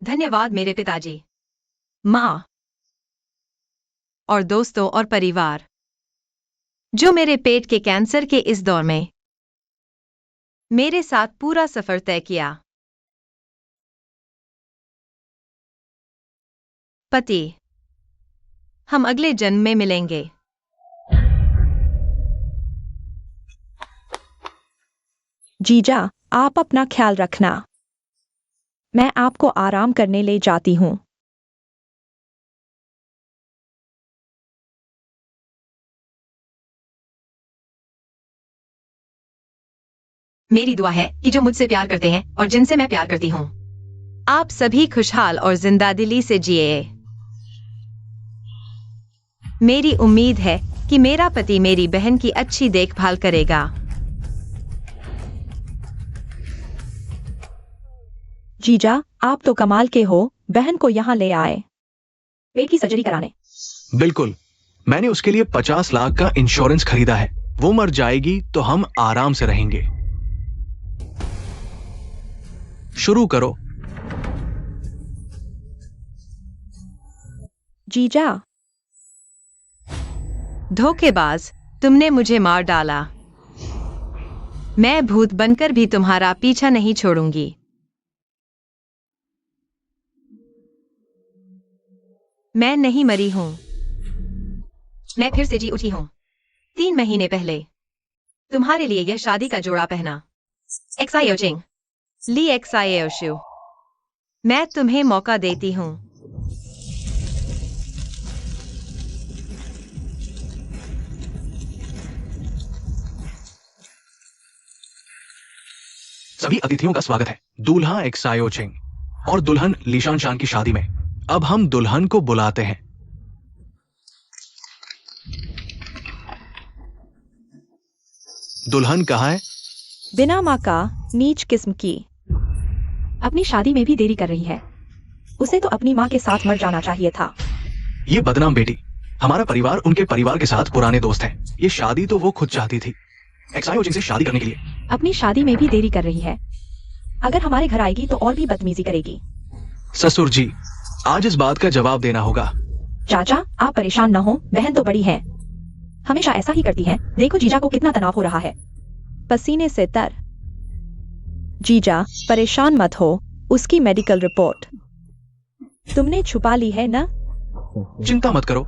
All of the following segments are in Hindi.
धन्यवाद मेरे पिताजी, माँ और दोस्तों और परिवार, जो मेरे पेट के कैंसर के इस दौर में मेरे साथ पूरा सफर तय किया। पति, हम अगले जन्म में मिलेंगे। जीजा, आप अपना ख्याल रखना। मैं आपको आराम करने ले जाती हूँ। मेरी दुआ है कि जो मुझसे प्यार करते हैं और जिनसे मैं प्यार करती हूँ, आप सभी खुशहाल और जिंदादिली से जिए। मेरी उम्मीद है कि मेरा पति मेरी बहन की अच्छी देखभाल करेगा। जीजा, आप तो कमाल के हो, बहन को यहाँ ले आए पेट की सर्जरी कराने। बिल्कुल, मैंने उसके लिए 50 लाख का इंश्योरेंस खरीदा है। वो मर जाएगी तो हम आराम से रहेंगे। शुरू करो। जीजा, धोखेबाज, तुमने मुझे मार डाला। मैं भूत बनकर भी तुम्हारा पीछा नहीं छोड़ूंगी। मैं नहीं मरी हूं, मैं फिर से जी उठी हूं। 3 महीने पहले तुम्हारे लिए यह शादी का जोड़ा पहना। एक्सायोचिंग ली एक्सायोशु, मैं तुम्हें मौका देती हूं। सभी अतिथियों का स्वागत है दूल्हा एक्सायोचिंग और दुल्हन लीशान शान की शादी में। अब हम दुल्हन को बुलाते हैं। दुल्हन कहाँ है? बिना माँ का, नीच किस्म की। अपनी शादी में भी देरी कर रही है। उसे तो अपनी माँ के साथ मर जाना चाहिए था। ये बदनाम बेटी, हमारा परिवार उनके परिवार के साथ पुराने दोस्त हैं। ये शादी तो वो खुद चाहती थी, एक्सायोचिंग से शादी करने के लिए। अपनी शादी में भी देरी कर रही है। अगर हमारे घर आएगी तो और भी बदतमीजी करेगी। ससुर जी, आज इस बात का जवाब देना होगा। चाचा, आप परेशान न हो, बहन तो बड़ी है, हमेशा ऐसा ही करती है। देखो जीजा को कितना तनाव हो रहा है, पसीने से तर। जीजा, परेशान मत हो, उसकी मेडिकल रिपोर्ट तुमने छुपा ली है ना? चिंता मत करो,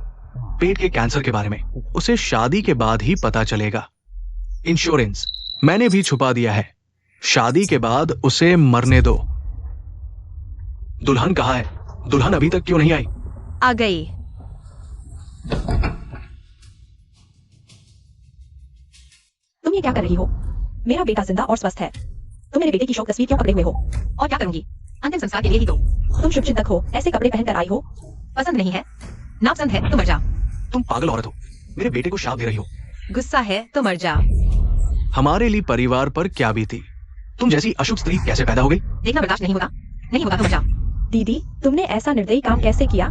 पेट के कैंसर के बारे में उसे शादी के बाद ही पता चलेगा। इंश्योरेंस मैंने भी छुपा दिया है। शादी के बाद उसे मरने दो। दुल्हन कहाँ है? दुल्हन अभी तक क्यों नहीं आई? आ गई। तुम ये क्या कर रही हो? मेरा बेटा जिंदा और स्वस्थ है, तुम मेरे बेटे की शोक तस्वीर क्यों पकड़े हुए हो? और क्या करूंगी? अंतिम संस्कार के लिए ही तो। तुम शुभचिंतक हो, ऐसे कपड़े पहनकर आई हो। पसंद नहीं है? ना पसंद है तो मर जा। तुम पागल औरत हो, मेरे बेटे को शाप दे रही हो। गुस्सा है तो मर जा। हमारे लिए परिवार पर क्या बीती? तुम जैसी अशुभ स्त्री कैसे पैदा हो गई? देखना बर्दाश्त नहीं होगा, नहीं होगा तो मर जा। दीदी, तुमने ऐसा निर्दयी काम कैसे किया?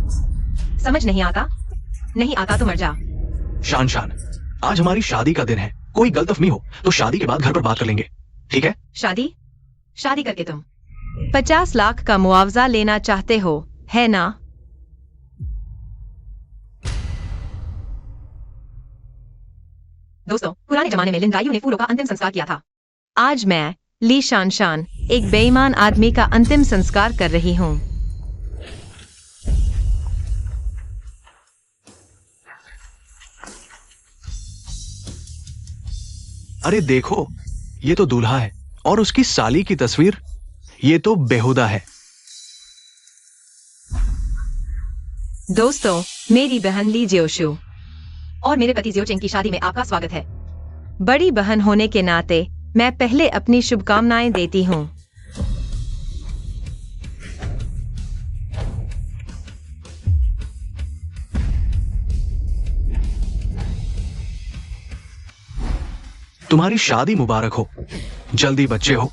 समझ नहीं आता? नहीं आता तो मर जा। शान शान, आज हमारी शादी का दिन है। कोई गलतफहमी हो तो शादी के बाद घर पर बात कर लेंगे, ठीक है? शादी? शादी करके तुम 50 लाख का मुआवजा लेना चाहते हो, है ना? दोस्तों, पुराने जमाने में लिंगाइयों ने फूलों का अंतिम संस्कार किया था। आज मैं ली शान शान एक बेईमान आदमी का अंतिम संस्कार कर रही हूँ। अरे देखो, ये तो दूल्हा है और उसकी साली की तस्वीर। ये तो बेहुदा है। दोस्तों, मेरी बहन ली जियोशु और मेरे पति जियोचेंग की शादी में आपका स्वागत है। बड़ी बहन होने के नाते मैं पहले अपनी शुभकामनाएं देती हूँ। तुम्हारी शादी मुबारक हो, जल्दी बच्चे हो,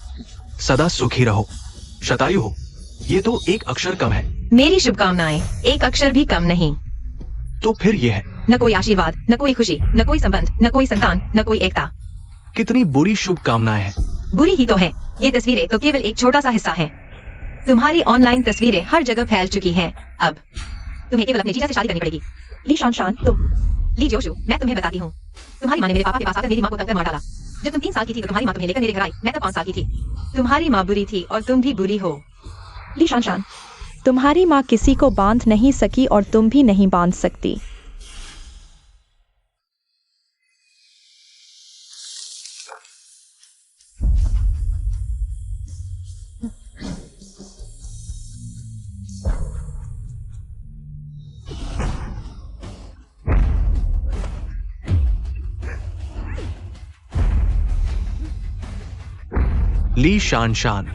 सदा सुखी रहो, शतायु हो। ये तो एक अक्षर कम है। मेरी शुभकामनाएं एक अक्षर भी कम नहीं। तो फिर ये है, न कोई आशीर्वाद, न कोई खुशी, न कोई संबंध, न कोई संतान, न कोई एकता। कितनी बुरी शुभकामनाएं हैं। बुरी ही तो है। ये तस्वीरें तो केवल एक छोटा सा हिस्सा है। तुम्हारी ऑनलाइन तस्वीरें हर जगह फैल चुकी हैं। अब तुम्हें केवल अपने जीजा से शादी करनी पड़ेगी। ली शानशान, तुम ली जोशु, मैं तुम्हें बताती हूँ। तुम्हारी माँ ने मेरे पापा के पास आकर मेरी माँ को तंग कर मार डाला। जब तुम 3 साल की थी तो तुम्हारी माँ तुम्हें लेकर मेरे घर आई। मैं तब 5 साल की थी। तुम्हारी माँ बुरी थी और तुम भी बुरी हो। ली शानशान, तुम्हारी माँ किसी को बांध नहीं सकी और तुम भी नहीं बांध सकती। ली शानशान,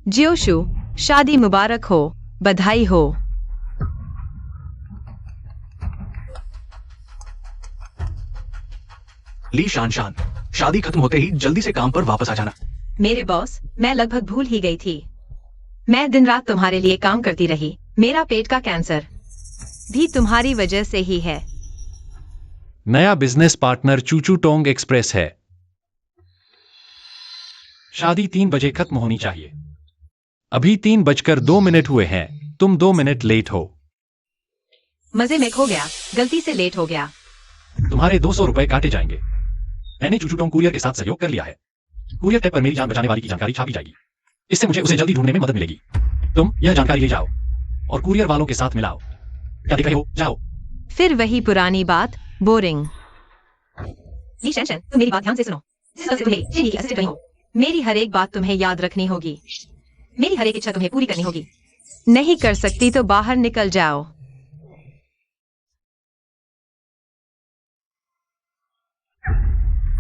जियोशु, शादी मुबारक हो, बधाई हो। ली शानशान, शादी खत्म होते ही जल्दी से काम पर वापस आ जाना। मेरे बॉस, मैं लगभग भूल ही गई थी। मैं दिन रात तुम्हारे लिए काम करती रही। मेरा पेट का कैंसर भी तुम्हारी वजह से ही है। नया बिजनेस पार्टनर चूचू टोंग एक्सप्रेस है। शादी 3 बजे खत्म होनी चाहिए। अभी 3:02 हुए हैं। तुम 2 मिनट लेट हो। मजे में खो गया, गलती से लेट हो गया। तुम्हारे 200 रुपए काटे जाएंगे। मैंने चूचू टोंग कुरियर के साथ सहयोग कर लिया है। कुरियर टैब पर मेरी जान बचाने वाली की जानकारी छापी जाएगी। इससे मुझे उसे जल्दी ढूंढने में मदद मिलेगी। तुम यह जानकारी ले जाओ और कुरियर वालों के साथ मिलाओ। क्या देख रहे हो? जाओ। फिर वही पुरानी बात, बोरिंग। ली शैनशन, तुम मेरी बात ध्यान से सुनो। जिस तरह से तुम्हें जेनी की असिस्टेंट बनी हो, मेरी हर एक बात तुम्हें याद रखनी होगी। मेरी हर एक इच्छा तुम्हें पूरी करनी होगी। नहीं कर सकती तो बाहर निकल जाओ।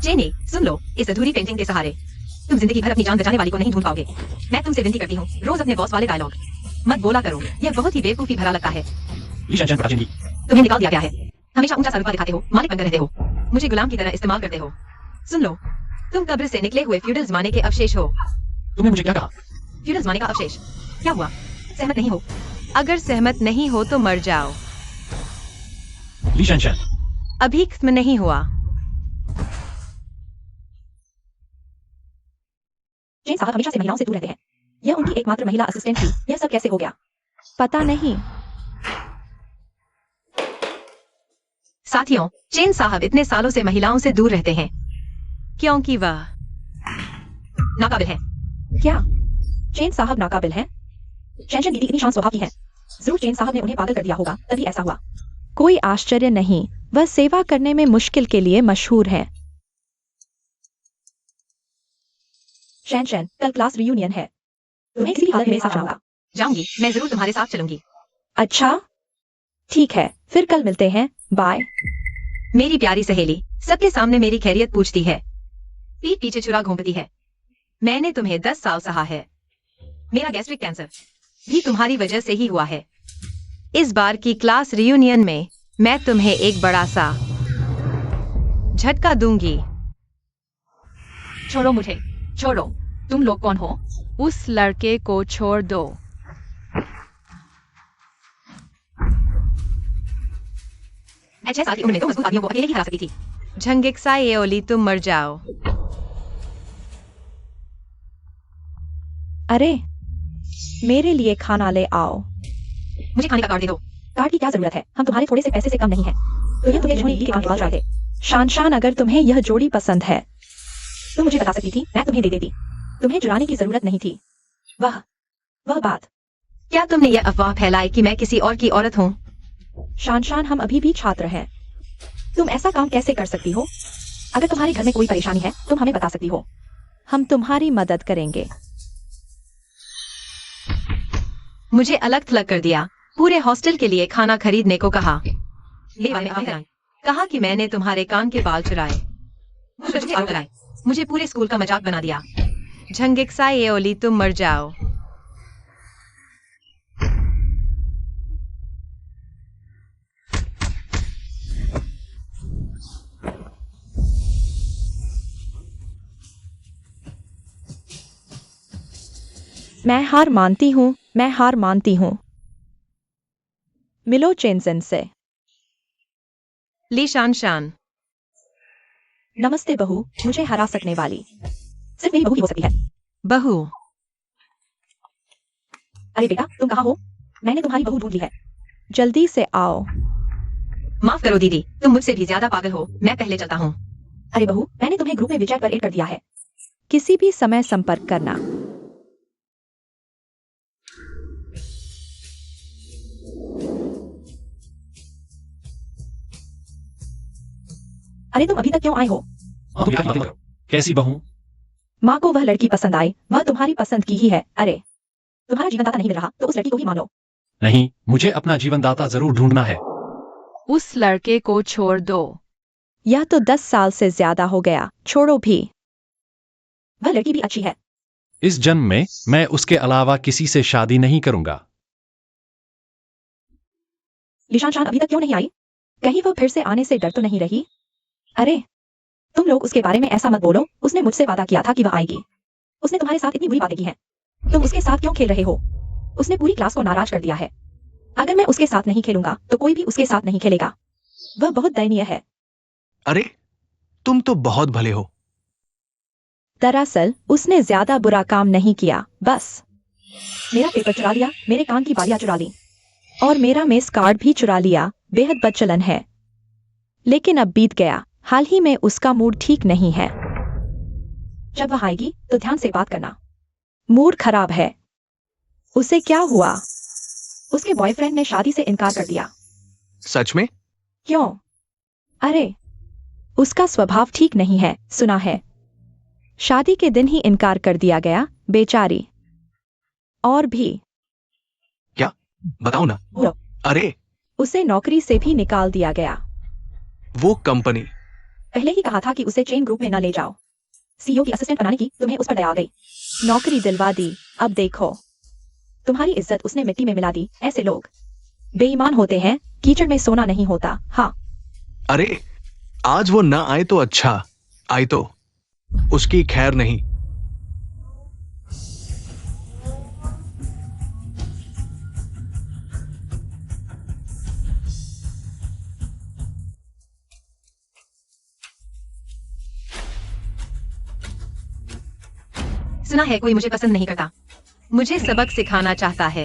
जेनी, सुन लो, इस अधूरी पेंटिंग के सहारे तुम जिंदगी भर अपनी जान बचाने वाली को नहीं ढूंढ पाओगे। मैं तुमसे विनती करती हूँ, रोज अपने बॉस वाले डायलॉग मत बोला करो। यह बहुत ही बेवकूफी भरा लगता है। ली शानशान पटाचेंगी। तुम्हें निकाल दिया गया है। हमेशा ऊंचा सा रुतबा दिखाते हो, मालिक बनकर रहते हो, मुझे गुलाम की तरह इस्तेमाल करते हो। सुन लो, तुम कब्र से निकले हुए फ्यूडल जमाने के अवशेष हो। तुमने मुझे क्या कहा? फ्यूडल जमाने का अवशेष। क्या हुआ? सहमत नहीं हो? अगर सहमत नहीं हो तो मर जाओ। ली शानशान, अभी खत्म नहीं हुआ। जेन साहब हमेशा से महिलाओं से दूर रहते हैं। यह उनकी एकमात्र महिला असिस्टेंट थी। यह सब कैसे हो गया? पता नहीं। साथियों, चेन साहब इतने सालों से महिलाओं से दूर रहते हैं क्योंकि वह नाकाबिल है। क्या चेन साहब नाकाबिल हैं? शैनशन दीदी इतनी शांत स्वभाव की हैं। जरूर चेन साहब ने उन्हें पागल कर दिया होगा, तभी ऐसा हुआ। कोई आश्चर्य नहीं, वह सेवा करने में मुश्किल के लिए मशहूर है। शैनशन, कल क्लास रियूनियन है। तुम्हें किसी भी हालत में मेरे साथ जाऊंगा। जाऊंगी, मैं जरूर तुम्हारे साथ चलूंगी। अच्छा, ठीक है, फिर कल मिलते हैं। बाय। मेरी प्यारी सहेली सबके सामने मेरी खैरियत पूछती है, पीठ पीछे छुरा घूमती है। मैंने तुम्हें 10 साल सहा है। मेरा गैस्ट्रिक कैंसर भी तुम्हारी वजह से ही हुआ है। इस बार की क्लास रियूनियन में मैं तुम्हें एक बड़ा सा झटका दूंगी। छोड़ो मुझे, छोड़ो। तुम लोग कौन हो? उस लड़के को छोड़ दो। मैं 6 साल की उम्र में 2 मजबूत आदमियों को अकेले ही हरा सकती थी। झंगिक्सा एओली, तुम मर जाओ। अरे, मेरे लिए खाना ले आओ। मुझे खाने का कार्ड दे दो। कार्ड की क्या जरूरत है? हम तुम्हारे थोड़े से पैसे से कम नहीं हैं। तो ये तुम्हें जोड़ी की काम निकाल रहे थे। शानशान, अगर तुम्हें यह जोड़ी पसंद है तो मुझे बता सकती थी, मैं तुम्हें दे देती। तुम्हें चुराने की जरूरत नहीं थी। वह बात। क्या तुमने यह अफवाह फैलाई कि मैं किसी और की औरत हूँ? शानशान, हम अभी भी छात्र हैं। तुम ऐसा काम कैसे कर सकती हो? अगर तुम्हारे घर में कोई परेशानी है तुम हमें बता सकती हो। हम तुम्हारी मदद करेंगे। मुझे अलग थलग कर दिया। पूरे हॉस्टल के लिए खाना खरीदने को कहा। ये बात में आप कराएं। कहा कि मैंने तुम्हारे कान के बाल चुराए। मुझे आग लगाए। मुझे पूरे स्कूल का मजाक बना दिया। झंगिक्सा एओली, तुम मर जाओ। मैं हार मानती हूँ, मैं हार मानती हूँ। मिलो चेनसन से। ली शानशान, नमस्ते बहू, मुझे हरा सकने वाली सिर्फ मेरी बहू ही हो सकती है। बहू, अरे बेटा, तुम कहाँ हो? मैंने तुम्हारी बहू ढूंढ ली है। जल्दी से आओ। माफ करो दीदी, तुम मुझसे भी ज्यादा पागल हो। मैं पहले चलता हूँ। अरे बहू, मैंने तुम्हें ग्रुप में विजय पर ऐड कर दिया है। किसी भी समय संपर्क करना। अरे तुम अभी तक क्यों आए हो? हाँ, तुम क्या बातें करो? कैसी बहू? माँ को वह लड़की पसंद आई, वह तुम्हारी पसंद की ही है। अरे तुम्हारा जीवनदाता नहीं मिल रहा तो उस लड़की को ही मान लो। नहीं, मुझे अपना जीवनदाता जरूर ढूंढना है। उस लड़के को छोड़ दो। यह तो 10 साल से ज्यादा हो गया, छोड़ो भी। वह लड़की भी अच्छी है। इस जन्म में मैं उसके अलावा किसी से शादी नहीं करूंगा। लिशान शान अभी तक क्यों नहीं आई? कहीं वह फिर से आने से डर तो नहीं रही? अरे तुम लोग उसके बारे में ऐसा मत बोलो। उसने मुझसे वादा किया था कि वह आएगी। उसने तुम्हारे साथ इतनी बुरी बातें की हैं। तुम उसके साथ क्यों खेल रहे हो? उसने पूरी क्लास को नाराज कर दिया है। अगर मैं उसके साथ नहीं खेलूंगा तो कोई भी उसके साथ नहीं खेलेगा। वह बहुत दयनीय है। अरे तुम तो बहुत भले हो। दरअसल उसने ज्यादा बुरा काम नहीं किया, बस मेरा पेपर चुरा लिया, मेरे कान की बालियां चुरा ली और मेरा मेस कार्ड भी चुरा लिया। बेहद बदचलन है, लेकिन अब बीत गया। हाल ही में उसका मूड ठीक नहीं है। जब वह आएगी तो ध्यान से बात करना। मूड खराब है। उसे क्या हुआ? उसके बॉयफ्रेंड ने शादी से इनकार कर दिया। सच में? क्यों? अरे उसका स्वभाव ठीक नहीं है, सुना है। शादी के दिन ही इनकार कर दिया गया, बेचारी। और भी क्या? बताओ ना। बोलो। अरे उसे नौकरी से भी निकाल दिया गया। वो कंपनी। पहले ही कहा था कि उसे चेन ग्रुप में न ले जाओ। सीईओ की असिस्टेंट बनाने की तुम्हें उस पर दया आ गई। नौकरी दिलवा दी, अब देखो तुम्हारी इज्जत उसने मिट्टी में मिला दी। ऐसे लोग बेईमान होते हैं, कीचड़ में सोना नहीं होता। हाँ अरे आज वो ना आए तो अच्छा, आई तो उसकी खैर नहीं। सुना है कोई मुझे पसंद नहीं करता, मुझे सबक सिखाना चाहता है।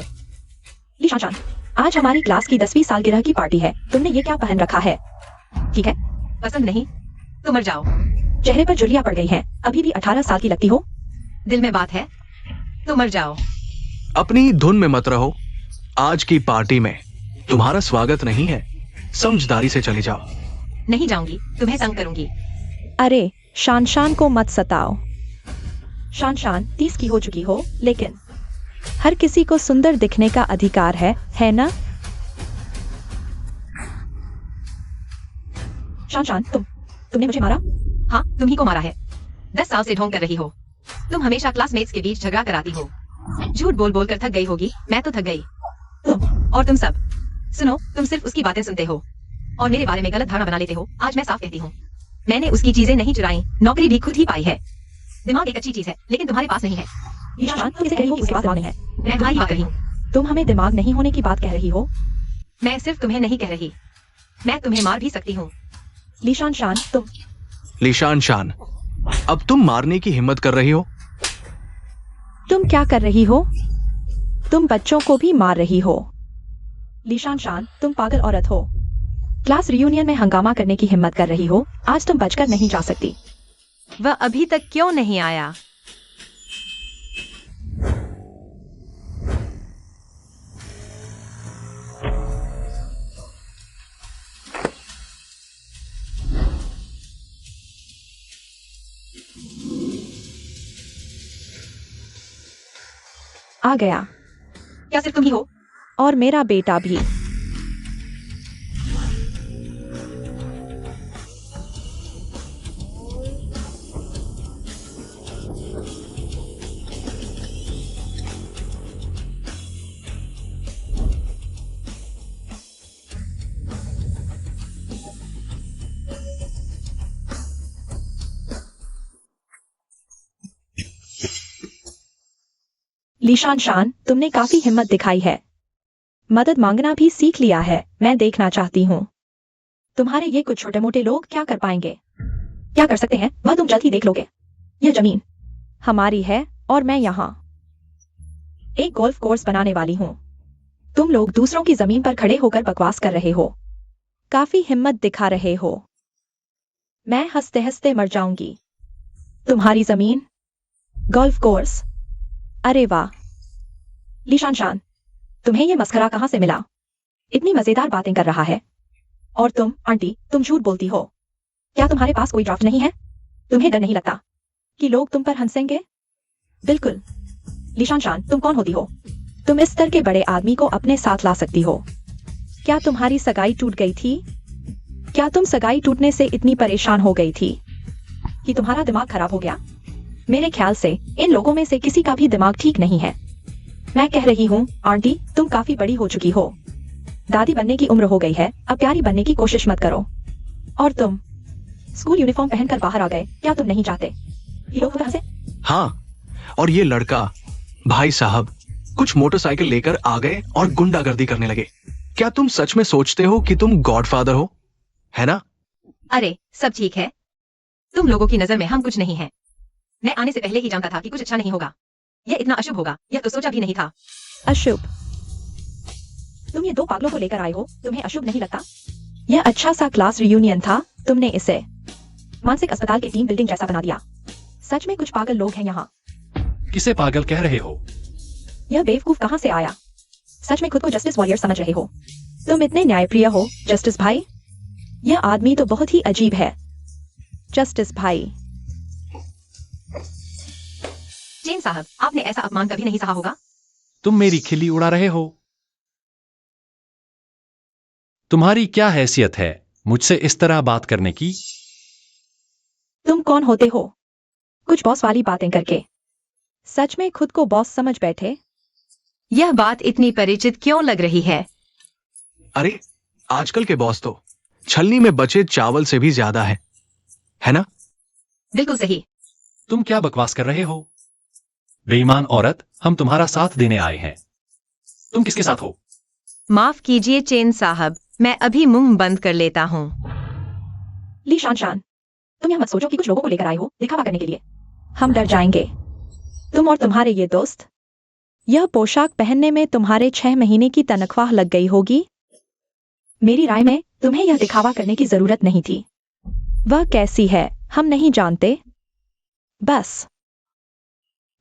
लिशान शान, आज हमारी क्लास की 10वीं सालगिरह की पार्टी है। तुमने ये क्या पहन रखा है? ठीक है, पसंद नहीं तो मर जाओ। चेहरे पर झुर्रियां पड़ गई हैं। अभी भी 18 साल की लगती हो। दिल में बात है तो मर जाओ। अपनी धुन में मत रहो। आज की पार्टी में तुम्हारा स्वागत नहीं है। समझदारी से चले जाओ। नहीं जाऊंगी, तुम्हें तंग करूंगी। अरे शान शान को मत सताओ। शान शान 30 की हो चुकी हो, लेकिन हर किसी को सुंदर दिखने का अधिकार है ना? शान शान, तुमने मुझे मारा? हाँ, तुम ही को मारा है। 10 साल से ढोंग कर रही हो। तुम हमेशा क्लासमेट्स के बीच झगड़ा कराती हो। झूठ बोल बोल कर थक गई होगी। मैं तो थक गई। और तुम सब सुनो, तुम सिर्फ उसकी बातें सुनते हो और मेरे बारे में गलत धारणा बना लेते हो। आज मैं साफ कहती हूँ, मैंने उसकी चीजें नहीं चुराई, नौकरी भी खुद ही पाई है। दिमाग एक अच्छी चीज है, लेकिन तुम्हारे पास नहीं है। लिशान, तुम इसे कह रही हो कि उसके पास दिमाग नहीं है। मैं तुम्हारी बात कर रही हूँ। तुम हमें दिमाग नहीं होने की बात कह रही हो? मैं सिर्फ तुम्हें नहीं कह रही, मैं तुम्हें मार भी सकती हूँ। लिशान शान, लिशान शान, अब तुम मारने की हिम्मत कर रही हो? तुम क्या कर रही हो? तुम बच्चों को भी मार रही हो। लिशान शान, तुम पागल औरत हो। क्लास रियूनियन में हंगामा करने की हिम्मत कर रही हो। आज तुम बचकर नहीं जा सकती। वह अभी तक क्यों नहीं आया? आ गया। क्या सिर्फ तुम ही हो? और मेरा बेटा भी। लिशान शान, तुमने काफी हिम्मत दिखाई है। मदद मांगना भी सीख लिया है। मैं देखना चाहती हूँ तुम्हारे ये कुछ छोटे मोटे लोग क्या कर पाएंगे। क्या कर सकते हैं वह तुम जल्द ही देख लोगे। यह जमीन हमारी है और मैं यहाँ एक गोल्फ कोर्स बनाने वाली हूँ। तुम लोग दूसरों की जमीन पर खड़े होकर बकवास कर रहे हो, काफी हिम्मत दिखा रहे हो। मैं हंसते हंसते मर जाऊंगी। तुम्हारी जमीन, गोल्फ कोर्स, अरे वाह। लीशान शान, तुम्हें यह मस्खरा कहाँ से मिला? इतनी मजेदार बातें कर रहा है। और तुम आंटी, तुम झूठ बोलती हो। क्या तुम्हारे पास कोई ड्राफ्ट नहीं है? तुम्हें डर नहीं लगता कि लोग तुम पर हंसेंगे? बिल्कुल। लीशान शान, तुम कौन होती हो? तुम इस तरह के बड़े आदमी को अपने साथ ला सकती हो? क्या तुम्हारी सगाई टूट गई थी? क्या तुम सगाई टूटने से इतनी परेशान हो गई थी कि तुम्हारा दिमाग खराब हो गया? मेरे ख्याल से इन लोगों में से किसी का भी दिमाग ठीक नहीं है। मैं कह रही हूँ आंटी, तुम काफी बड़ी हो चुकी हो। दादी बनने की उम्र हो गई है, अब प्यारी बनने की कोशिश मत करो। और तुम स्कूल यूनिफॉर्म पहनकर बाहर आ गए, क्या तुम नहीं चाहते ये लोग कहाँ से? हाँ, और ये लड़का, भाई साहब, कुछ मोटरसाइकिल लेकर आ गए और गुंडागर्दी करने लगे। क्या तुम सच में सोचते हो कि तुम गॉडफादर हो, है ना? अरे सब ठीक है, तुम लोगों की नजर में हम कुछ नहीं है। मैं आने से पहले ही जानता था कि कुछ अच्छा नहीं होगा। यह इतना अशुभ होगा यह तो सोचा भी नहीं था। अशुभ? तुम ये दो पागलों को लेकर आए हो, तुम्हें अशुभ नहीं लगता? यह अच्छा सा क्लास रियूनियन था, तुमने इसे मानसिक अस्पताल की टीम बिल्डिंग जैसा बना दिया। सच में कुछ पागल लोग हैं यहाँ। किसे पागल कह रहे हो? यह बेवकूफ कहाँ से आया? सच में खुद को जस्टिस वॉरियर समझ रहे हो? तुम इतने न्यायप्रिय हो जस्टिस भाई। यह आदमी तो बहुत ही अजीब है। जस्टिस भाई। जेन साहब, आपने ऐसा अपमान कभी नहीं सहा होगा। तुम मेरी खिल्ली उड़ा रहे हो? तुम्हारी क्या हैसियत है मुझसे इस तरह बात करने की? तुम कौन होते हो कुछ बॉस वाली बातें करके? सच में खुद को बॉस समझ बैठे? यह बात इतनी परिचित क्यों लग रही है? अरे आजकल के बॉस तो छलनी में बचे चावल से भी ज्यादा है ना? बिल्कुल सही। तुम क्या बकवास कर रहे हो? बेईमान औरत, हम तुम्हारा साथ देने आए हैं। तुम किसके साथ हो? माफ कीजिए चेन साहब, मैं अभी मुंह बंद कर लेता हूँ। लीशान शान, तुम यह मत सोचो कि कुछ लोगों को लेकर आए हो दिखावा करने के लिए। हम डर जाएंगे। तुम और तुम्हारे ये दोस्त, यह पोशाक पहनने में तुम्हारे 6 महीने की तनख्वाह लग गई होगी। मेरी राय में तुम्हें यह दिखावा करने की जरूरत नहीं थी। वह कैसी है हम नहीं जानते। बस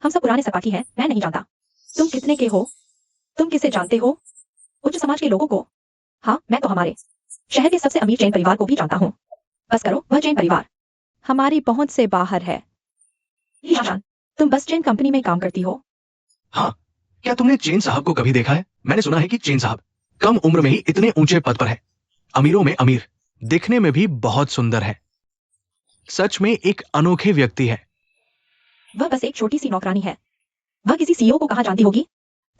हम सब पुराने सपाटी हैं, मैं नहीं जानता तुम कितने के हो। तुम किसे जानते हो? उच्च समाज के लोगों को। हाँ, मैं तो हमारे शहर के सबसे अमीर जैन परिवार को भी जानता हूँ। बस करो, वह जैन परिवार हमारी पहुंच से बाहर है। ईशान, तुम बस जैन कंपनी में काम करती हो? हाँ, क्या तुमने चेन साहब को कभी देखा है? मैंने सुना है कि चेन साहब कम उम्र में ही इतने ऊंचे पद पर है, अमीरों में अमीर, दिखने में भी बहुत सुंदर है। सच में एक अनोखे व्यक्ति है। वह बस एक छोटी सी नौकरानी है। वह किसी सीईओ को कहाँ जानती होगी?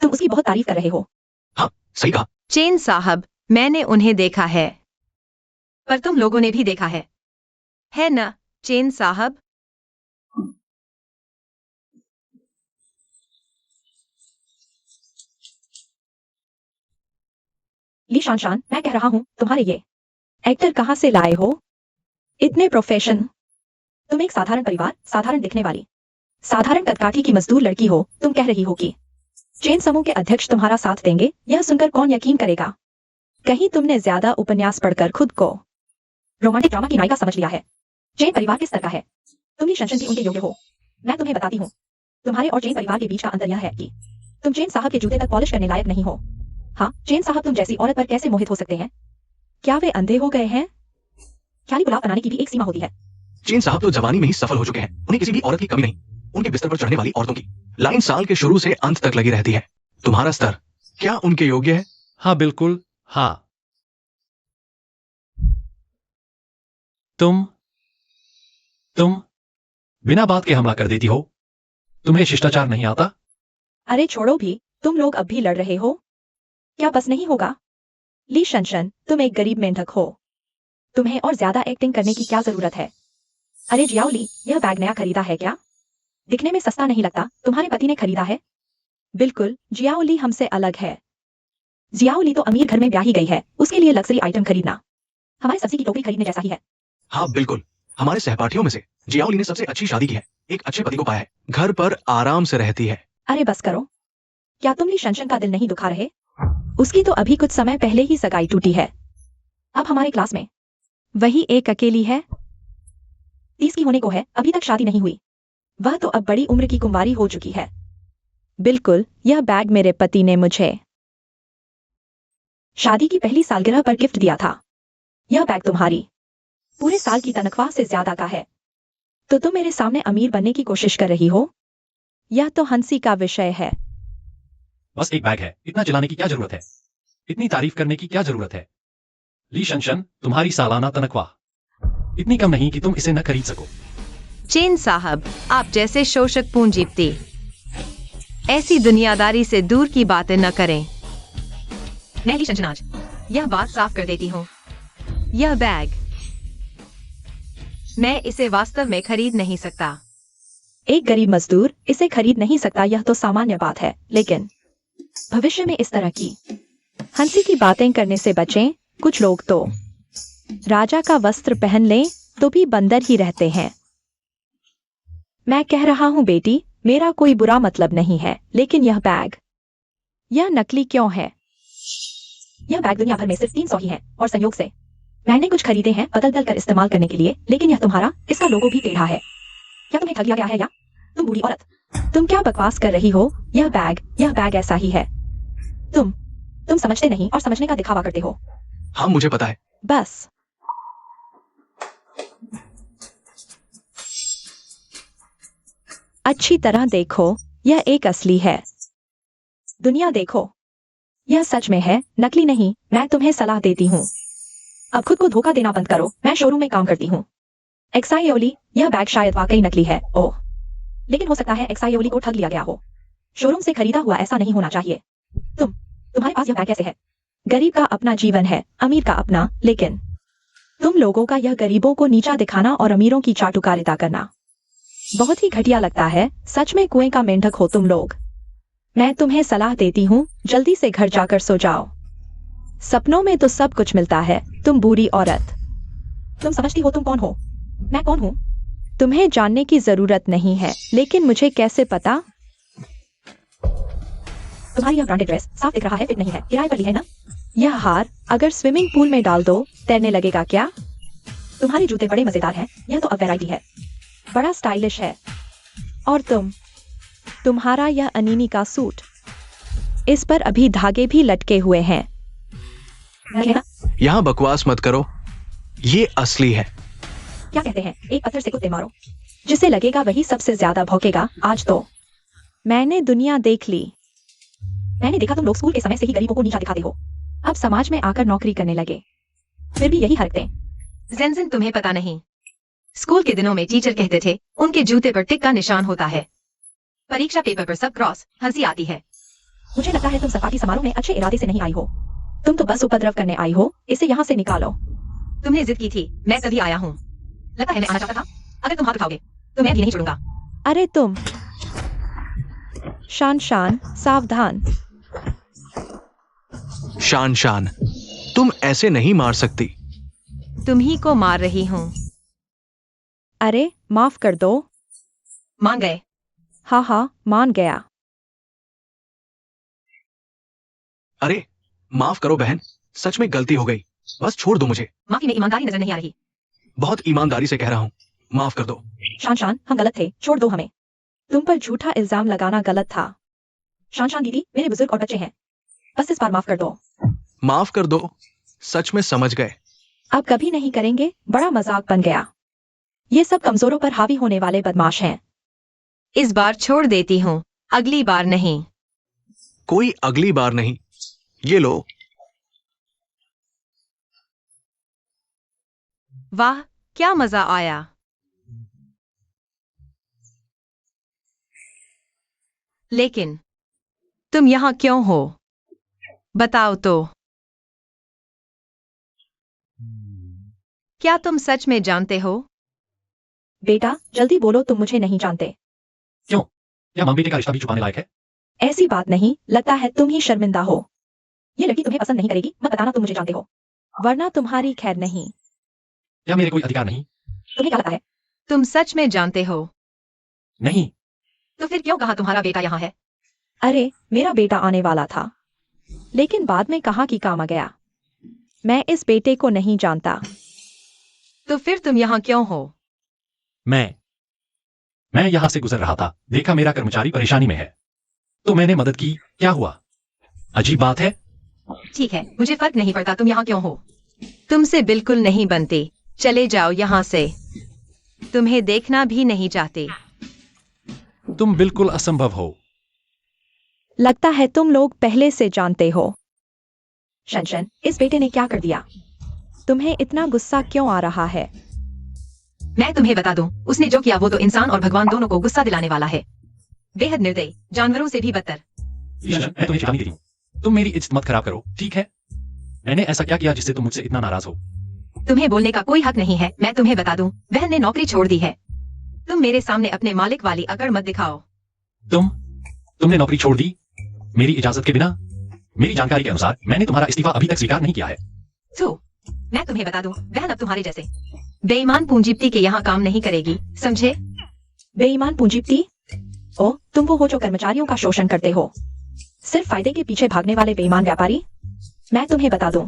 तुम उसकी बहुत तारीफ कर रहे हो। हाँ, सही कहा। चेन साहब, मैंने उन्हें देखा है, पर तुम लोगों ने भी देखा है ना चेन साहब? लीशान शान, मैं कह रहा हूँ तुम्हारे ये एक्टर कहाँ से लाए हो? इतने प्रोफेशन। तुम एक साधारण परिवार, साधारण दिखने वाली, साधारण कदकाठी की मजदूर लड़की हो। तुम कह रही हो कि चेन समूह के अध्यक्ष तुम्हारा साथ देंगे। यह सुनकर कौन यकीन करेगा? कहीं तुमने ज्यादा उपन्यास पढ़कर खुद को रोमांटिक ड्रामा की नायिका समझ लिया है। चेन परिवार किस तरह का है? तुम भी शनशन की उनके योग्य हो। मैं तुम्हें बताती हूँ, तुम्हारे और चेन परिवार के बीच का अंतर यह है कि तुम चेन साहब के जूते तक पॉलिश करने लायक नहीं हो। हाँ, चेन साहब तुम जैसी औरत पर कैसे मोहित हो सकते हैं? क्या वे अंधे हो गए हैं? ख्याली पुलाव बनाने की भी एक सीमा होती है। चेन साहब तो जवानी में ही सफल हो चुके हैं, उन्हें किसी भी औरत की कमी नहीं। उनके बिस्तर पर चढ़ने वाली औरतों की लाइन साल के शुरू से अंत तक लगी रहती है। तुम्हारा स्तर क्या उनके योग्य है? हाँ बिल्कुल, हाँ। तुम बिना बात के हमला कर देती हो। तुम्हें शिष्टाचार नहीं आता? अरे छोड़ो भी, तुम लोग अब भी लड़ रहे हो? क्या बस नहीं होगा? ली शनशन, तुम एक गरीब मेंढक हो। तुम्हें और ज्यादा एक्टिंग करने की क्या जरूरत है? अरे जियाओली, यह बैग नया खरीदा है क्या? दिखने में सस्ता नहीं लगता, तुम्हारे पति ने खरीदा है? बिल्कुल, जियाओली हमसे अलग है। जियाओली तो अमीर घर में ब्याही गई है, उसके लिए लग्जरी आइटम खरीदना हमारे सब्जी की टोकरी खरीदने जैसा ही है। हाँ बिल्कुल, हमारे सहपाठियों में से जियाओली ने सबसे अच्छी शादी की है, एक अच्छे पति को पाया है, घर पर आराम से रहती है। अरे बस करो, क्या तुम ली शनशन का दिल नहीं दुखा रहे? उसकी तो अभी कुछ समय पहले ही सगाई टूटी है। अब हमारे क्लास में वही एक अकेली है, 30 की होने को है, अभी तक शादी नहीं हुई। वह तो अब बड़ी उम्र की कुंवारी हो चुकी है। बिल्कुल, यह बैग मेरे पति ने मुझे शादी की पहली सालगिरह पर गिफ्ट दिया था। यह बैग तुम्हारी पूरे साल की तनख्वाह से ज्यादा का है। तो तुम मेरे सामने अमीर बनने की कोशिश कर रही हो? यह तो हंसी का विषय है। बस एक बैग है, इतना चिल्लाने की क्या जरूरत है? इतनी तारीफ करने की क्या जरूरत है? ली शनशन, तुम्हारी सालाना तनख्वाह इतनी कम नहीं कि तुम इसे न खरीद सको। चेन साहब, आप जैसे शोषक पूंजीपति ऐसी दुनियादारी से दूर की बातें न करें। मैं ली शनशन आज यह बात साफ कर देती हूँ, यह बैग मैं इसे वास्तव में खरीद नहीं सकता। एक गरीब मजदूर इसे खरीद नहीं सकता, यह तो सामान्य बात है, लेकिन भविष्य में इस तरह की हंसी की बातें करने से बचें। कुछ लोग तो राजा का वस्त्र पहन लें तो भी बंदर ही रहते हैं। मैं कह रहा हूं बेटी, मेरा कोई बुरा मतलब नहीं है, लेकिन यह बैग, यह नकली क्यों है? यह बैग दुनिया भर में सिर्फ 300 ही है, और संयोग से मैंने कुछ खरीदे हैं बदल कर इस्तेमाल करने के लिए, लेकिन यह तुम्हारा, इसका लोगो भी टेढ़ा है। क्या तुम्हें ठग लिया गया है या? तुम बूढ़ी औरत, तुम क्या बकवास कर रही हो? यह बैग ऐसा ही है। तुम समझते नहीं और समझने का दिखावा करते हो। हाँ, मुझे पता है। बस अच्छी तरह देखो, यह एक असली है। दुनिया देखो, यह सच में है, नकली नहीं। मैं तुम्हें सलाह देती हूँ, अब खुद को धोखा देना बंद करो। मैं शोरूम में काम करती हूँ। एक्साइओली, यह बैग शायद वाकई नकली है। ओह, लेकिन हो सकता है एक्साइओली को ठग लिया गया हो। शोरूम से खरीदा हुआ ऐसा नहीं होना चाहिए। तुम्हारे पास यह बैग कैसे है? गरीब का अपना जीवन है, अमीर का अपना, लेकिन तुम लोगों का यह गरीबों को नीचा दिखाना और अमीरों की चाटुकारिता करना बहुत ही घटिया लगता है। सच में कुएं का मेंढक हो तुम लोग। मैं तुम्हें सलाह देती हूँ, जल्दी से घर जाकर सो जाओ। सपनों में तो सब कुछ मिलता है, तुम बुरी औरत। तुम समझती हो तुम कौन हो? मैं कौन हूँ? तुम्हें जानने की जरूरत नहीं है, लेकिन मुझे कैसे पता? तुम्हारी यह ब्रांडेड ड्रेस साफ दिख रहा है फिट नहीं है, किराए पर ली है ना? यह हार अगर स्विमिंग पूल में डाल दो तैरने लगेगा क्या? तुम्हारे जूते बड़े मजेदार हैं, यह तो अब वैरायटी है, बड़ा स्टाइलिश है। और तुम्हारा यह अनीनी का सूट, इस पर अभी धागे भी लटके हुए हैं। यहाँ बकवास मत करो, ये असली है। क्या कहते हैं, एक पत्थर से कुत्ते मारो, जिसे लगेगा वही सबसे ज्यादा भौंकेगा। आज तो मैंने दुनिया देख ली। मैंने देखा तुम लोग स्कूल के समय से ही गरीबों को नीचा दिखाते हो, अब समाज में आकर नौकरी करने लगे, फिर भी यही हरकतें। जेनजिन, तुम्हें पता नहीं, स्कूल के दिनों में टीचर कहते थे उनके जूते पर टिक का निशान होता है, परीक्षा पेपर पर सब क्रॉस। हंसी आती है। मुझे लगता है तुम सपाटी समारोह में अच्छे इरादे से नहीं आई हो, तुम तो बस उपद्रव करने आई हो। इसे यहाँ से निकालो। तुमने जिद की थी, मैं तभी आया हूँ। लगता है मैं आना चाहता था। अगर तुम हाथ उठाओगे तो मैं भी नहीं छोड़ूंगा। अरे तुम शान, सावधान। शान, तुम ऐसे नहीं मार सकती। तुम ही को मार रही हूँ। अरे माफ कर दो। मान गए? हाँ, मान गया। अरे माफ करो बहन, सच में गलती हो गई, बस छोड़ दो मुझे। माफी में ईमानदारी नजर नहीं आ रही। बहुत ईमानदारी से कह रहा हूँ, माफ कर दो। शान, हम गलत थे, छोड़ दो हमें। तुम पर झूठा इल्जाम लगाना गलत था। शान दीदी, मेरे बुजुर्ग और बच्चे हैं, बस इस बार माफ कर दो। माफ कर दो, सच में समझ गए। अब कभी नहीं करेंगे, बड़ा मजाक बन गया। ये सब कमजोरों पर हावी होने वाले बदमाश हैं। इस बार छोड़ देती हूँ, अगली बार नहीं। कोई अगली बार नहीं, ये लो। वाह, क्या मजा आया। लेकिन तुम यहाँ क्यों हो? बताओ तो। क्या तुम सच में जानते हो? बेटा जल्दी बोलो, तुम मुझे नहीं जानते। क्यों? क्या मां बेटे का रिश्ता भी छुपाने लायक है? ऐसी बात नहीं, लगता है तुम ही शर्मिंदा हो। ये लड़की तुम्हें पसंद नहीं करेगी, मत बताना तुम मुझे जानते हो, वरना तुम्हारी खैर नहीं। क्या मेरे कोई अधिकार नहीं? तुम्हें क्या लगता है? तुम सच में जानते हो? नहीं, तो फिर क्यों कहा तुम्हारा बेटा यहाँ है? अरे, मेरा बेटा आने वाला था, लेकिन बाद में कहा कि काम आ गया। मैं इस बेटे को नहीं जानता। तो फिर तुम यहाँ क्यों हो? मैं यहां से गुजर रहा था, देखा मेरा कर्मचारी परेशानी में है, तो मैंने मदद की। क्या हुआ? अजीब बात है। ठीक है, मुझे फर्क नहीं पड़ता तुम यहाँ क्यों हो। तुमसे बिल्कुल नहीं बनते, चले जाओ यहाँ से। तुम्हें देखना भी नहीं चाहते। तुम बिल्कुल असंभव हो। लगता है तुम लोग पहले से जानते हो। शनशन, इस बेटे ने क्या कर दिया? तुम्हें इतना गुस्सा क्यों आ रहा है? मैं तुम्हें बता दूं, उसने जो किया वो तो इंसान और भगवान दोनों को गुस्सा दिलाने वाला है। बेहद निर्दयी, जानवरों से भी बदतर। ईशन, मैं तुम्हें चेतावनी देती हूँ, तुम मेरी इज्जत मत खराब करो, ठीक है? मैंने ऐसा क्या किया जिससे तुम मुझसे इतना नाराज हो? तुम्हें बोलने का कोई हक नहीं है। मैं तुम्हें बता दूं, बहन ने नौकरी छोड़ दी है। तुम मेरे सामने अपने मालिक वाली अकड़ मत दिखाओ। तुमने नौकरी छोड़ दी मेरी इजाजत के बिना? मेरी जानकारी के अनुसार मैंने तुम्हारा इस्तीफा अभी तक स्वीकार नहीं किया है। तो मैं तुम्हें बता दूं, बहन अब तुम्हारे जैसे बेईमान पूंजीपति के यहाँ काम नहीं करेगी, समझे? बेईमान पूंजीपति? ओ, तुम वो हो जो कर्मचारियों का शोषण करते हो, सिर्फ फायदे के पीछे भागने वाले बेईमान व्यापारी। मैं तुम्हें बता दूं,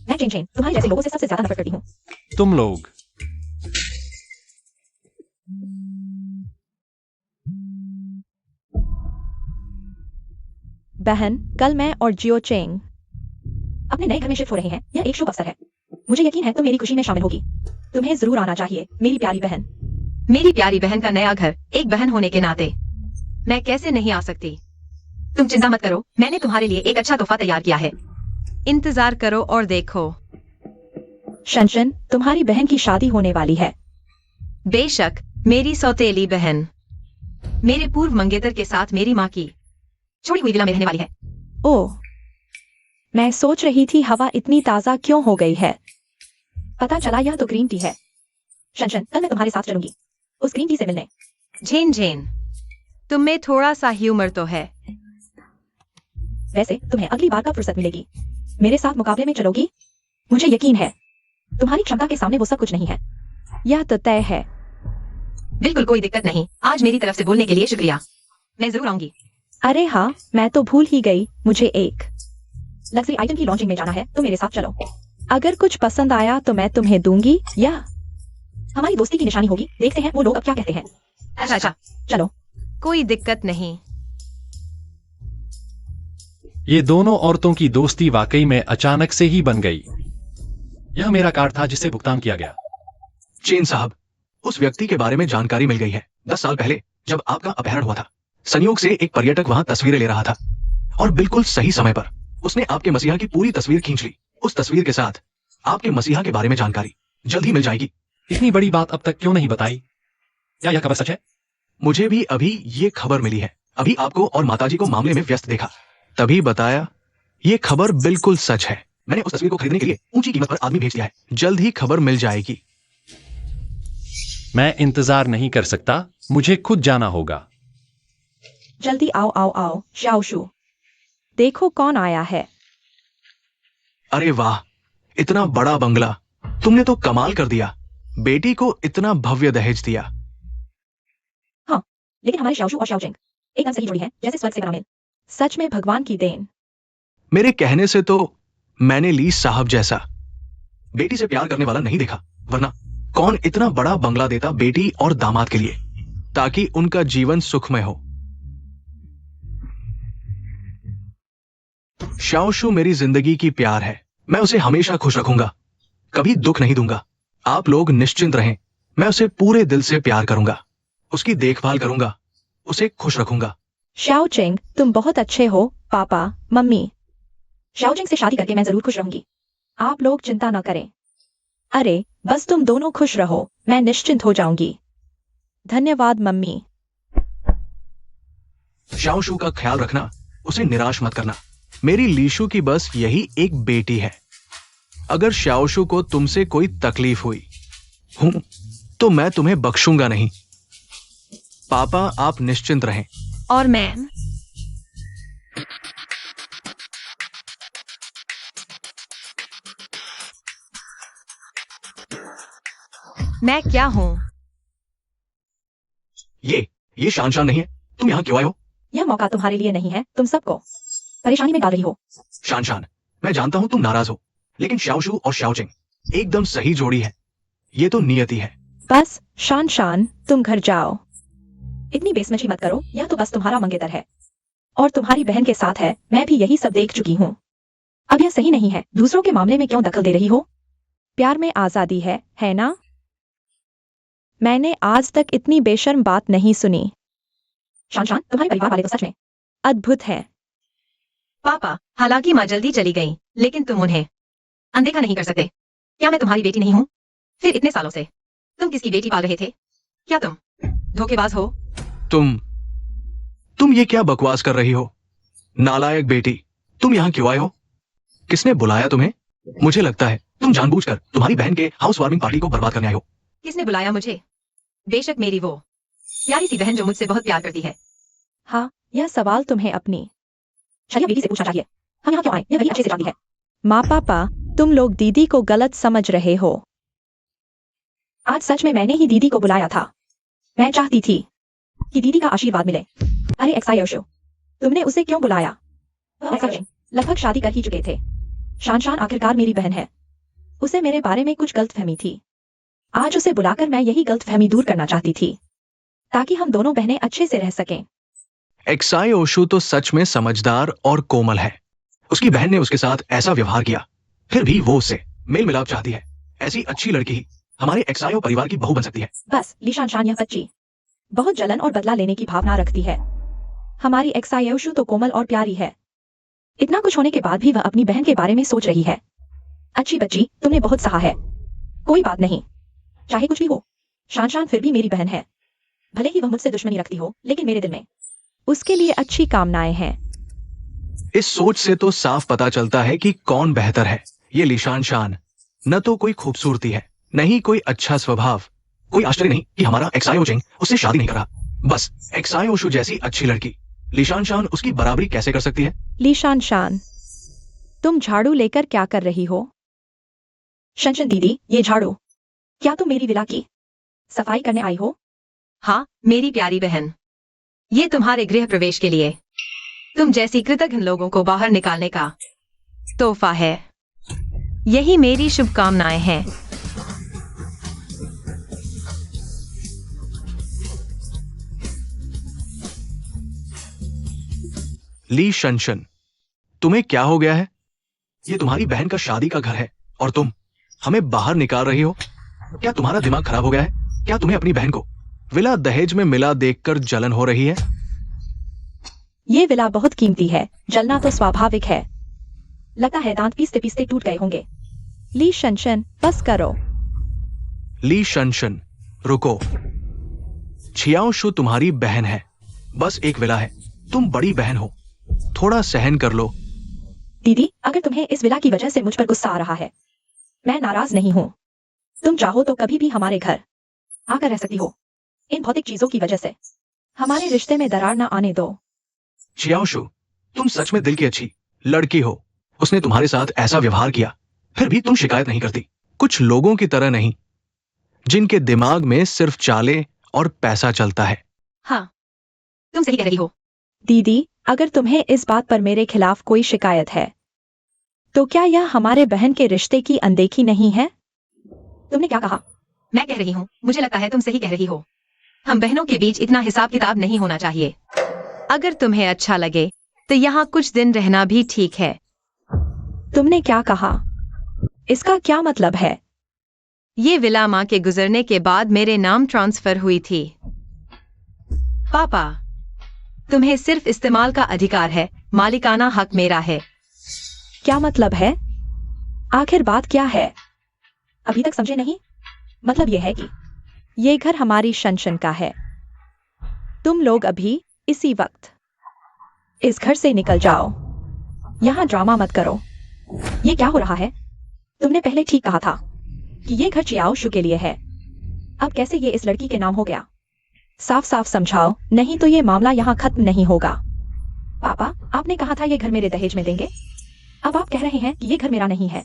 मैं चेन चेन तुम्हारे जैसे लोगों से सबसे ज्यादा नफरत करती हूँ। तुम लोग बहन, कल मैं और जियो चेंग अपने नए घर में शिफ्ट हो रहे हैं। यह एक शुभ अवसर है। मुझे यकीन है तुम मेरी खुशी में शामिल होगी। तुम्हें जरूर आना चाहिए, मेरी प्यारी बहन। मेरी प्यारी बहन का नया घर, एक बहन होने के नाते मैं कैसे नहीं आ सकती? तुम चिंता मत करो, मैंने तुम्हारे लिए एक अच्छा तोहफा तैयार किया है। इंतजार करो और देखो। शनशन, तुम्हारी बहन की शादी होने वाली है। बेशक, मेरी सौतेली बहन मेरे पूर्व मंगेतर के साथ मेरी माँ की छोड़ी हुई विला में रहने वाली है। ओह, मैं सोच रही थी हवा इतनी ताजा क्यों हो गई है। पता चला यह तो ग्रीन टी है। शनशन, कल मैं तुम्हारे साथ चलूंगी उस ग्रीन टी से मिलने। झेन झेन, तुम में थोड़ा सा ह्यूमर तो है। वैसे तुम्हें अगली बार कब फुर्सत मिलेगी? मेरे साथ मुकाबले में चलोगी? मुझे यकीन है तुम्हारी क्षमता के सामने वो सब कुछ नहीं है। यह तो तय है। बिल्कुल कोई दिक्कत नहीं। आज मेरी तरफ से बोलने के लिए शुक्रिया। मैं जरूर आऊंगी। अरे हाँ, मैं तो भूल ही गई, मुझे एक लग्जरी आइटम की लॉन्चिंग में जाना है, तो मेरे साथ चलो। अगर कुछ पसंद आया तो मैं तुम्हें दूंगी, या हमारी दोस्ती की निशानी होगी। देखते हैं वो लोग अब क्या कहते हैं। अच्छा, चलो। कोई दिक्कत नहीं। ये दोनों औरतों की दोस्ती वाकई में अचानक से ही बन गई। यह मेरा कार्ड था जिससे भुगतान किया गया। चेन साहब, उस व्यक्ति के बारे में जानकारी मिल गई है। 10 साल पहले जब आपका अपहरण हुआ था, संयोग से एक पर्यटक वहां तस्वीरें ले रहा था और बिल्कुल सही समय पर उसने आपके मसीहा की पूरी तस्वीर खींच ली। उस तस्वीर के साथ आपके मसीहा के बारे में जानकारी जल्द ही मिल जाएगी। इतनी बड़ी बात अब तक क्यों नहीं बताई? क्या यह खबर सच है? मुझे भी अभी ये खबर मिली है। अभी आपको और माताजी को मामले में व्यस्त देखा, तभी बताया। ये खबर बिल्कुल सच है। मैंने उस तस्वीर को खरीदने के लिए ऊंची कीमत पर आदमी भेज दिया है। जल्द ही खबर मिल जाएगी। मैं इंतजार नहीं कर सकता, मुझे खुद जाना होगा। जल्दी आओ आओ आओ, शाओशु, देखो कौन आया है। अरे वाह, इतना बड़ा बंगला, तुमने तो कमाल कर दिया। बेटी को इतना भव्य दहेज दिया। हाँ, लेकिन हमारे शाओशु और शाओचेंग एकदम सही जोड़ी है, जैसे स्वर्ग से बना मेल। सच में भगवान की देन। मेरे कहने से तो मैंने ली साहब जैसा बेटी से प्यार करने वाला नहीं देखा, वरना कौन इतना बड़ा बंगला देता बेटी और दामाद के लिए, ताकि उनका जीवन सुखमय हो। शाओशु मेरी जिंदगी की प्यार है। मैं उसे हमेशा खुश रखूंगा, कभी दुख नहीं दूंगा। आप लोग निश्चिंत रहें, मैं उसे पूरे दिल से प्यार करूंगा, उसकी देखभाल करूंगा, उसे खुश रखूंगा। शाओचेंग, तुम बहुत अच्छे हो पापा मम्मी। शाओचेंग से शादी करके मैं जरूर खुश रहूंगी, आप लोग चिंता न करें। अरे बस तुम दोनों खुश रहो, मैं निश्चिंत हो जाऊंगी। धन्यवाद मम्मी। शाओशु का ख्याल रखना, उसे निराश मत करना। मेरी लीशु की बस यही एक बेटी है। अगर शाओशु को तुमसे कोई तकलीफ हुई तो मैं तुम्हें बख्शूंगा नहीं। पापा आप निश्चिंत रहें। और मैम, मैं क्या हूँ? ये शान नहीं है। तुम यहाँ क्यों आए हो? यह मौका तुम्हारे लिए नहीं है, तुम सबको परेशानी में डाल रही हो। शान, मैं जानता हूँ तुम नाराज हो, लेकिन श्याओशु और श्याओचिंग एकदम सही जोड़ी है। ये तो नियति है। बस शान, तुम घर जाओ। इतनी बेसमझी मत करो, यह तो बस तुम्हारा मंगेतर है और तुम्हारी बहन के साथ है। मैं भी यही सब देख चुकी हूँ। अब यह सही नहीं है। दूसरों के मामले में क्यों दखल दे रही हो? प्यार में आजादी है ना? मैंने आज तक इतनी बेशर्म बात नहीं सुनी। शान, तुम्हारे परिवार वाले तो सच में अद्भुत हैं। पापा, हालांकि माँ जल्दी चली गई, लेकिन तुम उन्हें अनदेखा नहीं कर सकते। क्या मैं तुम्हारी बेटी नहीं हूँ? फिर इतने सालों से तुम किसकी बेटी पाल रहे थे? क्या तुम धोखेबाज हो? तुम ये क्या बकवास कर रही हो? नालायक बेटी, तुम यहाँ क्यों आए हो? किसने बुलाया तुम्हें? मुझे लगता है तुम जानबूझकर तुम्हारी बहन के हाउस वार्मिंग पार्टी को बर्बाद करने आए हो। किसने बुलाया मुझे? बेशक मेरी वो प्यारी सी बहन जो मुझसे बहुत प्यार करती है। हाँ, यह सवाल तुम्हें अपनी शरीर बेटी से पूछना चाहिए। हम यहाँ क्यों आए? यह वही अच्छे से जानती है। माँ पापा, तुम लोग दीदी को गलत समझ रहे हो। आज सच में मैंने ही दीदी को बुलाया था। मैं चाहती थी कि दीदी का आशीर्वाद मिले। अरे एक्सायोशो, तुमने उसे क्यों बुलाया? लगभग शादी कर ही चुके थे। शान आखिरकार मेरी बहन है। उसे मेरे बारे में कुछ गलतफहमी थी। आज उसे बुलाकर मैं यही गलतफहमी दूर करना चाहती थी, ताकि हम दोनों बहनें अच्छे से रह सकें। एक्सायोशु तो सच में समझदार और कोमल है। उसकी बहन ने उसके साथ ऐसा व्यवहार किया, फिर भी वो उससे मेल मिलाप चाहती है। ऐसी अच्छी लड़की ही हमारे एक्सायो परिवार की बहू बन सकती है। बस लीशान, यह बच्ची बहुत जलन और बदला लेने की भावना रखती है। हमारी एक्सायोशु तो कोमल और प्यारी है। इतना कुछ होने के बाद भी वह अपनी बहन के बारे में सोच रही है। अच्छी बच्ची, तुमने बहुत सहा है। कोई बात नहीं, चाहे कुछ भी हो, शान फिर भी मेरी बहन है। भले ही वह मुझसे दुश्मनी रखती हो, लेकिन मेरे दिल में उसके लिए अच्छी कामनाएं हैं। इस सोच से तो साफ पता चलता है कि कौन बेहतर है। ये लीशान शान न तो कोई खूबसूरती है, न ही कोई अच्छा स्वभाव। कोई आश्चर्य नहीं कि हमारा एक्सायोचिंग उससे शादी नहीं कर रहा। बस एक्सायोशु जैसी अच्छी लड़की लीशान शान उसकी बराबरी कैसे कर सकती है? लीशान, तुम झाड़ू लेकर क्या कर रही हो? शंशन दीदी, ये झाड़ू, क्या तुम मेरी विला की सफाई करने आई हो? हाँ मेरी प्यारी बहन, ये तुम्हारे गृह प्रवेश के लिए तुम जैसी कृतघ्न लोगों को बाहर निकालने का तोहफा है। यही मेरी शुभकामनाएं हैं। ली शनशन, तुम्हें क्या हो गया है? ये तुम्हारी बहन का शादी का घर है और तुम हमें बाहर निकाल रही हो। क्या तुम्हारा दिमाग खराब हो गया है? क्या तुम्हें अपनी बहन को विला दहेज में मिला देखकर जलन हो रही है? ये विला बहुत कीमती है, जलना तो स्वाभाविक है। लगता है दांत पीसते पीसते टूट गए होंगे। ली शनशन, बस करो। ली शनशन, रुको। छियाओशु तुम्हारी बहन है, बस एक विला है। तुम बड़ी बहन हो, थोड़ा सहन कर लो। दीदी, अगर तुम्हें इस विला की वजह से मुझ पर गुस्सा आ रहा है, मैं नाराज नहीं हूँ। तुम चाहो तो कभी भी हमारे घर आकर रह सकती हो। इन भौतिक चीजों की वजह से हमारे रिश्ते में दरार न आने दो। छियाओशु, तुम सच में दिल की अच्छी लड़की हो। उसने तुम्हारे साथ ऐसा व्यवहार किया, फिर भी तुम शिकायत नहीं करती। कुछ लोगों की तरह नहीं, जिनके दिमाग में सिर्फ चाले और पैसा चलता है। हाँ, तुम सही कह रही हो। दीदी, अगर तुम्हें इस बात पर मेरे खिलाफ कोई शिकायत है, तो क्या यह हमारे बहन के रिश्ते की अनदेखी नहीं है? तुमने क्या कहा? मैं कह रही हूँ, मुझे लगता है तुम सही कह रही हो। हम बहनों के बीच इतना हिसाब किताब नहीं होना चाहिए। अगर तुम्हें अच्छा लगे तो यहाँ कुछ दिन रहना भी ठीक है। तुमने क्या कहा? इसका क्या मतलब है? ये विला माँ के गुजरने के बाद मेरे नाम ट्रांसफर हुई थी। पापा, तुम्हें सिर्फ इस्तेमाल का अधिकार है, मालिकाना हक मेरा है। क्या मतलब है? आखिर बात क्या है? अभी तक समझे नहीं? मतलब यह है कि ये घर हमारी शनशन का है। तुम लोग अभी इसी वक्त इस घर से निकल जाओ। यहां ड्रामा मत करो। ये क्या हो रहा है? तुमने पहले ठीक कहा था कि ये घर चियाओशु के लिए है। अब कैसे ये इस लड़की के नाम हो गया? साफ साफ समझाओ, नहीं तो ये मामला यहाँ खत्म नहीं होगा। पापा, आपने कहा था ये घर मेरे दहेज में देंगे। अब आप कह रहे हैं कि ये घर मेरा नहीं है।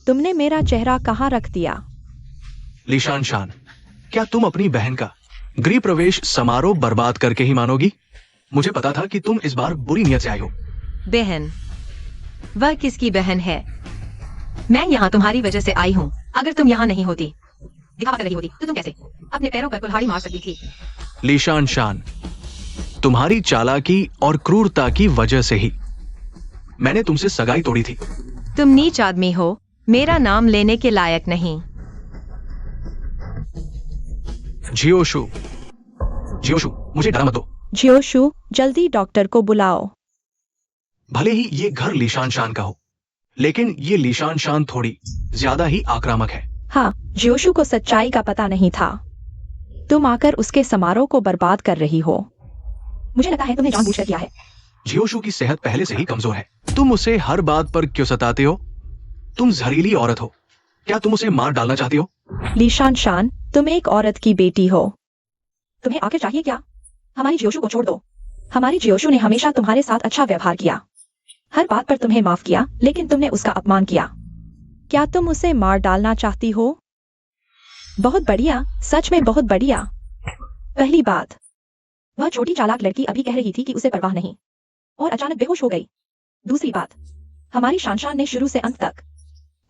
तुमने मेरा चेहरा कहाँ रख दिया? लीशान शान, क्या तुम अपनी बहन का गृह प्रवेश समारोह बर्बाद करके ही मानोगी? मुझे पता था कि तुम इस बार बुरी नियत से आई हो। बहन? वह किसकी बहन है? मैं यहाँ तुम्हारी वजह से आई हूँ। अगर तुम यहाँ नहीं होती, दिखावा कर रही होती, तो तुम कैसे अपने पैरों पर कुल्हाड़ी मार सकती थी? लीशान शान, तुम्हारी चालाकी और क्रूरता की वजह से ही मैंने तुमसे सगाई तोड़ी थी। तुम नीच आदमी हो, मेरा नाम लेने के लायक नहीं। जियोशु, जियोशु, मुझे डरा मत दो। जियोशु, जल्दी डॉक्टर को बुलाओ। भले ही ये घर लीशान शान का हो, लेकिन ये लीशान शान थोड़ी ज्यादा ही आक्रामक है। हाँ, जियोशु को सच्चाई का पता नहीं था। तुम आकर उसके समारोह को बर्बाद कर रही हो। मुझे लगता है तुमने जानबूझकर किया है। जियोशु की सेहत पहले से ही कमजोर है। तुम उसे हर बात पर क्यों सताते हो? तुम जहरीली औरत हो। क्या तुम उसे मार डालना चाहती हो? लीशान शान, तुम एक औरत की बेटी हो। तुम्हें आखिर चाहिए क्या? हमारी जियोशु को छोड़ दो। हमारी जियोशु ने हमेशा तुम्हारे साथ अच्छा व्यवहार किया, हर बात पर तुम्हें माफ किया, लेकिन तुमने उसका अपमान किया। क्या तुम उसे मार डालना चाहती हो? बहुत बढ़िया, सच में बहुत बढ़िया। पहली बात, वह छोटी चालाक लड़की अभी कह रही थी कि उसे परवाह नहीं, और अचानक बेहोश हो गई। दूसरी बात, हमारी शान ने शुरू से अंत तक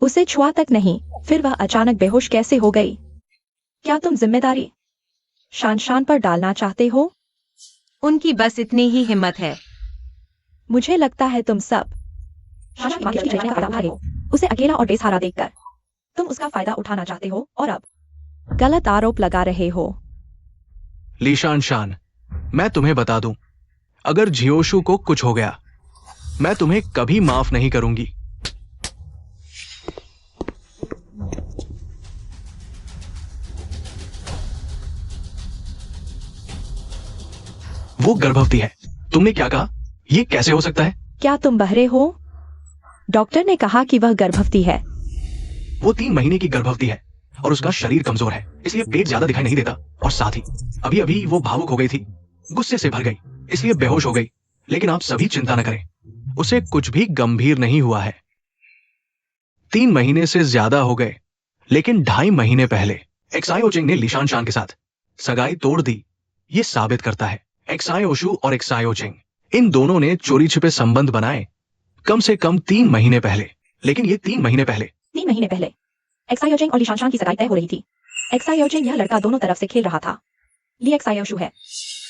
उसे छुआ तक नहीं, फिर वह अचानक बेहोश कैसे हो गई? क्या तुम जिम्मेदारी शान पर डालना चाहते हो? उनकी बस इतनी ही हिम्मत है। मुझे लगता है तुम सब शान की बातचीत का फायदा उठा रहे हो। उसे अकेला और बेसहारा देखकर तुम उसका फायदा उठाना चाहते हो और अब गलत आरोप लगा रहे हो। लीशान शान, मैं तुम्हें बता दूं, अगर जियोशु को कुछ हो गया, मैं तुम्हें कभी माफ नहीं करूंगी। वो गर्भवती है। तुमने क्या कहा? ये कैसे हो सकता है? क्या तुम बहरे हो? डॉक्टर ने कहा कि वह गर्भवती है। वो 3 महीने की गर्भवती है और उसका शरीर कमजोर है, इसलिए पेट ज्यादा दिखाई नहीं देता। और साथ ही अभी अभी वो भावुक हो गई थी, गुस्से से भर गई, इसलिए बेहोश हो गई। लेकिन आप सभी चिंता न करें, उसे कुछ भी गंभीर नहीं हुआ है। 3 महीने से ज्यादा हो गए, लेकिन 2.5 महीने पहले एक्सायोचिंग ने लीशान शान के साथ सगाई तोड़ दी। ये साबित करता है एक्सायोशु और एक्सायोचिंग, इन दोनों ने चोरी छिपे संबंध बनाए कम से कम 3 महीने पहले। लेकिन ये 3 महीने पहले एक्सायोचिंग और लीशान की सगाई तय हो रही थी। एक्सायोचिंग यह लड़का दोनों तरफ से खेल रहा था। ली एक्सायोशु है,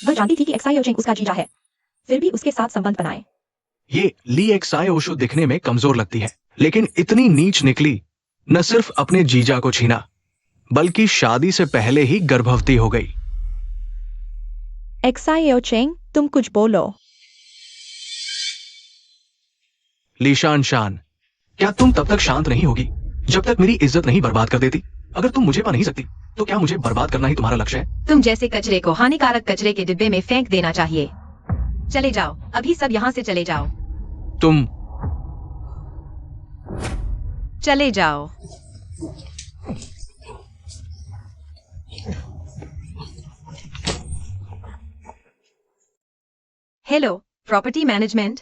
वह जानती थी कि एक्सायोचिंग उसका जीजा है, फिर भी उसके साथ संबंध बनाए। ये ली एक्सायोशु दिखने में कमजोर लगती है, लेकिन इतनी नीच निकली, न सिर्फ अपने जीजा को छीना, बल्कि शादी से पहले ही गर्भवती हो गई। एक्सायोचिंग, तुम कुछ बोलो। लीशान शान, क्या तुम तब तक शांत नहीं होगी जब तक मेरी इज्जत नहीं बर्बाद कर देती? अगर तुम मुझे पा नहीं सकती, तो क्या मुझे बर्बाद करना ही तुम्हारा लक्ष्य है? तुम जैसे कचरे को हानिकारक कचरे के डिब्बे में फेंक देना चाहिए। चले जाओ, अभी सब यहाँ से चले जाओ। तुम चले जाओ। Hello, property management.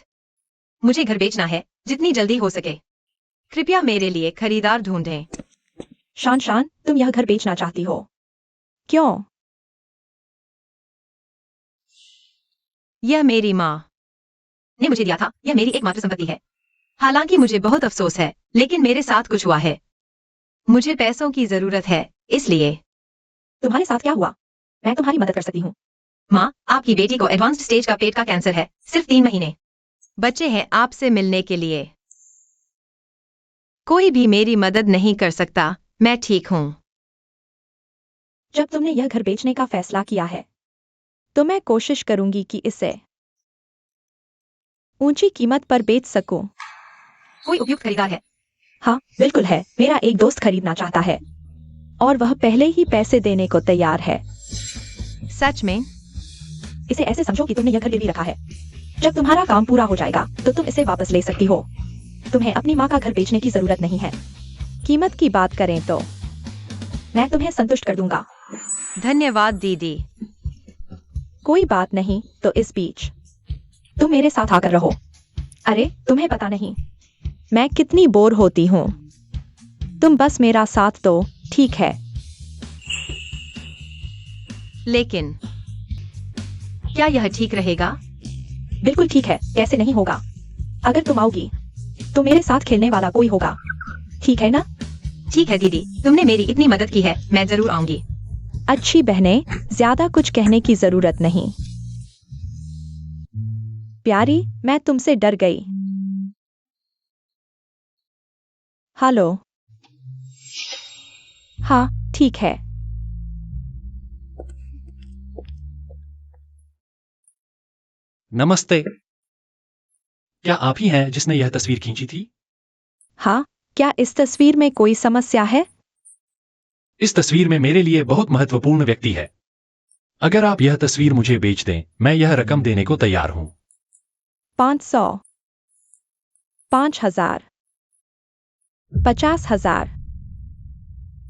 मुझे घर बेचना है, जितनी जल्दी हो सके। कृपया मेरे लिए खरीदार ढूंढें। शान, तुम यह घर बेचना चाहती हो? क्यों? यह मेरी माँ ने मुझे दिया था। यह मेरी एकमात्र संपत्ति है। हालांकि मुझे बहुत अफसोस है, लेकिन मेरे साथ कुछ हुआ है। मुझे पैसों की जरूरत है, इसलिए। तुम्हारे साथ क्या हुआ? मैं तुम्हारी मदद कर सकती हूँ। माँ, आपकी बेटी को एडवांस्ड स्टेज का पेट का कैंसर है। सिर्फ 3 महीने बच्चे हैं आपसे मिलने के लिए। कोई भी मेरी मदद नहीं कर सकता। मैं ठीक हूँ। जब तुमने यह घर बेचने का फैसला किया है, तो मैं कोशिश करूंगी कि इसे ऊंची कीमत पर बेच सकूं। कोई उपयुक्त खरीदार है? हाँ, बिल्कुल है। मेरा एक दोस्त खरीदना चाहता है और वह पहले ही पैसे देने को तैयार है। सच में? इसे ऐसे समझो कि तुमने यह घर गिरवी रखा है। जब तुम्हारा काम पूरा हो जाएगा तो तुम इसे वापस ले सकती हो। तुम्हें अपनी माँ का घर बेचने की जरूरत नहीं है। कीमत की बात करें तो मैं तुम्हें संतुष्ट कर दूंगा। धन्यवाद दीदी। कोई बात नहीं। तो इस बीच तुम मेरे साथ आकर रहो। अरे, तुम्हें पता नहीं मैं कितनी बोर होती हूँ। तुम बस मेरा साथ दो, ठीक है? लेकिन क्या यह ठीक रहेगा? बिल्कुल ठीक है, कैसे नहीं होगा? अगर तुम आओगी तो मेरे साथ खेलने वाला कोई होगा, ठीक है ना? ठीक है दीदी, तुमने मेरी इतनी मदद की है, मैं जरूर आऊंगी। अच्छी बहनें, ज्यादा कुछ कहने की जरूरत नहीं। प्यारी, मैं तुमसे डर गई। हेलो। हाँ, ठीक है। नमस्ते। क्या आप ही हैं जिसने यह तस्वीर खींची थी? हाँ, क्या इस तस्वीर में कोई समस्या है? इस तस्वीर में मेरे लिए बहुत महत्वपूर्ण व्यक्ति है। अगर आप यह तस्वीर मुझे बेच दें, मैं यह रकम देने को तैयार हूं। 500, 5000, 50,000।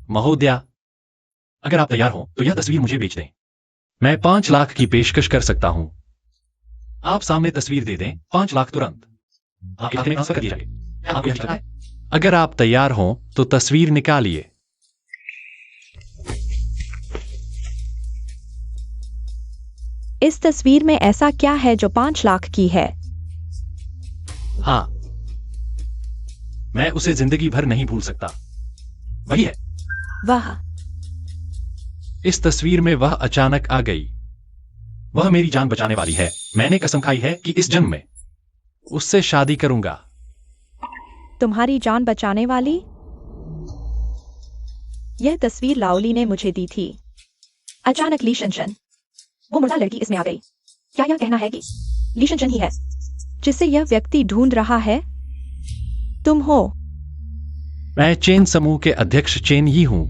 महोदया, अगर आप तैयार हो तो यह तस्वीर मुझे बेच दें। मैं 5 लाख की पेशकश कर सकता हूं। आप सामने तस्वीर दे दें, 5 लाख तुरंत आपके खाते में ट्रांसफर कर दिए जाएंगे। क्या आपको यह ठीक लगता है? अगर आप तैयार हो तो तस्वीर निकालिए। इस तस्वीर में ऐसा क्या है जो 5 लाख की है? हाँ, मैं उसे जिंदगी भर नहीं भूल सकता। वही है। वाह, इस तस्वीर में वह अचानक आ गई। वह मेरी जान बचाने वाली है। मैंने कसम खाई है कि इस जन्म में उससे शादी करूंगा। तुम्हारी जान बचाने वाली? यह तस्वीर लाओली ने मुझे दी थी। अचानक ली शनशन, वो मुर्दा लड़की इसमें आ गई। क्या यह कहना है कि ली शनशन ही है जिसे यह व्यक्ति ढूंढ रहा है? तुम हो? मैं चेन समूह के अध्यक्ष चेन ही हूं।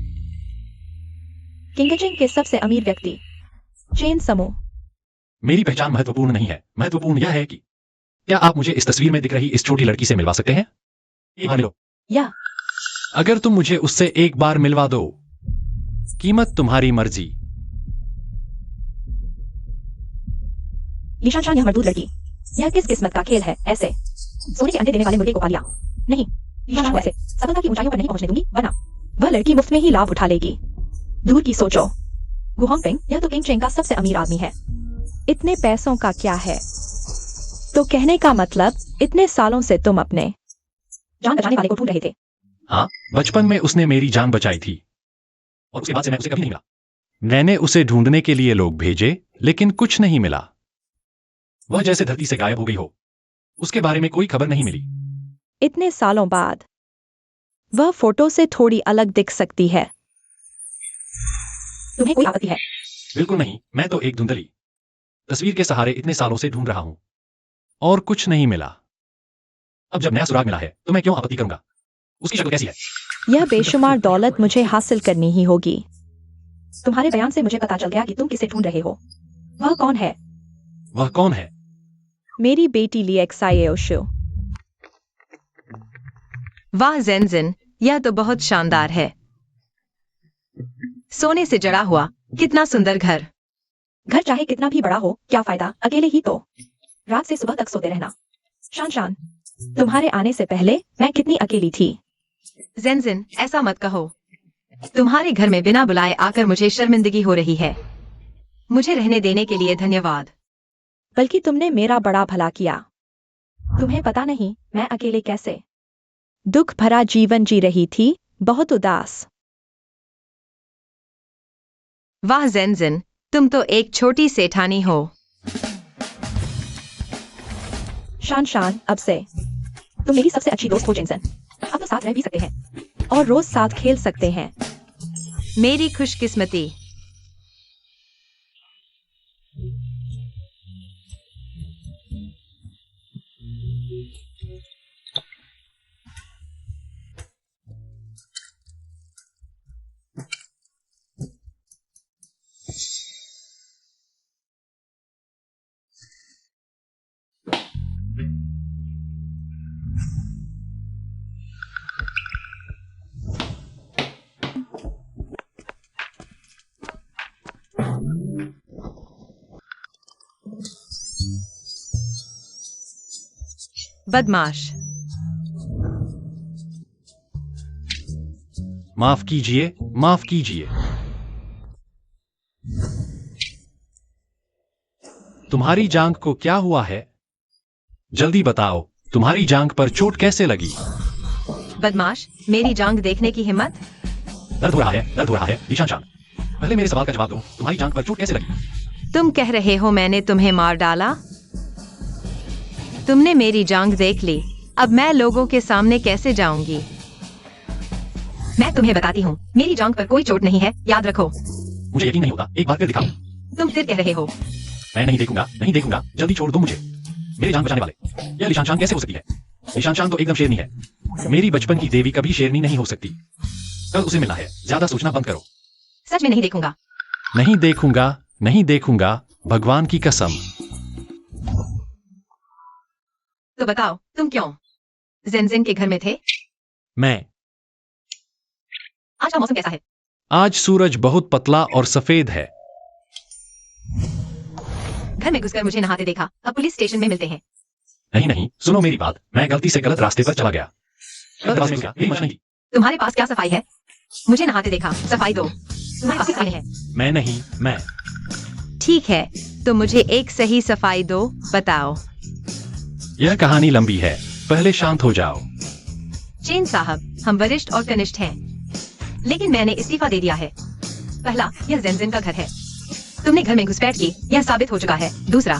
किंगचिंग के सबसे अमीर व्यक्ति चेन समूह। मेरी पहचान महत्वपूर्ण नहीं है। महत्वपूर्ण यह है कि क्या आप मुझे इस तस्वीर में दिख रही इस छोटी लड़की से मिलवा सकते हैं? मान लो, या अगर तुम मुझे उससे एक बार मिलवा दो, कीमत तुम्हारी मर्जी। लीशान शान, यह मजदूर लड़की, यह किस किस्मत का खेल है? ऐसे सोने के अंडे देने वाले मुर्गे को पा लिया। नहीं, लीशान शान को ऐसे सफलता की ऊंचाइयों पर नहीं पहुंचने दूंगी, वरना वह लड़की मुफ्त में ही लाभ उठा लेगी। दूर की सोचो। गुहोंगफेंग, यह तो किंगचेंग का सबसे अमीर आदमी है। इतने पैसों का क्या है? तो कहने का मतलब, इतने सालों से तुम अपने जान बचाने वाले को ढूंढ रहे थे। हाँ, बचपन में उसने मेरी जान बचाई थी और उसके बाद से मैं उसे कभी नहीं मिला। मैंने उसे ढूंढने के लिए लोग भेजे, लेकिन कुछ नहीं मिला। वह जैसे धरती से गायब हो गई हो। उसके बारे में कोई खबर नहीं मिली। इतने सालों बाद वह फोटो से थोड़ी अलग दिख सकती है। तुम्हें कोई आपत्ति है? बिल्कुल नहीं, मैं तो एक धुंधली तस्वीर के सहारे इतने सालों से ढूंढ रहा हूं और कुछ नहीं मिला। अब जब नया सुराग मिला है तो मैं क्यों आपत्ति करूंगा? उसकी शक्ल कैसी है? यह बेशुमार दौलत मुझे हासिल करनी ही होगी। तुम्हारे बयान से मुझे पता चल गया कि तुम किसे ढूंढ रहे हो। वह कौन है? वह कौन है? मेरी बेटी लिएक्साइओशु। वाह जेनजिन, यह तो बहुत शानदार है। सोने से जड़ा हुआ कितना सुंदर घर। घर चाहे कितना भी बड़ा हो, क्या फायदा, अकेले ही तो रात से सुबह तक सोते रहना। शान शान, तुम्हारे आने से पहले मैं कितनी अकेली थी। जेनजिन, ऐसा मत कहो। तुम्हारे घर में बिना बुलाए आकर मुझे शर्मिंदगी हो रही है। मुझे रहने देने के लिए धन्यवाद। बल्कि तुमने मेरा बड़ा भला किया। तुम्हें पता नहीं मैं अकेले कैसे दुख भरा जीवन जी रही थी, बहुत उदास। वाह जेनजिन, तुम तो एक छोटी सेठानी हो। शान शान, अब से तुम मेरी सबसे अच्छी दोस्त हो जेनसन। अब तो साथ रह भी सकते हैं और रोज साथ खेल सकते हैं। मेरी खुशकिस्मती। बदमाश। माफ कीजिए, माफ कीजिए। तुम्हारी जांघ को क्या हुआ है? जल्दी बताओ, तुम्हारी जांघ पर चोट कैसे लगी? बदमाश, मेरी जांघ देखने की हिम्मत? दर्द हो रहा है, दर्द हो रहा है। ईशान चांद, पहले मेरे सवाल का जवाब दो, तुम्हारी जांघ पर चोट कैसे लगी? तुम कह रहे हो मैंने तुम्हें मार डाला? तुमने मेरी जांघ देख ली, अब मैं लोगों के सामने कैसे जाऊंगी? मैं तुम्हें बताती हूँ, मेरी जांघ पर कोई चोट नहीं है, याद रखो। मुझे यकीन नहीं होता, एक बार फिर दिखाओ। तुम फिर कह रहे हो। मैं नहीं देखूंगा, नहीं देखूंगा, जल्दी छोड़ दो मुझे। मेरी जान बचाने वाले, यह लिशान चांद कैसे हो सकती है? लिशान चांद तो एकदम शेरनी है। मेरी बचपन की देवी कभी शेरनी नहीं हो सकती। कल उसे मिलना है, ज्यादा सोचना बंद करो। सच में नहीं देखूंगा। नहीं देखूंगा, नहीं देखूंगा, भगवान की कसम। तो बताओ, तुम क्यों जेनजिन के घर में थे? मैं आज का मौसम कैसा है? आज सूरज बहुत पतला और सफेद है। घर में घुसकर मुझे नहाते देखा, अब पुलिस स्टेशन में मिलते हैं। नहीं नहीं, सुनो मेरी बात, मैं गलती से गलत रास्ते पर चला गया। गलत में क्या? मेरी मछली थी। तुम्हारे पास क्या सफाई है? मुझे नहाते देखा, सफाई दो। तुम्हारे पास सफाई है? मैं नहीं, मैं ठीक है, तो मुझे एक सही सफाई दो, बताओ। यह कहानी लंबी है, पहले शांत हो जाओ। चेन साहब, हम वरिष्ठ और कनिष्ठ हैं, लेकिन मैंने इस्तीफा दे दिया है। पहला, यह जेनजिन का घर है। तुमने घर में घुसपैठ की, यह साबित हो चुका है। दूसरा,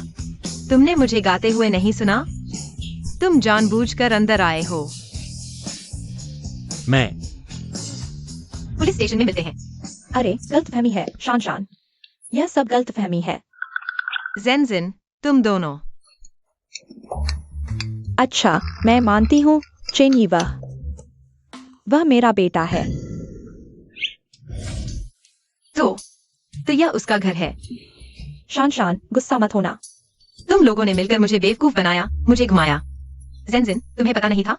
तुमने मुझे गाते हुए नहीं सुना, तुम जानबूझकर अंदर आए हो। मैं पुलिस स्टेशन में मिलते हैं। अरे गलतफहमी है शान शान, यह सब गलतफहमी है। जेनजिन, तुम दोनों। अच्छा, मैं मानती हूँ चेन ही वह मेरा बेटा है। तो यह उसका घर है। शान शान, गुस्सा मत होना। तुम लोगों ने मिलकर मुझे बेवकूफ बनाया, मुझे घुमाया। जेनजिन, तुम्हें पता नहीं था?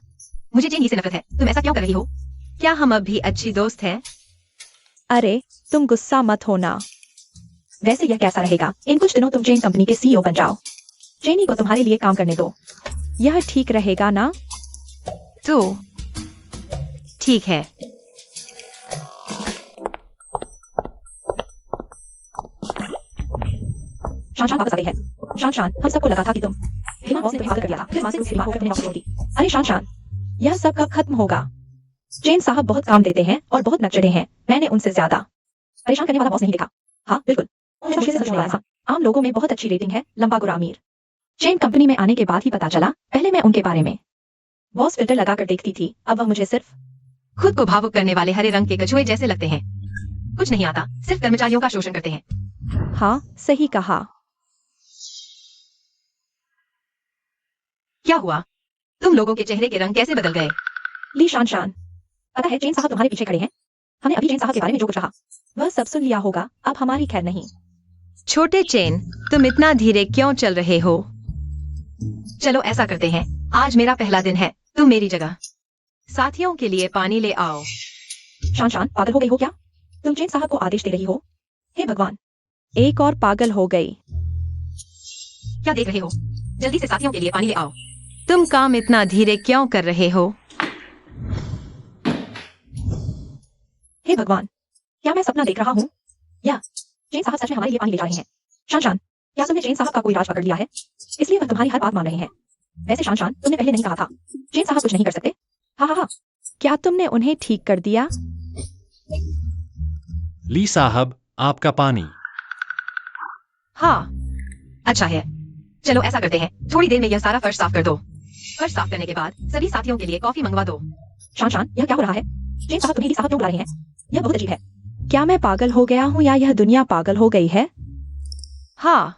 मुझे चेन ही से नफरत है, तुम ऐसा क्यों कर रही हो? क्या हम अब भी अच्छी दोस्त हैं? अरे तुम गुस्सा मत होना। वैसे यह कैसा रहेगा, इन कुछ दिनों तुम चेन कंपनी के सीईओ बन जाओ। चेनी को तुम्हारे लिए काम करने दो, यह ठीक रहेगा ना? तो ठीक है। शान शान वापस आ गई है। शान शान, हम सबको लगा था कि तुम हेमा बॉस ने तुम्हें पागल कर दिया था, फिर वहां से तुम होकर अपने नौकरी छोड़ दी। अरे शान शान, यह सब कब खत्म होगा? चेन साहब बहुत काम देते हैं और बहुत नचड़े हैं, मैंने उनसे ज्यादा परेशान करने वाला बॉस नहीं देखा। हाँ बिल्कुल, मुझे मुश्किल से समझ में आया था। आम लोगों में बहुत अच्छी रेटिंग है, लंबा गुरा अमीर। चेन कंपनी में आने के बाद ही पता चला, पहले मैं उनके बारे में बॉस फिल्टर लगाकर देखती थी, अब वह मुझे सिर्फ खुद को भावुक करने वाले हरे रंग के कछुए जैसे लगते हैं। कुछ नहीं आता, सिर्फ कर्मचारियों का शोषण करते हैं। हाँ सही कहा। क्या हुआ? तुम लोगों के चेहरे के रंग कैसे बदल गए? ली शान शान, पता है चेन साहब तुम्हारे पीछे खड़े हैं। हमने अभी चेन साहब के बारे में जो कुछ कहा वह सब सुन लिया होगा, अब हमारी खैर नहीं। छोटे चेन, तुम इतना धीरे क्यों चल रहे हो? चलो ऐसा करते हैं, आज मेरा पहला दिन है, तुम मेरी जगह साथियों के लिए पानी ले आओ। शान शान, पागल हो गई हो क्या? तुम चेन साहब को आदेश दे रही हो? हे भगवान, एक और पागल हो गई। क्या देख रहे हो? जल्दी से साथियों के लिए पानी ले आओ। तुम काम इतना धीरे क्यों कर रहे हो? हे भगवान, क्या मैं सपना देख रहा हूँ? या चेन साहब सच में हमारे लिए पानी ले जा रहे हैं? शान शान, क्या तुमने चेन साहब का कोई राज पकड़ लिया है? इसलिए वह तुम्हारी हर बात मान रहे हैं। वैसे शान शान, तुमने पहले नहीं कहा था चेन साहब कुछ नहीं कर सकते? हाँ हाँ हाँ, क्या तुमने उन्हें ठीक कर दिया? ली साहब, आपका पानी। हाँ, अच्छा है। चलो ऐसा करते हैं, थोड़ी देर में यह सारा फर्श साफ कर दो। फर्श साफ करने के बाद सभी साथियों के लिए कॉफी मंगवा दो। शान शान, यह क्या हो रहा है? चेन साहब तुम्हें ली साहब क्यों बुला रहे हैं? यह बहुत अजीब है। क्या मैं पागल हो गया हूँ या यह दुनिया पागल हो गई है? हाँ।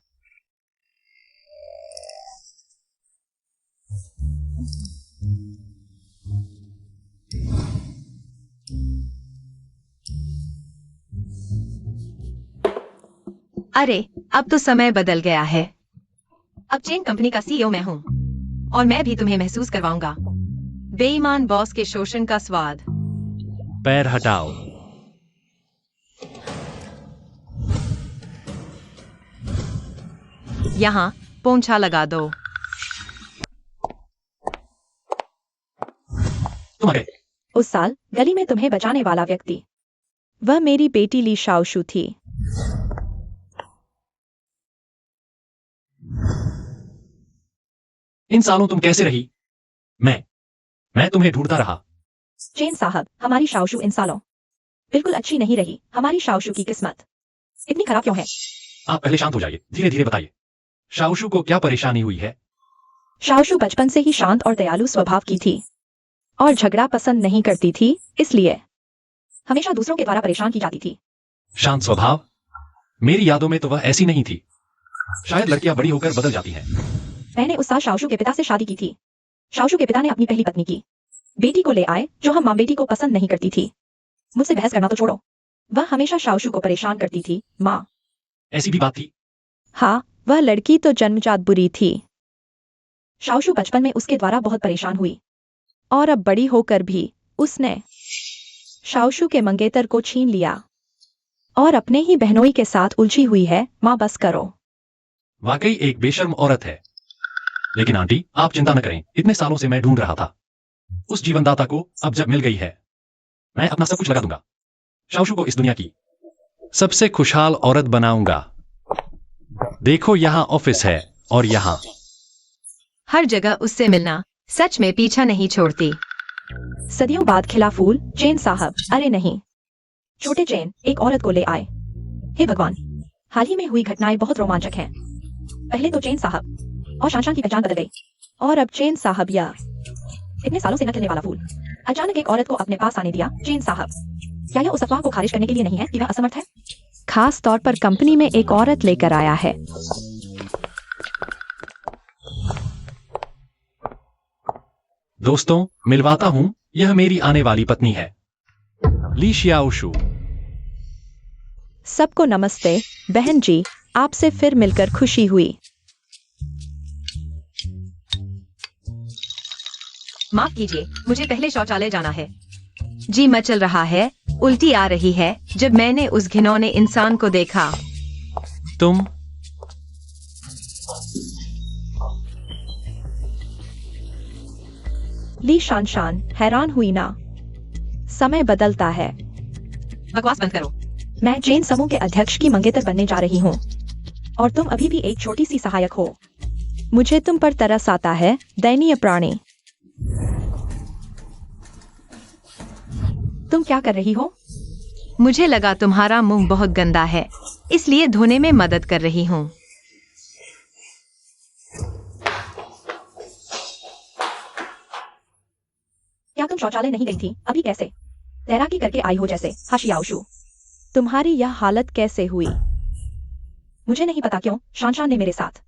अरे, अब तो समय बदल गया है। अब चेन कंपनी का सीईओ मैं हूँ, और मैं भी तुम्हें महसूस करवाऊंगा बेईमान बॉस के शोषण का स्वाद। पैर हटाओ। यहाँ पोंछा लगा दो। तुम आ गए। उस साल गली में तुम्हें बचाने वाला व्यक्ति, वह मेरी बेटी ली शाओशू थी। इन सालों तुम कैसे रही? मैं तुम्हें ढूंढता रहा। चेन साहब, हमारी शाओशू इन सालों बिल्कुल अच्छी नहीं रही। हमारी शाओशू की किस्मत इतनी खराब क्यों है? आप पहले शांत हो जाइए, धीरे धीरे बताइए। शाओशू को क्या परेशानी हुई है? शाओशू बचपन से ही शांत और दयालु स्वभाव की थी और झगड़ा पसंद नहीं करती थी, इसलिए हमेशा दूसरों के द्वारा परेशान की जाती थी। शांत स्वभाव? मेरी यादों में तो वह ऐसी नहीं थी। शायद लड़कियां बड़ी होकर बदल जाती हैं। मैंने उस साल शाओशू के पिता से शादी की थी। शाओशू के पिता ने अपनी पहली पत्नी की बेटी को ले आए जो हम माँ बेटी को पसंद नहीं करती थी। मुझसे बहस करना तो छोड़ो, वह हमेशा शाओशू को परेशान करती थी। माँ, ऐसी भी बात थी? हाँ, वह लड़की तो जन्मजात बुरी थी। शाओशू बचपन में उसके द्वारा बहुत परेशान हुई और अब बड़ी होकर भी उसने शाओशू के मंगेतर को छीन लिया और अपने ही बहनोई के साथ उलझी हुई है। माँ, बस करो। वाकई एक बेशर्म औरत है। लेकिन आंटी, आप चिंता न करें, इतने सालों से मैं ढूंढ रहा था। उस जीवनदाता को अब जब मिल गई है, मैं अपना सब कुछ लगा दूंगा। शाओशू को इस दुनिया की सबसे खुशहाल औरत बनाऊंगा। देखो, यहाँ ऑफिस है और यहाँ हर जगह उससे मिलना सच में पीछा नहीं छोड़ती। सदियों बाद खिला फूल। चेन साहब, अरे नहीं, छोटे चेन एक औरत को ले आए। हे भगवान, हाल ही में हुई घटनाएं बहुत रोमांचक हैं। पहले तो चेन साहब और शानशान की पहचान बदल गई और अब चेन साहब या इतने सालों से न खिलने वाला फूल अचानक एक औरत को अपने पास आने दिया। चेन साहब, क्या यह उस अफवाह को खारिज करने के लिए नहीं है कि वह असमर्थ है? खास तौर पर कंपनी में एक औरत लेकर आया है। दोस्तों, मिलवाता हूं, यह मेरी आने वाली पत्नी है, ली शाओशू। सबको नमस्ते। बहन जी, आपसे फिर मिलकर खुशी हुई। माफ कीजिए, मुझे पहले शौचालय जाना है। जी मचल रहा है, उल्टी आ रही है जब मैंने उस घिनौने इंसान को देखा। तुम ली शानशान हैरान हुई ना। समय बदलता है। बकवास बंद करो। मैं चेन समूह के अध्यक्ष की मंगेतर बनने जा रही हूँ और तुम अभी भी एक छोटी सी सहायक हो। मुझे तुम पर तरस आता है, दयनीय प्राणी। तुम क्या कर रही हो? मुझे लगा तुम्हारा मुंह बहुत गंदा है, इसलिए धोने में मदद कर रही हूँ। क्या तुम शौचालय नहीं गई थी? अभी कैसे तैराकी करके आई हो जैसे। हाशियाओशू, तुम्हारी यह हालत कैसे हुई? मुझे नहीं पता क्यों शानशान ने मेरे साथ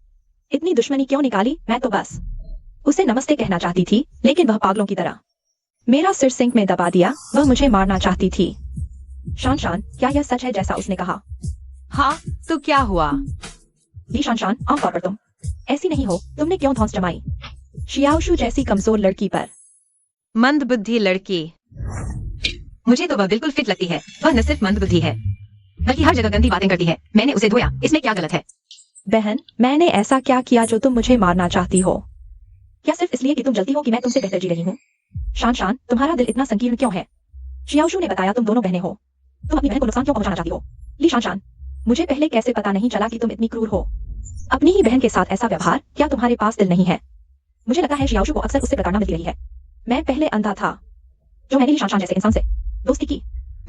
इतनी दुश्मनी क्यों निकाली। मैं तो बस उसे नमस्ते कहना चाहती थी, लेकिन वह पागलों की तरह मेरा सिर सिंक में दबा दिया। वह मुझे मारना चाहती थी। शानशान, क्या यह सच है जैसा उसने कहा? हाँ, तो क्या हुआ? ली शानशान, आमतौर पर तुम ऐसी नहीं हो। तुमने क्यों धौंस जमाई शियाओशू जैसी कमजोर लड़की पर? मंदबुद्धि लड़की। मुझे तो वह बिल्कुल फिट लगती है। वह न सिर्फ मंदबुद्धि है, बल्कि हर जगह गंदी बातें करती है। मैंने उसे धोया, इसमें क्या गलत है? बहन, मैंने ऐसा क्या किया जो तुम मुझे मारना चाहती हो? क्या सिर्फ इसलिए कि तुम जलती हो कि मैं तुमसे बेहतर जी रही हूँ? शानशान, तुम्हारा दिल इतना संकीर्ण क्यों है? शियाओशू ने बताया तुम दोनों बहनें हो। तुम अपनी बहन को नुकसान क्यों पहुंचाना चाहती हो? ली शानशान, मुझे पहले कैसे पता नहीं चला कि तुम इतनी क्रूर हो? अपनी ही बहन के साथ ऐसा व्यवहार, क्या तुम्हारे पास दिल नहीं है? मुझे लगता है शियाओशू को अक्सर उससे प्रताड़ना मिलती रही है। मैं पहले अंधा था जो मैंने ली शानशान जैसे इंसान से दोस्ती की।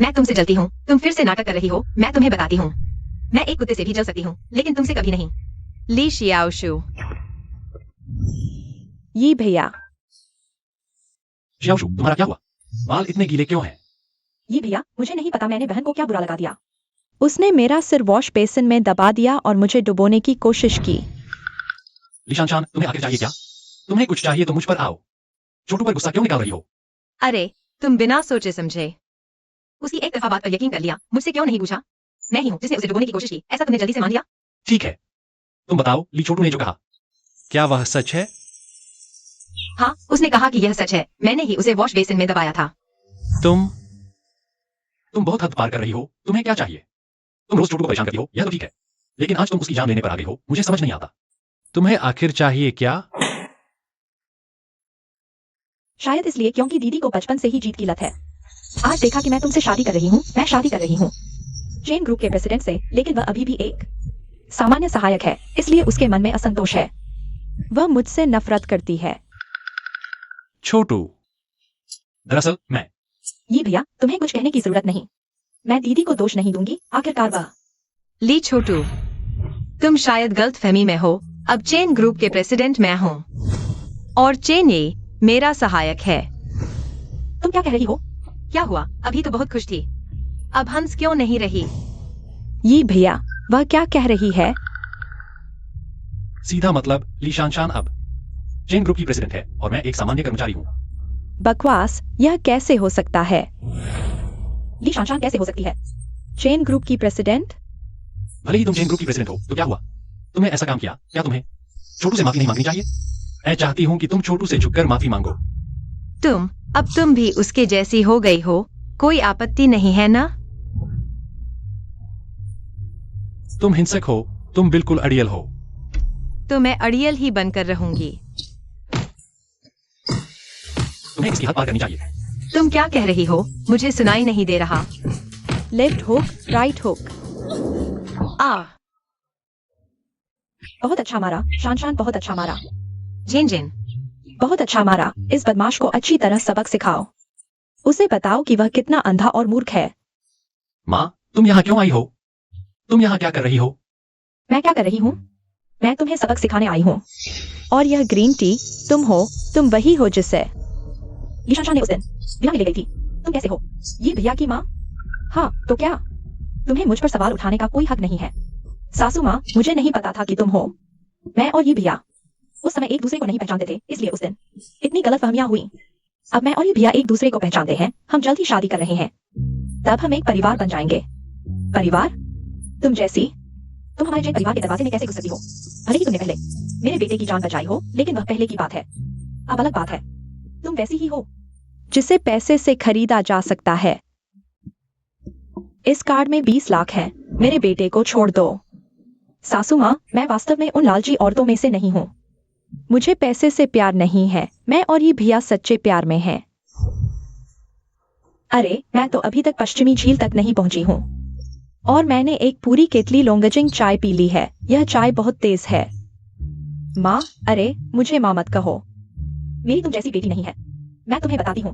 मैं तुमसे जलती हूँ, तुम फिर से नाटक कर रही हो। मैं तुम्हें बताती हूँ, मैं एक कुत्ते से भी जल सकती हूँ, लेकिन तुमसे कभी नहीं। ली शियाओशू। ये भैया। शाओशू, तुम्हारा क्या हुआ? बाल इतने गीले क्यों हैं? ये भैया, मुझे नहीं पता मैंने बहन को क्या बुरा लगा दिया। उसने मेरा सिर वॉश बेसिन में दबा दिया और मुझे डुबोने की कोशिश की। ली शानशान, तुम्हें आखिर चाहिए क्या? तुम्हें कुछ चाहिए तो मुझ पर आओ। छोटू पर गुस्सा क्यों निकाल रही हो? अरे, तुम बिना सोचे समझे उसकी एक तरफा बात पर यकीन कर लिया। मुझसे क्यों नहीं पूछा? मैं ही हूँ जिसने उसे डुबोने की कोशिश की। ऐसा तुमने जल्दी से मान लिया? ठीक है, तुम बताओ, ली छोटू ने जो कहा, क्या वह सच है? हाँ, उसने कहा कि यह सच है। मैंने ही उसे वॉश बेसिन में दबाया था। तुम बहुत हद पार कर रही हो। तुम्हें क्या चाहिए? तुम रोज छोटू को परेशान करती हो, यह तो ठीक है, लेकिन आज तुम उसकी जान लेने पर आ गई हो। मुझे समझ नहीं आता, तुम्हें आखिर चाहिए क्या? शायद इसलिए क्योंकि दीदी को बचपन से ही जीत की लत है। आज देखा कि मैं तुमसे शादी कर रही हूँ। मैं शादी कर रही हूँ चेन ग्रुप के प्रेसिडेंट से, लेकिन वह अभी भी एक सामान्य सहायक है, इसलिए उसके मन में असंतोष है। वह मुझसे नफरत करती है। छोटू, दरअसल मैं ये भैया, तुम्हें कुछ कहने की जरूरत नहीं। मैं दीदी को दोष नहीं दूंगी, आखिरकार वह। ली छोटू, तुम शायद गलतफहमी में हो। अब चेन ग्रुप के प्रेसिडेंट मैं हूँ और चेन ये मेरा सहायक है। तुम क्या कह रही हो? क्या हुआ? अभी तो बहुत खुश थी, अब हंस क्यों नहीं रही? ये भैया, वह क्या कह रही है? सीधा मतलब ली शानशान अब चेन ग्रुप की प्रेसिडेंट है और मैं एक सामान्य कर्मचारी हूँ। बकवास, यह कैसे हो सकता है? ली शानशान कैसे हो सकती है चेन ग्रुप की प्रेसिडेंट? भले ही तुम चेन ग्रुप की प्रेसिडेंट हो तो क्या हुआ? तुमने ऐसा काम किया, क्या तुम्हें छोटू से माफी नहीं मांगनी चाहिए? मैं चाहती हूँ कि तुम छोटू से झुककर माफी मांगो। अब तुम भी उसके जैसी हो गई हो, कोई आपत्ति नहीं है ना? तुम हिंसक हो, तुम बिल्कुल अड़ियल हो। तो मैं अड़ियल ही बनकर रहूंगी। तुम्हें इसकी हद पार करनी चाहिए। तुम क्या कह रही हो? मुझे सुनाई नहीं दे रहा। Left hook, right hook. बहुत अच्छा मारा शानशान, बहुत अच्छा मारा। जिन जिन, बहुत अच्छा मारा। इस बदमाश को अच्छी तरह सबक सिखाओ। उसे बताओ कि वह कितना अंधा और मूर्ख है। माँ, तुम यहाँ क्यों आई हो? तुम यहाँ क्या कर रही हो? मैं क्या कर रही हूँ? मैं तुम्हें सबक सिखाने आई हूँ। और यह ग्रीन टी तुम हो, तुम वही हो जिससे ये शानशान ने उस दिन बिना मिले गई थी। तुम कैसे हो? ये भैया की माँ? हाँ, तो क्या? तुम्हें मुझ पर सवाल उठाने का कोई हक नहीं है। सासू माँ, मुझे नहीं पता था कि तुम हो। मैं और ये भैया उस समय एक दूसरे को नहीं पहचानते थे, इसलिए उस दिन इतनी गलतफहमियां हुई। अब मैं और ये भैया एक दूसरे को पहचानते हैं, हम जल्द ही शादी कर रहे हैं। तब हम एक परिवार बन जाएंगे। परिवार? तुम जैसी? तुम हमारे जैन परिवार के दरवाजे में कैसे घुस सकती हो? भले ही तुमने पहले मेरे बेटे की जान बचाई हो, लेकिन वह पहले की बात है, अब अलग बात है। तुम वैसी ही हो जिसे पैसे से खरीदा जा सकता है। इस कार्ड में 20 लाख है, मेरे बेटे को छोड़ दो। सासू माँ, मैं वास्तव में उन लालची औरतों में से नहीं हूँ। मुझे पैसे से प्यार नहीं है, मैं और ये भैया सच्चे प्यार में हैं। अरे, मैं तो अभी तक पश्चिमी झील तक नहीं पहुंची हूँ और मैंने एक पूरी केतली लोंगजिंग चाय पी ली है। यह चाय बहुत तेज है। माँ, अरे मुझे माँ मत कहो, मेरी तुम जैसी बेटी नहीं है। मैं तुम्हें बताती हूँ,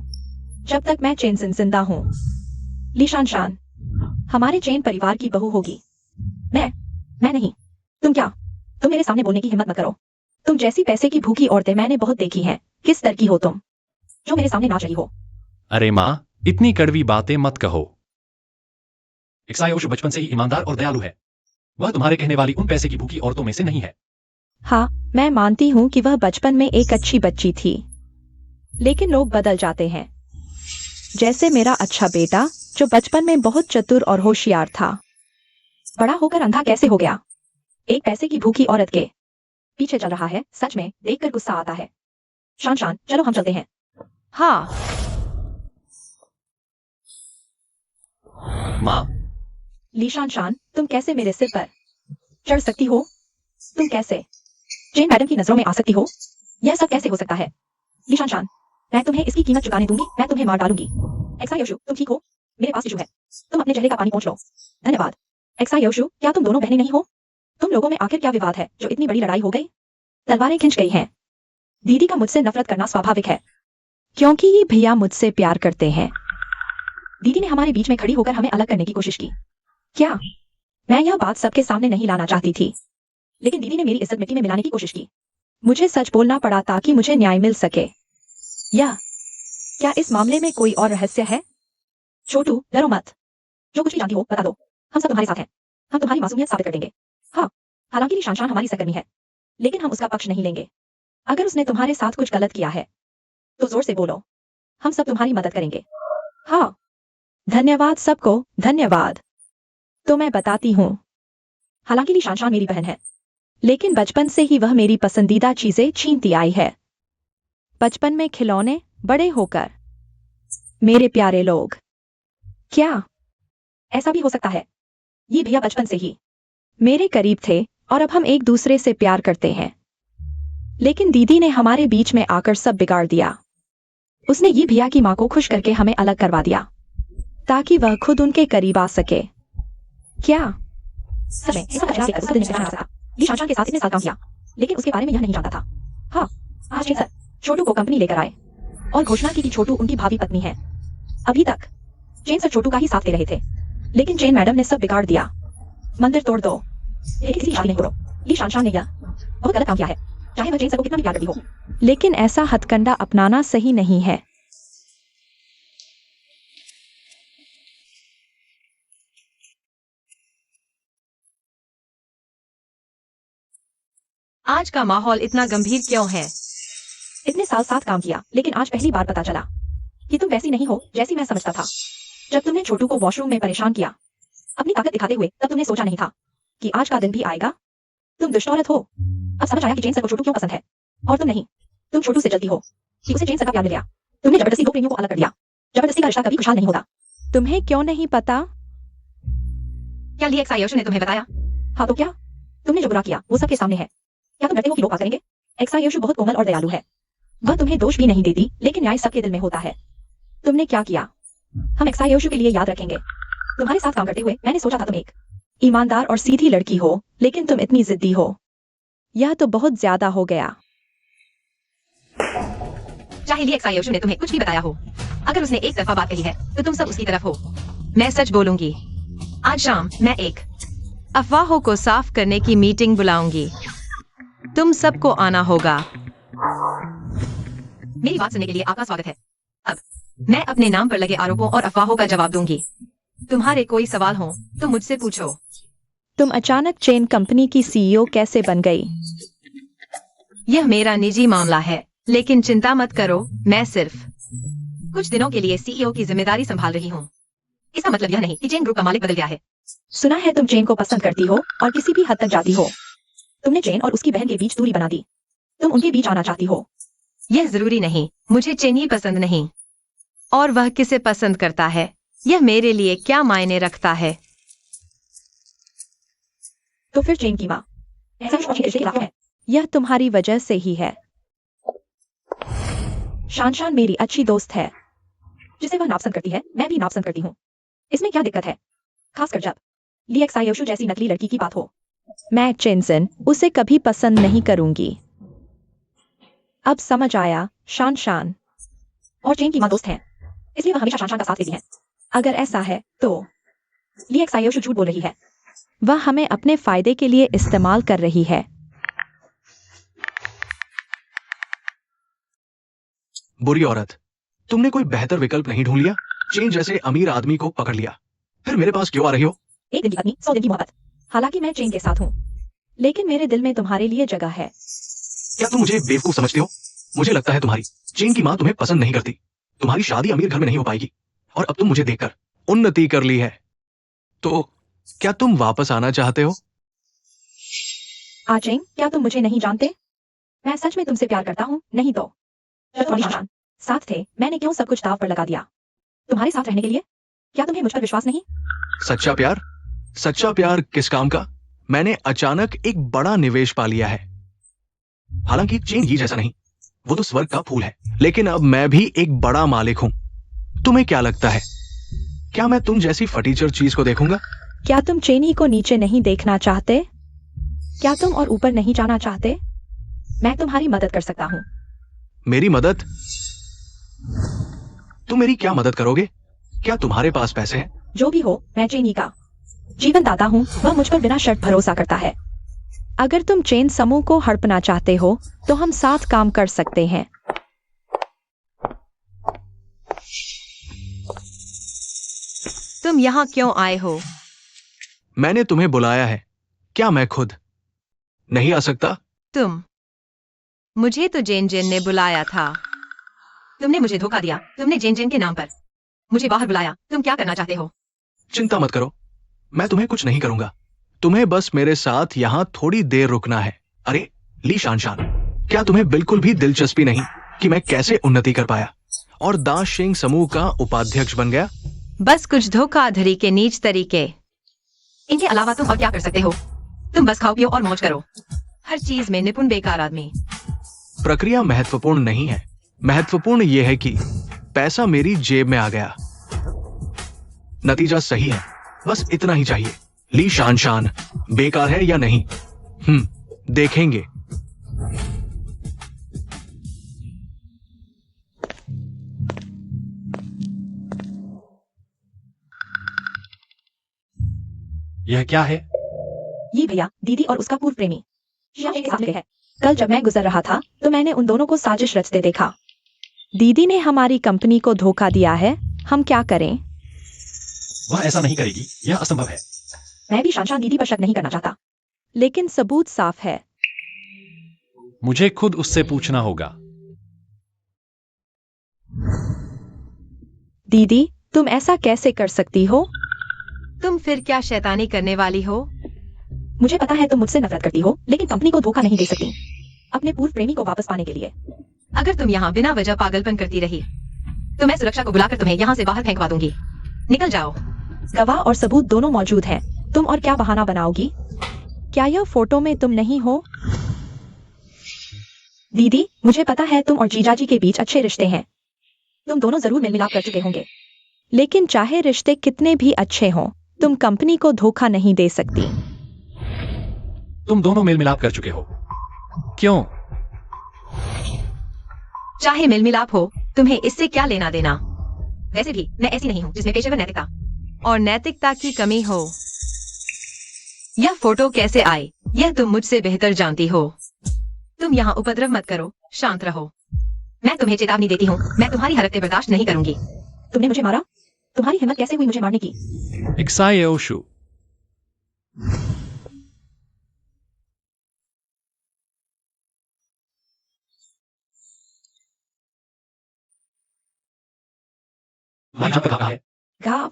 जब तक मैं चेन सिन जिंदा हूँ, ली शानशान हमारे चेन परिवार की बहू होगी। मैं नहीं। तुम क्या? तुम मेरे सामने बोलने की हिम्मत मत करो। तुम जैसी पैसे की भूखी औरतें मैंने बहुत देखी हैं। किस तरह की हो तुम, जो मेरे सामने नाच रही हो? अरे माँ, इतनी कड़वी बातें मत कहो। एक्सायोशु बचपन से ही ईमानदार और दयालु है। वह तुम्हारे कहने वाली उन पैसे की भूखी औरतों में से नहीं है। हाँ, मैं मानती हूँ कि वह बचपन में एक अच्छी बच्ची थी, लेकिन लोग बदल जाते हैं। जैसे मेरा अच्छा बेटा, जो बचपन में बहुत चतुर और होशियार था, बड़ा होकर अंधा कैसे हो गया? एक पैसे की भूखी औरत के पीछे चल रहा है। सच में देखकर गुस्सा आता है। शानशान, चलो हम चलते हैं। हाँ। माँ, ली शानशान, तुम कैसे मेरे सिर पर चढ़ सकती हो? तुम कैसे जेन मैडम की नजरों में आ सकती हो? यह सब कैसे हो सकता है? ली शानशान, मैं तुम्हें इसकी कीमत चुकाने दूंगी। मैं तुम्हें मार डालूंगी। एक्सायोशु, तुम ठीक हो? मेरे पास टिश्यू है, तुम अपने चेहरे का पानी पोंछ लो। धन्यवाद। एक्सायोशु, क्या तुम दोनों बहनें नहीं हो? तुम लोगों में आखिर क्या विवाद है जो इतनी बड़ी लड़ाई हो गई? तलवारें खिंच गई हैं। दीदी का मुझसे नफरत करना स्वाभाविक है, क्योंकि ये भैया मुझसे प्यार करते हैं। दीदी ने हमारे बीच में खड़ी होकर हमें अलग करने की कोशिश की। क्या? मैं यह बात सबके सामने नहीं लाना चाहती थी, लेकिन दीदी ने मेरी इज्जत मिट्टी में मिलाने की कोशिश की। मुझे सच बोलना पड़ा ताकि मुझे न्याय मिल सके। या क्या इस मामले में कोई और रहस्य है? छोटू, डरो मत। जो कुछ भी जानती हो बता दो, हम सब तुम्हारे साथ हैं। हम तुम्हारी मासूमियत साबित कर देंगे। हाँ, हालांकि ली शानशान हमारी सहकर्मी है, लेकिन हम उसका पक्ष नहीं लेंगे। अगर उसने तुम्हारे साथ कुछ गलत किया है तो जोर से बोलो, हम सब तुम्हारी मदद करेंगे। हाँ, धन्यवाद सबको, धन्यवाद। तो मैं बताती हूँ, हालांकि ली शानशान मेरी बहन है, लेकिन बचपन से ही वह मेरी पसंदीदा चीजें छीनती आई है। बचपन में खिलौने, बड़े होकर मेरे प्यारे लोग। क्या ऐसा भी हो सकता है? ये भैया बचपन से ही मेरे करीब थे और अब हम एक दूसरे से प्यार करते हैं, लेकिन दीदी ने हमारे बीच में आकर सब बिगाड़ दिया। उसने ये भैया की माँ को खुश करके हमें अलग करवा दिया ताकि वह खुद उनके करीब आ सके। क्या सच में? इसका ली शानशान के साथ इतने साल काम किया, लेकिन उसके बारे में यह नहीं जानता था। आज चेन सर छोटू को कंपनी लेकर आए और घोषणा की कि छोटू उनकी भावी पत्नी है। अभी तक चेन सर छोटू का ही साथ दे रहे थे, लेकिन चेन मैडम ने सब बिगाड़ दिया। मंदिर तोड़ दो, लेकिन किसी की शादी नहीं तोड़ो। ली शानशान ने यह बहुत गलत काम किया है, चाहे वह चेन सर को कितना भी प्यार करती हो। लेकिन ऐसा हथकंडा अपनाना सही नहीं है। आज का माहौल इतना गंभीर क्यों है? इतने साल साथ काम किया, लेकिन आज पहली बार पता चला कि तुम वैसी नहीं हो जैसी मैं समझता था। जब तुमने छोटू को वॉशरूम में परेशान किया अपनी ताकत दिखाते हुए, तब तुमने सोचा नहीं था कि आज का दिन भी आएगा। तुम दुष्ट औरत हो। अब समझ आया कि चेन सर को छोटू क्यों पसंद है, और तुम नहीं। तुम छोटू से जलती हो कि उसे चेन सर का प्यार मिल गया। तुमने जबरदस्ती दो प्रेमियों को अलग कर दिया। जबरदस्ती का रिश्ता कभी खुशहाल नहीं होता। तुम्हें क्यों नहीं पता? क्या ली एक्सायोशु ने तुम्हें बताया? हाँ तो क्या? तुमने जो बुरा किया वो सबके सामने है। क्या तुम डरते हो कि लोग बात करेंगे? एक्सायोशु बहुत कोमल और दयालु है। वह तुम्हें दोष भी नहीं देती, लेकिन न्याय सबके दिल में होता है। तुमने क्या किया हम एक्सायोशु के लिए याद रखेंगे। तुम्हारे साथ काम करते हुए मैंने सोचा था तुम एक ईमानदार और सीधी लड़की हो, लेकिन तुम इतनी जिद्दी हो। यह तो बहुत ज्यादा हो गया। चाहे ली एक्सायोशु ने तुम्हें कुछ भी बताया हो, अगर उसने एक तरफा बात कही है तो तुम सब उसकी तरफ हो। मैं सच बोलूंगी। आज शाम मैं एक अफवाहों को साफ करने की मीटिंग बुलाऊंगी। तुम सबको आना होगा। मेरी बात सुनने के लिए आपका स्वागत है। अब मैं अपने नाम पर लगे आरोपों और अफवाहों का जवाब दूंगी। तुम्हारे कोई सवाल हो तो मुझसे पूछो। तुम अचानक चेन कंपनी की सीईओ कैसे बन गई? यह मेरा निजी मामला है, लेकिन चिंता मत करो, मैं सिर्फ कुछ दिनों के लिए सीईओ की जिम्मेदारी संभाल रही हूँ। इसका मतलब यह नहीं कि चेन ग्रुप का मालिक बदल गया है। सुना है तुम चेन को पसंद करती हो और किसी भी हद तक जाती हो। तुमने चेन और उसकी बहन के बीच दूरी बना दी। तुम उनके बीच आना चाहती हो। यह जरूरी नहीं। मुझे चेन ही पसंद नहीं, और वह किसे पसंद करता है यह मेरे लिए क्या मायने रखता है? तो फिर चेन की माँ ऐसा रिश्ते के खिलाफ है। यह तुम्हारी वजह से ही है। शानशान मेरी अच्छी दोस्त है, जिसे वह नापसंद करती है मैं भी नापसंद करती हूँ। इसमें क्या दिक्कत है, खासकर जब ली एक्सायोशु जैसी नकली लड़की की बात हो। मैं चेनसन उसे कभी पसंद नहीं करूंगी। अब समझ आया। शानशान और चेन की माँ दोस्त है, इसलिए वह हमेशा शानशान का साथ लेती है। अगर ऐसा है तो ली एक्सायोशु झूठ बोल रही है। वह हमें अपने फायदे के लिए इस्तेमाल कर रही है। बुरी औरत, तुमने कोई बेहतर विकल्प नहीं ढूंढ लिया? चेन जैसे अमीर आदमी को पकड़ लिया, फिर मेरे पास क्यों आ रही हो? एक दिन की पत्नी 100 दिन की मोहब्बत। हालांकि मैं चेन के साथ हूँ, लेकिन मेरे दिल में तुम्हारे लिए जगह है। क्या तुम मुझे बेवकूफ समझते हो? मुझे लगता है तुम्हारी चेन की माँ तुम्हें पसंद नहीं करती। तुम्हारी शादी अमीर घर में नहीं हो पाएगी, और अब तुम मुझे देखकर उन्नति कर ली है। तो क्या तुम वापस आना चाहते हो? चेन, क्या तुम मुझे नहीं जानते? मैं सच में तुमसे प्यार करता हूँ। नहीं तो जब तुम्हारी शान साथ थे मैंने क्यों सब कुछ दाव पर लगा दिया तुम्हारे साथ रहने के लिए? क्या तुम्हें मुझ पर विश्वास नहीं? सच्चा प्यार? सच्चा प्यार किस काम का? मैंने अचानक एक बड़ा निवेश पा लिया है। हालांकि चेन ही जैसा नहीं, वो तो स्वर्ग का फूल है, लेकिन अब मैं भी एक बड़ा मालिक हूं। तुम्हें क्या लगता है, क्या मैं तुम जैसी फटीचर चीज को देखूंगा? क्या तुम चेनी को नीचे नहीं देखना चाहते? क्या तुम और ऊपर नहीं जाना चाहते? मैं तुम्हारी मदद कर सकता हूँ। मेरी मदद? तुम मेरी क्या मदद करोगे? क्या तुम्हारे पास पैसे हैं? जो भी हो, मैं चेनी का जीवन दाता हूँ। वह मुझ पर बिना शर्त भरोसा करता है। अगर तुम चेन समूह को हड़पना चाहते हो तो हम साथ काम कर सकते हैं। तुम यहाँ क्यों आए हो? मैंने तुम्हें बुलाया है। क्या मैं खुद नहीं आ सकता? मुझे तो जेन जेन ने बुलाया था। तुमने मुझे धोखा दिया। तुमने जेन जेन के नाम पर मुझे बाहर बुलाया। तुम क्या करना चाहते हो? चिंता मत करो, मैं तुम्हें कुछ नहीं करूंगा। तुम्हें बस मेरे साथ यहाँ थोड़ी देर रुकना है। अरे ली शानशान, क्या तुम्हें बिल्कुल भी दिलचस्पी नहीं कि मैं कैसे उन्नति कर पाया और दास शेंग समूह का उपाध्यक्ष बन गया? बस कुछ धोखाधड़ी के नीच तरीके। इनके अलावा तुम और क्या कर सकते हो? तुम बस खाओ पियो और मौज करो। हर चीज में निपुण बेकार आदमी। प्रक्रिया महत्वपूर्ण नहीं है, महत्वपूर्ण यह है कि पैसा मेरी जेब में आ गया। नतीजा सही है, बस इतना ही चाहिए। ली शानशान बेकार है या नहीं, देखेंगे। यह क्या है? ये भैया दीदी और उसका पूर्व प्रेमी जिया के साथ मिले हैं। कल जब मैं गुजर रहा था तो मैंने उन दोनों को साजिश रचते देखा। दीदी ने हमारी कंपनी को धोखा दिया है, हम क्या करें? वह ऐसा नहीं करेगी, यह असंभव है। मैं भी शान दीदी पर शक नहीं करना चाहता। लेकिन सबूत साफ है। मुझे खुद उससे पूछना होगा। दीदी, तुम ऐसा कैसे कर सकती हो? तुम फिर क्या शैतानी करने वाली हो? मुझे पता है तुम मुझसे नफरत करती हो, लेकिन कंपनी को धोखा नहीं दे सकती अपने पूर्व प्रेमी को वापस पाने के लिए। अगर तुम यहाँ बिना वजह पागलपन करती रही तो मैं सुरक्षा को बुलाकर तुम्हें यहाँ से बाहर फेंकवा दूंगी। निकल जाओ। गवाह और सबूत दोनों मौजूद हैं। तुम और क्या बहाना बनाओगी? क्या यह फोटो में तुम नहीं हो? दीदी, मुझे पता है तुम और जीजाजी के बीच अच्छे रिश्ते हैं। तुम दोनों जरूर मेल मिलाप कर चुके होंगे। लेकिन चाहे रिश्ते कितने भी अच्छे हों, तुम कंपनी को धोखा नहीं दे सकती। तुम दोनों मेल मिलाप कर चुके हो। क्यों? चाहे मेल मिलाप हो, तुम्हें इससे क्या लेना देना? वैसे भी मैं ऐसी नहीं हूँ जिसमें पेशेवर नैतिकता और नैतिकता की कमी हो। यह फोटो कैसे आई, यह तुम मुझसे बेहतर जानती हो। तुम यहाँ उपद्रव मत करो, शांत रहो। मैं तुम्हें चेतावनी देती हूँ, मैं तुम्हारी हरकतें बर्दाश्त नहीं करूंगी। तुमने मुझे मारा? तुम्हारी हिम्मत कैसे हुई मुझे मारने की? एक्साई ओशु। तुम्हारी जान पर घाव है। घाव?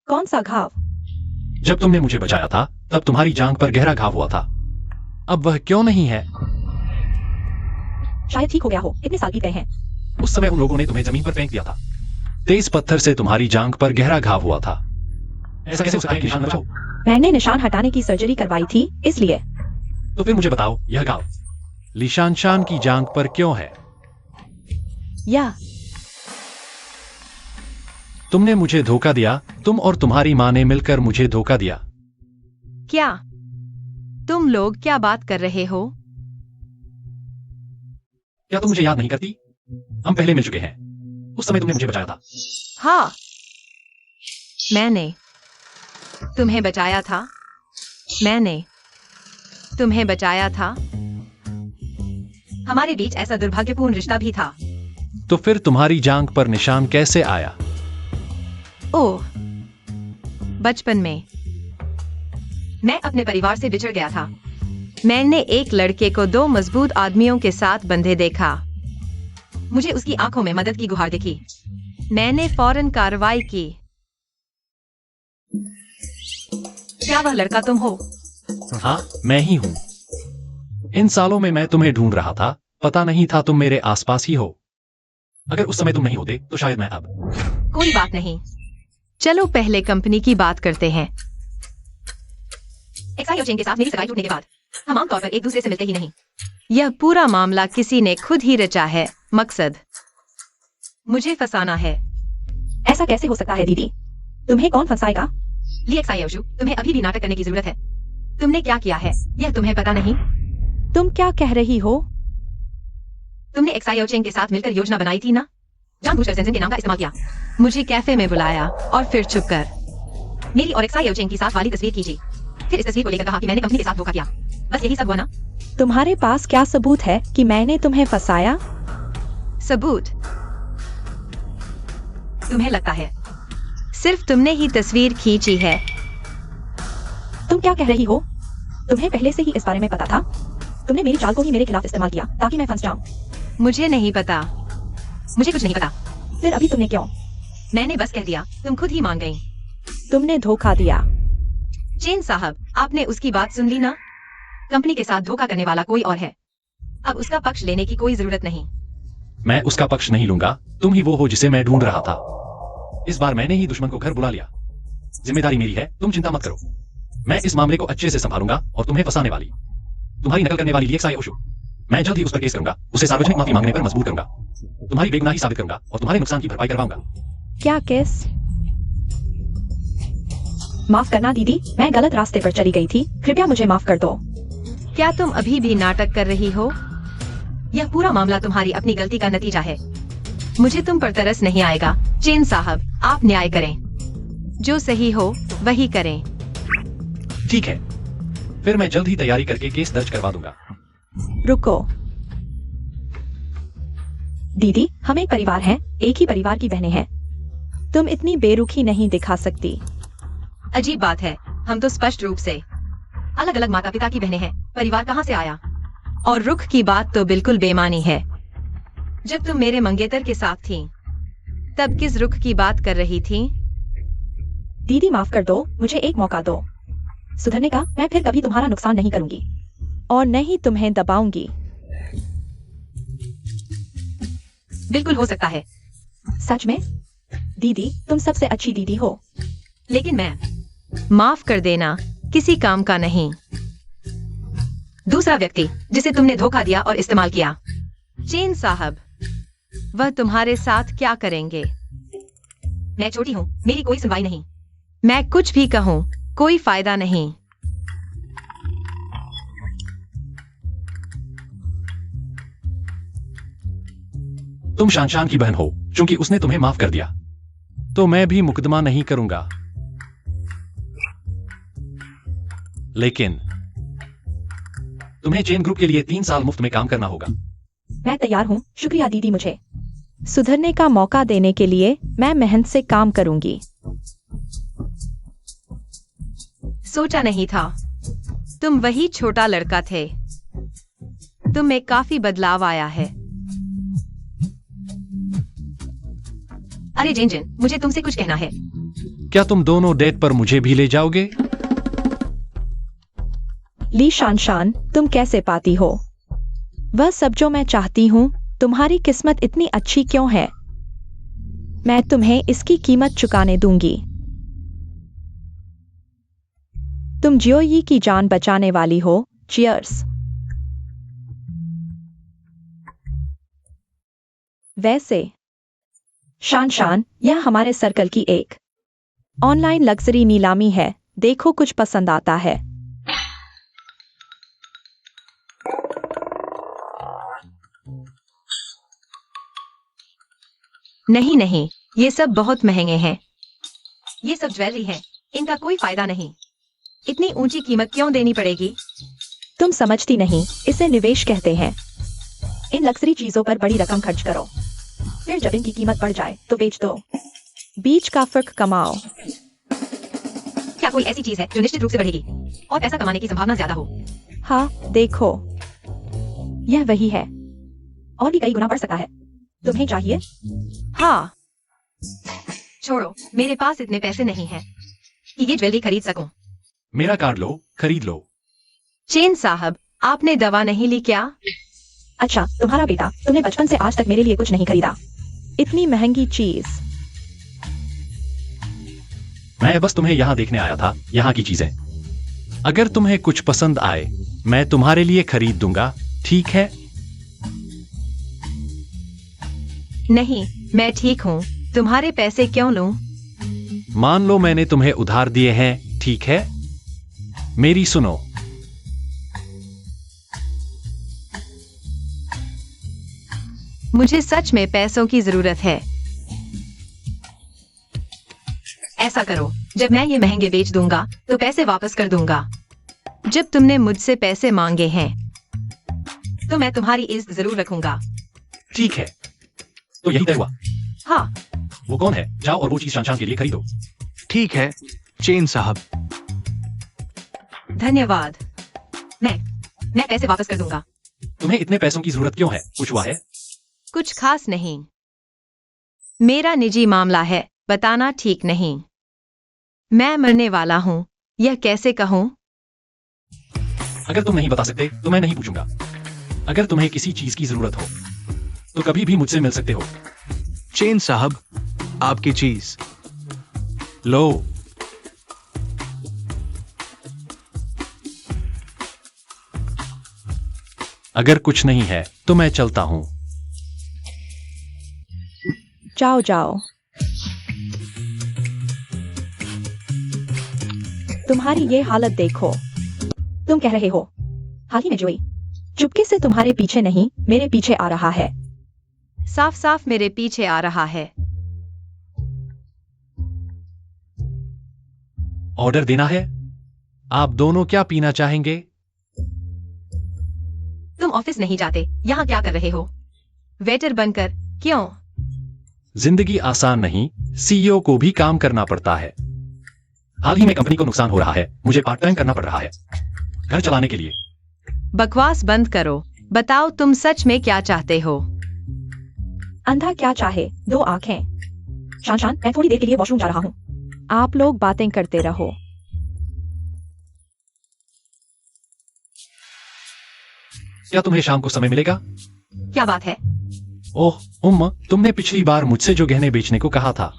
कौन सा घाव? जब तुमने मुझे बचाया था तब तुम्हारी जांघ पर गहरा घाव हुआ था। अब वह क्यों नहीं है? शायद ठीक हो गया हो, इतने साल बीत गए हैं। उस समय उन लोगों ने तुम्हें जमीन पर फेंक दिया था। तेज पत्थर से तुम्हारी जांघ पर गहरा घाव हुआ था। ऐसा कैसे हो सकता है कि निशान न बचाओ? मैंने निशान हटाने की सर्जरी करवाई थी, इसलिए। तो फिर मुझे बताओ, यह घाव लिशान शान की जांघ पर क्यों है? या तुमने मुझे धोखा दिया। तुम और तुम्हारी मां ने मिलकर मुझे धोखा दिया। क्या तुम लोग क्या बात कर रहे हो? क्या तुम मुझे याद नहीं करती? हम पहले मिल चुके हैं। उस समय तुमने मुझे बचाया था। हाँ, मैंने तुम्हें बचाया था। मैंने तुम्हें बचाया था। हमारे बीच ऐसा दुर्भाग्यपूर्ण रिश्ता भी था। तो फिर तुम्हारी जांघ पर निशान कैसे आया? ओह, बचपन में मैं अपने परिवार से बिछड़ गया था। मैंने एक लड़के को 2 मजबूत आदमियों के साथ बंधे देखा। मुझे उसकी आंखों में मदद की गुहार दिखी। मैंने फौरन कार्रवाई की। क्या वह लड़का तुम हो? हाँ, मैं ही हूं। इन सालों में मैं तुम्हें ढूंढ रहा था। पता नहीं था तुम मेरे आसपास ही हो। अगर उस समय तुम नहीं होते तो शायद मैं अब। कोई बात नहीं, चलो पहले कंपनी की बात करते हैं। एक्साई ओचेंग के साथ मेरी सगाई टूटने के बाद हम आमतौर पर एक दूसरे से मिलते ही नहीं। यह पूरा मामला किसी ने खुद ही रचा है। मकसद मुझे फंसाना है। ऐसा कैसे हो सकता है दीदी? तुम्हें कौन फंसाएगा? ली एक्साई ओशु, तुम्हें अभी भी नाटक करने की जरूरत है। तुमने क्या किया है यह तुम्हें पता नहीं। तुम क्या कह रही हो? तुमने एक्साई ओचेंग के साथ मिलकर योजना बनाई थी ना? जानबूझकर सेंसन के नाम का इस्तेमाल किया, मुझे कैफे में बुलाया और फिर छुप कर मेरी और एक्साई ओचेंग की साथ वाली तस्वीर खींची। फिर इस तस्वीर को लेकर कहा कि मैंने कंपनी के साथ धोखा किया। बस यही सब हुआ ना? तुम्हारे पास क्या सबूत है कि मैंने तुम्हें फंसाया? सबूत? तुम्हें लगता है सिर्फ तुमने ही तस्वीर खींची है? तुम क्या कह रही हो? तुम्हें पहले से ही इस बारे में पता था? तुमने मेरी चाल को ही मेरे खिलाफ इस्तेमाल किया ताकि मैं फंस जाऊं। मुझे नहीं पता, मुझे कुछ नहीं पता। फिर अभी तुमने क्यों? मैंने बस कह दिया, तुम खुद ही मान गई। तुमने धोखा दिया। चेन साहब, आपने उसकी बात सुन ली ना? कंपनी के साथ धोखा करने वाला कोई और है। अब उसका पक्ष लेने की कोई जरूरत नहीं। मैं उसका पक्ष नहीं लूंगा। तुम ही वो हो जिसे मैं ढूंढ रहा था। इस बार मैंने ही दुश्मन को घर बुला लिया। जिम्मेदारी मेरी है, तुम चिंता मत करो। मैं इस मामले को अच्छे से संभालूंगा और तुम्हें फंसाने वाली, तुम्हारी नकल करने वाली ली एक्साई ओशु, मैं जल्द ही उस पर केस करूंगा। उसे सार्वजनिक माफी मांगने पर मजबूर करूंगा। तुम्हारी बेगुनाही साबित करूंगा और तुम्हारे नुकसान की भरपाई करवाऊंगा। क्या केस? माफ करना दीदी, मैं गलत रास्ते पर चली गई थी। कृपया मुझे माफ कर दो। क्या तुम अभी भी नाटक कर रही हो? यह पूरा मामला तुम्हारी अपनी गलती का नतीजा है। मुझे तुम पर तरस नहीं आएगा। चेन साहब, आप न्याय करें। जो सही हो वही करें। ठीक है, फिर मैं जल्द ही तैयारी करके केस दर्ज करवा दूंगा। रुको दीदी, हम एक परिवार हैं, एक ही परिवार की बहनें हैं। तुम इतनी बेरुखी नहीं दिखा सकती। अजीब बात है, हम तो स्पष्ट रूप से अलग अलग माता पिता की बहनें हैं। परिवार कहाँ से आया? और रुख की बात तो बिल्कुल बेमानी है। जब तुम मेरे मंगेतर के साथ थी, तब किस रुख की बात कर रही थी? दीदी माफ कर दो, मुझे एक मौका दो सुधरने का। मैं फिर कभी तुम्हारा नुकसान नहीं करूंगी और नहीं तुम्हें दबाऊंगी। बिल्कुल हो सकता है, सच में दीदी, तुम सबसे अच्छी दीदी हो। लेकिन मैं माफ कर देना किसी काम का नहीं। दूसरा व्यक्ति जिसे तुमने धोखा दिया और इस्तेमाल किया, चेन साहब, वह तुम्हारे साथ क्या करेंगे? मैं छोटी हूँ, मेरी कोई सुनवाई नहीं। मैं कुछ भी कहूँ, कोई फायदा नहीं। तुम शानशान की बहन हो, चूंकि उसने तुम्हें माफ कर दिया, तो मैं भी मुकदमा नहीं करूंगा। लेकिन तुम्हें चेन ग्रुप के लिए 3 साल मुफ्त में काम करना होगा। मैं तैयार हूँ, शुक्रिया दीदी। मुझे सुधरने का मौका देने के लिए मैं मेहनत से काम करूंगी। सोचा नहीं था तुम वही छोटा लड़का थे। तुम में काफी बदलाव आया है। अरे जिन, मुझे तुमसे कुछ कहना है। क्या तुम दोनों डेट पर मुझे भी ले जाओगे? ली शान, तुम कैसे पाती हो? वह सब जो मैं चाहती हूँ। तुम्हारी किस्मत इतनी अच्छी क्यों है? मैं तुम्हें इसकी कीमत चुकाने दूंगी। तुम जियोई की जान बचाने वाली हो। चियर्स। वैसे शान, यह हमारे सर्कल की एक ऑनलाइन लग्जरी नीलामी है। देखो कुछ पसंद आता है। नहीं, ये सब बहुत महंगे हैं। ये सब ज्वेलरी है, इनका कोई फायदा नहीं। इतनी ऊंची कीमत क्यों देनी पड़ेगी? तुम समझती नहीं, इसे निवेश कहते हैं। इन लग्जरी चीजों पर बड़ी रकम खर्च करो, फिर जब इनकी कीमत बढ़ जाए तो बेच दो। बीच का फर्क कमाओ। क्या कोई ऐसी चीज है जो निश्चित रूप से बढ़ेगी और पैसा कमाने की संभावना ज्यादा हो? हाँ, देखो, यह वही है, और भी कई गुना बढ़ सकता है। तुम्हें चाहिए? हाँ। छोड़ो, मेरे पास इतने पैसे नहीं हैं कि ये ज्वेलरी खरीद सकूं। मेरा कार्ड लो, खरीद लो। चेन साहब, आपने दवा नहीं ली क्या? अच्छा, तुम्हारा बेटा तुमने बचपन से आज तक मेरे लिए कुछ नहीं खरीदा। इतनी महंगी चीज। मैं बस तुम्हें यहाँ देखने आया था, यहाँ की चीजें। अगर तुम्हें कुछ पसंद आए, मैं तुम्हारे लिए खरीद दूंगा, ठीक है? नहीं, मैं ठीक हूँ। तुम्हारे पैसे क्यों लूं? मान लो मैंने तुम्हें उधार दिए हैं, ठीक है? मेरी सुनो। मुझे सच में पैसों की जरूरत है। ऐसा करो, जब मैं ये महंगे बेच दूंगा तो पैसे वापस कर दूंगा। जब तुमने मुझसे पैसे मांगे हैं तो मैं तुम्हारी इज्जत जरूर रखूंगा। ठीक है, तो यही तय हुआ। हाँ। वो कौन है? जाओ और वो चीज शान के लिए खरीदो। ठीक है चेन साहब। धन्यवाद। मैं पैसे वापस कर दूंगा। तुम्हें इतने पैसों की जरूरत क्यों है? कुछ हुआ है? कुछ खास नहीं, मेरा निजी मामला है, बताना ठीक नहीं। मैं मरने वाला हूँ, यह कैसे कहूँ? अगर तुम नहीं बता सकते तो मैं नहीं पूछूंगा। अगर तुम्हें किसी चीज की जरूरत हो तो कभी भी मुझसे मिल सकते हो। चेन साहब, आपकी चीज। लो। अगर कुछ नहीं है तो मैं चलता हूं। जाओ जाओ। तुम्हारी ये हालत देखो। तुम कह रहे हो हाल ही में जोई चुपके से तुम्हारे पीछे नहीं, मेरे पीछे आ रहा है। साफ साफ मेरे पीछे आ रहा है। ऑर्डर देना है? आप दोनों क्या पीना चाहेंगे? तुम ऑफिस नहीं जाते, यहाँ क्या कर रहे हो? वेटर बनकर? क्यों? जिंदगी आसान नहीं, सीईओ को भी काम करना पड़ता है। हाल ही में कंपनी को नुकसान हो रहा है, मुझे पार्ट टाइम करना पड़ रहा है घर चलाने के लिए। बकवास बंद करो, बताओ तुम सच में क्या चाहते हो? अंधा क्या चाहे, दो आंखें। शान शान, मैं थोड़ी देर के लिए वॉशरूम जा रहा हूँ। आप लोग बातें करते रहो। क्या तुम्हें शाम को समय मिलेगा? क्या बात है? ओह तुमने पिछली बार मुझसे जो गहने बेचने को कहा था,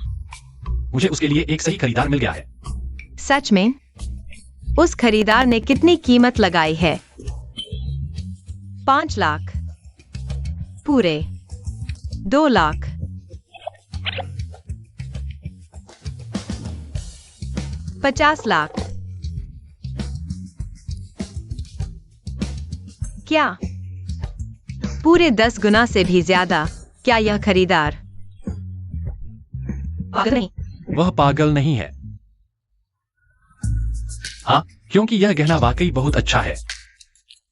मुझे उसके लिए एक सही खरीदार मिल गया है। सच में? उस खरीदार ने कितनी कीमत लगाई है? 5 लाख? पूरे 2 लाख? 50 लाख? क्या पूरे 10 गुना से भी ज्यादा? क्या यह खरीदार पागल नहीं? वह पागल नहीं है। हाँ, क्योंकि यह गहना वाकई बहुत अच्छा है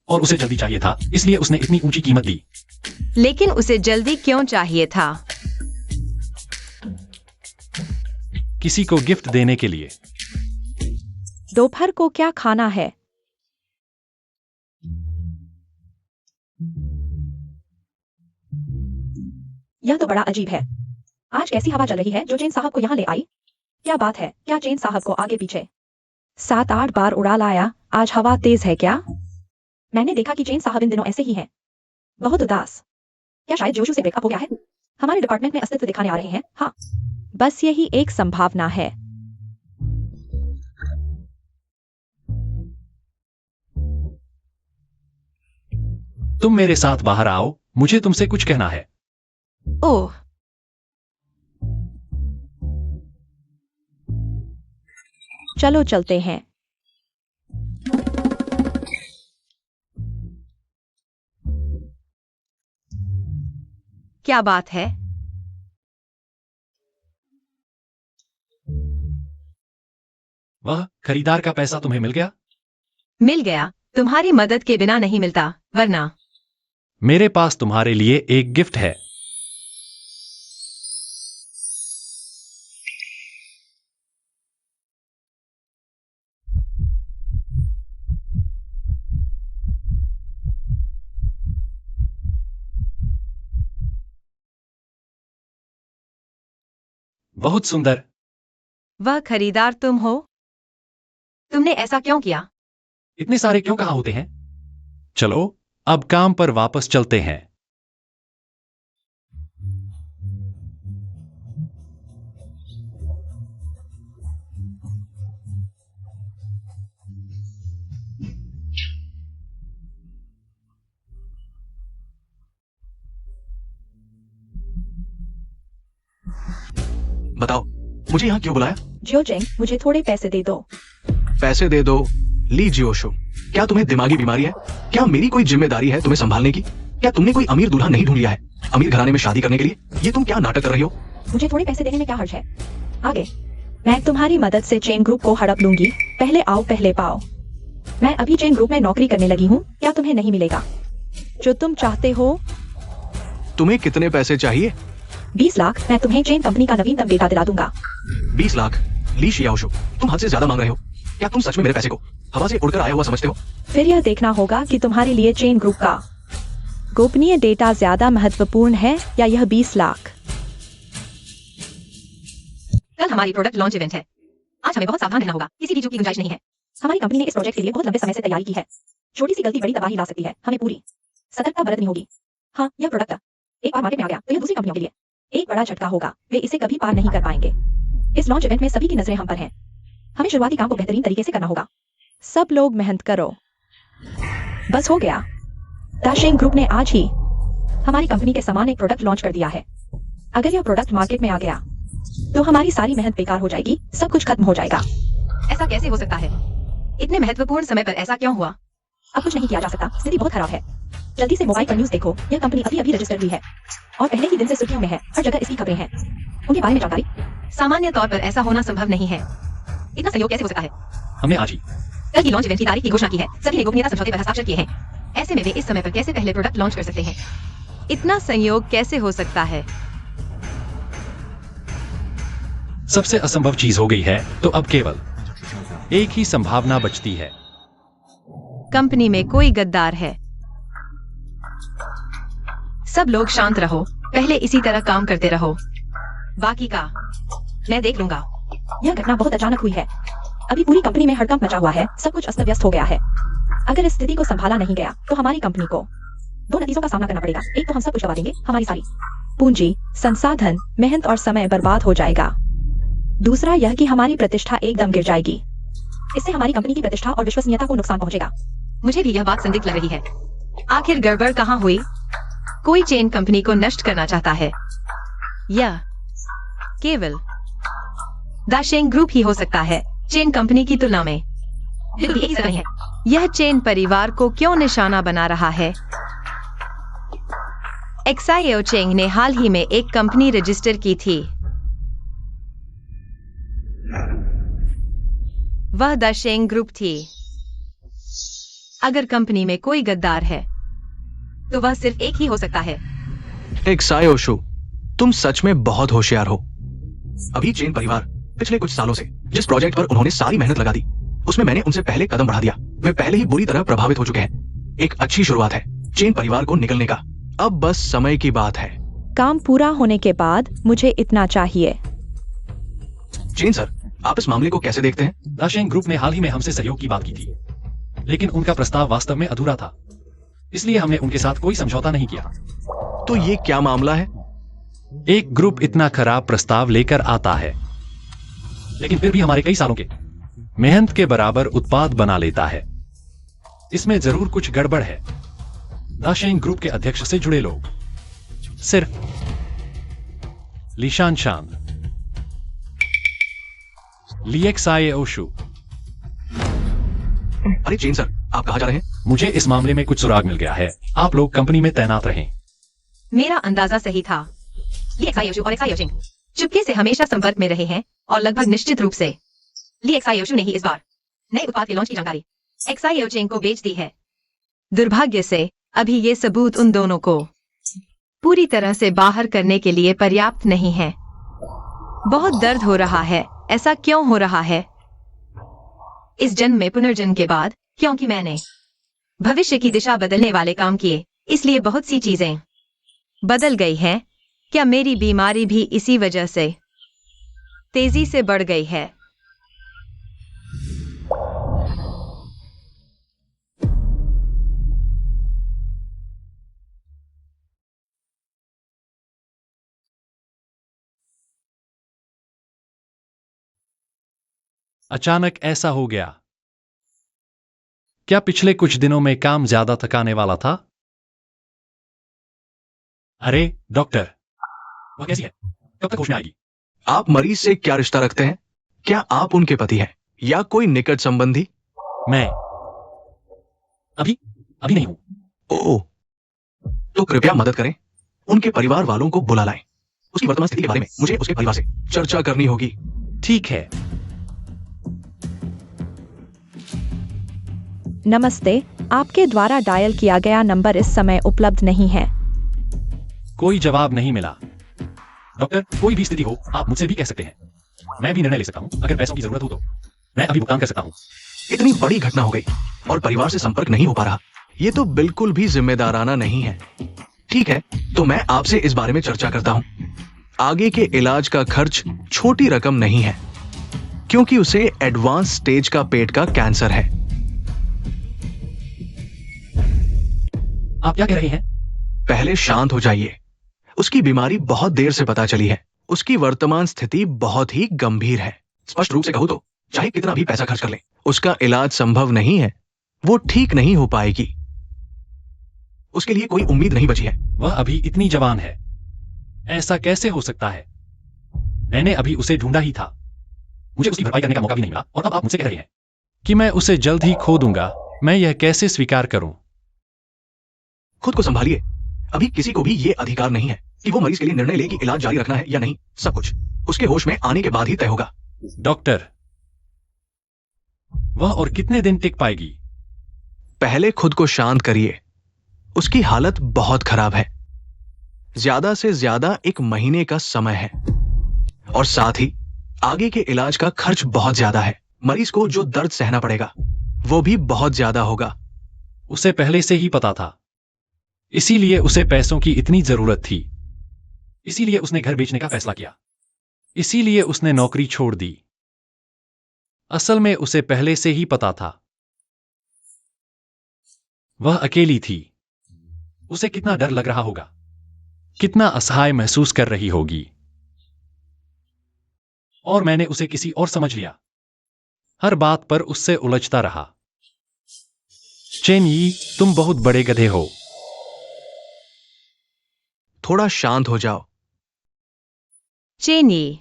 और उसे जल्दी चाहिए था, इसलिए उसने इतनी ऊंची कीमत दी। लेकिन उसे जल्दी क्यों चाहिए था? किसी को गिफ्ट देने के लिए। दोपहर को क्या खाना है? यह तो बड़ा अजीब है। आज कैसी हवा चल रही है जो चेन साहब को यहाँ ले आई? क्या बात है, क्या चेन साहब को आगे पीछे 7-8 बार उड़ा लाया? आज हवा तेज है क्या? मैंने देखा कि चेन साहब इन दिनों ऐसे ही हैं, बहुत उदास। क्या शायद जोशू से ब्रेकअप हो गया है? हमारे डिपार्टमेंट में अस्तित्व दिखाने आ रहे हैं। हाँ, बस यही एक संभावना है। तुम मेरे साथ बाहर आओ, मुझे तुमसे कुछ कहना है। ओह, चलो चलते हैं। क्या बात है? वह खरीदार का पैसा तुम्हें मिल गया? मिल गया। तुम्हारी मदद के बिना नहीं मिलता, वरना। मेरे पास तुम्हारे लिए एक गिफ्ट है। बहुत सुंदर। वह खरीदार तुम हो? तुमने ऐसा क्यों किया? इतने सारे क्यों कहाँ होते हैं? चलो अब काम पर वापस चलते हैं। बताओ, मुझे यहाँ क्यों बुलाया? जियो चेंग, मुझे थोड़े पैसे दे दो। पैसे दे दो? ली जियोशु, क्या तुम्हें दिमागी बीमारी है? क्या मेरी कोई जिम्मेदारी है तुम्हें संभालने की? क्या तुमने कोई अमीर दूल्हा नहीं ढूंढ लिया है अमीर घराने में शादी करने के लिए? ये तुम क्या नाटक कर रही हो? मुझे थोड़े पैसे देने में क्या हर्ज है? आगे। मैं तुम्हारी मदद से चेन ग्रुप को हड़प लूंगी। पहले आओ पहले पाओ। मैं अभी चेन ग्रुप में नौकरी करने लगी हूँ, क्या तुम्हें नहीं मिलेगा? जो तुम चाहते हो। तुम्हें कितने पैसे चाहिए? 20 लाख। मैं तुम्हें चेन कंपनी का नवीनतम डेटा दिला दूंगा। 20 लाख? ली शियाओशु, तुम हद से ज्यादा मांग रहे हो। क्या तुम सच में मेरे पैसे को हवा से उड़कर आया हुआ समझते हो? फिर यह देखना होगा कि तुम्हारे लिए चेन ग्रुप का गोपनीय डेटा ज्यादा महत्वपूर्ण है या यह 20 लाख। कल हमारी प्रोडक्ट लॉन्च इवेंट है। आज हमें बहुत सावधान रहना होगा, किसी भी चूक की गुंजाइश नहीं है। हमारी कंपनी ने इस प्रोजेक्ट के लिए बहुत लंबे समय से तैयारी की है। छोटी सी गलती बड़ी तबाही ला सकती है, हमें पूरी सतर्कता बरतनी होगी। हाँ, यह प्रोडक्ट एक बार मार्केट में आ गया तो यह दूसरी कंपनियों के लिए एक बड़ा झटका होगा। वे इसे कभी पार नहीं कर पाएंगे। इस लॉन्च इवेंट में सभी की नजरें हम पर हैं। हमें शुरुआती काम को बेहतरीन तरीके से करना होगा। सब लोग मेहनत करो। बस हो गया। दाशेंग ग्रुप ने आज ही हमारी कंपनी के समान एक प्रोडक्ट लॉन्च कर दिया है। अगर यह प्रोडक्ट मार्केट में आ गया तो हमारी सारी मेहनत बेकार हो जाएगी, सब कुछ खत्म हो जाएगा। ऐसा कैसे हो सकता है? इतने महत्वपूर्ण समय पर ऐसा क्यों हुआ? अब कुछ नहीं किया जा सकता, स्थिति बहुत खराब है। जल्दी से मोबाइल पर न्यूज देखो, यह कंपनी अभी अभी रजिस्टर्ड हुई है और पहले ही दिन से सुर्खियों में है, हर जगह इसकी खबरें हैं। उनके बारे में जानकारी? सामान्य तौर पर ऐसा होना संभव नहीं है। इतना सहयोग कैसे हो सकता है? हमने आज ही कल की लॉन्च इवेंट की तारीख की घोषणा की है। सभी ने गोपनीयता समझौते पर हस्ताक्षर किए हैं। ऐसे में वे इस समय पर कैसे पहले प्रोडक्ट लॉन्च कर सकते हैं? इतना संयोग कैसे हो सकता है? सबसे असंभव चीज हो गई है, तो अब केवल एक ही संभावना बचती है। कंपनी में कोई गद्दार है। सब लोग शांत रहो, पहले इसी तरह काम करते रहो, बाकी का मैं देख लूंगा। यह घटना बहुत अचानक हुई है। अभी पूरी कंपनी में हड़कंप मचा हुआ है, सब कुछ अस्त व्यस्त हो गया है। अगर इस स्थिति को संभाला नहीं गया तो हमारी कंपनी को 2 नतीजों का सामना करना पड़ेगा। एक तो हम सब कुछ गवा देंगे, हमारी सारी पूंजी, संसाधन, मेहनत और समय बर्बाद हो जाएगा। दूसरा यह कि हमारी प्रतिष्ठा एकदम गिर जाएगी। इससे हमारी कंपनी की प्रतिष्ठा और विश्वसनीयता को नुकसान पहुंचेगा। मुझे भी यह बात संदिग्ध लग रही है। आखिर गड़बड़ कहाँ हुई? कोई चेन कंपनी को नष्ट करना चाहता है। यह केवल दाशेंग ग्रुप ही हो सकता है, चेन कंपनी की तुलना में। बिल्कुल एक ही तरह है। यह चेन परिवार को क्यों निशाना बना रहा है? एक्साइओ चेंग ने हाल ही में एक कंपनी रजिस्टर की थी। वह दाशेंग ग्रुप थी। अगर कंपनी में कोई गद्दार है तो वह सिर्फ एक ही हो सकता है। एक्साइओ शू, तुम सच में बहुत होशियार हो। अभी चेन परिवार पिछले कुछ सालों से जिस प्रोजेक्ट पर उन्होंने सारी मेहनत लगा दी, उसमें मैंने उनसे पहले कदम बढ़ा दिया। वे पहले ही बुरी तरह प्रभावित हो चुके हैं। एक अच्छी शुरुआत है चेन परिवार को निकलने का। अब बस समय की बात है। काम पूरा होने के बाद मुझे इतना चाहिए। चेन सर, आप इस मामले को कैसे देखते हैं? दाशेंग ग्रुप ने हाल ही में हमसे सहयोग की बात की थी, लेकिन उनका प्रस्ताव वास्तव में अधूरा था, इसलिए हमने उनके साथ कोई समझौता नहीं किया। तो ये क्या मामला है? एक ग्रुप इतना खराब प्रस्ताव लेकर आता है, लेकिन फिर भी हमारे कई सालों के मेहनत के बराबर उत्पाद बना लेता है। इसमें जरूर कुछ गड़बड़ है। दाशेंग ग्रुप के अध्यक्ष से जुड़े लोग सिर्फ लीशान शान, लिएक्साइओ शू। अरे चेन सर, आप कहाँ जा रहे हैं? मुझे इस मामले में कुछ सुराग मिल गया है। आप लोग कंपनी में तैनात रहें। मेरा अंदाजा सही था। ली एक्साइओ और एक्साइओ चेंग चुपके से हमेशा संपर्क में रहे हैं और लगभग निश्चित रूप से ली एक्साइओ ने ही इस बार नए उत्पाद के लॉन्च की जानकारी एक्साइओ चेंग को बेच दी है। दुर्भाग्य से अभी ये सबूत उन दोनों को पूरी तरह से बाहर करने के लिए पर्याप्त नहीं है। बहुत दर्द हो रहा है। ऐसा क्यों हो रहा है? इस जन्म में पुनर्जन्म के बाद, क्योंकि मैंने भविष्य की दिशा बदलने वाले काम किए, इसलिए बहुत सी चीजें बदल गई हैं। क्या मेरी बीमारी भी इसी वजह से तेजी से बढ़ गई है? अचानक ऐसा हो गया। क्या पिछले कुछ दिनों में काम ज्यादा थकाने वाला था? अरे डॉक्टर, वह कैसी है? कब तक होश में आएगी? आप मरीज से क्या रिश्ता रखते हैं? क्या आप उनके पति हैं या कोई निकट संबंधी? मैं अभी नहीं हूं। ओह, तो कृपया मदद करें। उनके परिवार वालों को बुला लाएं। उसकी वर्तमान स्थिति के बारे में मुझे उसके परिवार से चर्चा करनी होगी। ठीक है। नमस्ते, आपके द्वारा डायल किया गया नंबर इस समय उपलब्ध नहीं है। कोई जवाब नहीं मिला। डॉक्टर, कोई भी स्थिति हो आप मुझसे भी कह सकते हैं। मैं भी निर्णय ले सकता हूं। अगर पैसों की जरूरत हो तो मैं अभी भुगतान कर सकता हूं। इतनी बड़ी घटना हो गई और परिवार से संपर्क नहीं हो पा रहा। ये तो बिल्कुल भी जिम्मेदाराना नहीं है। ठीक है, तो मैं आपसे इस बारे में चर्चा करता हूं। आगे के इलाज का खर्च छोटी रकम नहीं है, क्योंकि उसे एडवांस स्टेज का पेट का कैंसर है। आप क्या कह रहे हैं? पहले शांत हो जाइए। उसकी बीमारी बहुत देर से पता चली है। उसकी वर्तमान स्थिति बहुत ही गंभीर है। स्पष्ट रूप से कहूं तो चाहे कितना भी पैसा खर्च कर लें, उसका इलाज संभव नहीं है। वो ठीक नहीं हो पाएगी। उसके लिए कोई उम्मीद नहीं बची है। वह अभी इतनी जवान है। ऐसा कैसे हो सकता है? मैंने अभी उसे ढूंढा ही था। मुझे उसकी भरपाई करने का मौका भी नहीं मिला और अब आप मुझसे कह रहे हैं कि मैं उसे जल्द ही खो दूंगा। मैं यह कैसे स्वीकार करूं? खुद को संभालिए। अभी किसी को भी ये अधिकार नहीं है कि वो मरीज के लिए निर्णय ले कि इलाज जारी रखना है या नहीं। सब कुछ उसके होश में आने के बाद ही तय होगा। डॉक्टर, वह और कितने दिन टिक पाएगी? पहले खुद को शांत करिए। उसकी हालत बहुत खराब है। ज्यादा से ज्यादा 1 महीने का समय है और साथ ही आगे के इलाज का खर्च बहुत ज्यादा है। मरीज को जो दर्द सहना पड़ेगा वो भी बहुत ज्यादा होगा। उसे पहले से ही पता था, इसीलिए उसे पैसों की इतनी जरूरत थी। इसीलिए उसने घर बेचने का फैसला किया। इसीलिए उसने नौकरी छोड़ दी। असल में उसे पहले से ही पता था। वह अकेली थी। उसे कितना डर लग रहा होगा, कितना असहाय महसूस कर रही होगी। और मैंने उसे किसी और समझ लिया। हर बात पर उससे उलझता रहा। चेन यी, तुम बहुत बड़े गधे हो। थोड़ा शांत हो जाओ। चेनी,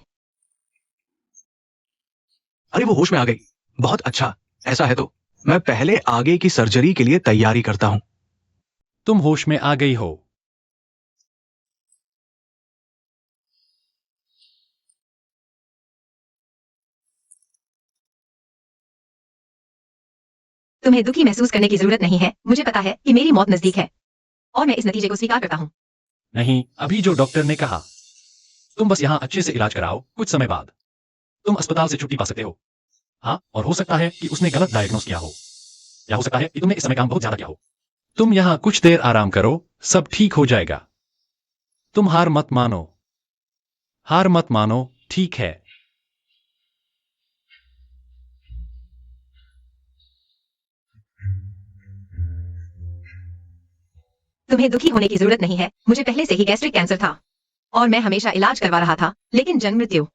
अरे वो होश में आ गई। बहुत अच्छा। ऐसा है तो मैं पहले आगे की सर्जरी के लिए तैयारी करता हूं। तुम होश में आ गई हो। तुम्हें दुखी महसूस करने की जरूरत नहीं है। मुझे पता है कि मेरी मौत नजदीक है और मैं इस नतीजे को स्वीकार करता हूं। नहीं, अभी जो डॉक्टर ने कहा, तुम बस यहां अच्छे से इलाज कराओ। कुछ समय बाद तुम अस्पताल से छुट्टी पा सकते हो। हाँ, और हो सकता है कि उसने गलत डायग्नोस किया हो, या हो सकता है कि तुमने इस समय काम बहुत ज्यादा किया हो। तुम यहां कुछ देर आराम करो, सब ठीक हो जाएगा। तुम हार मत मानो। हार मत मानो, ठीक है? तुम्हें दुखी होने की जरूरत नहीं है। मुझे पहले से ही गैस्ट्रिक कैंसर था और मैं हमेशा इलाज करवा रहा था, लेकिन जन्म मृत्यु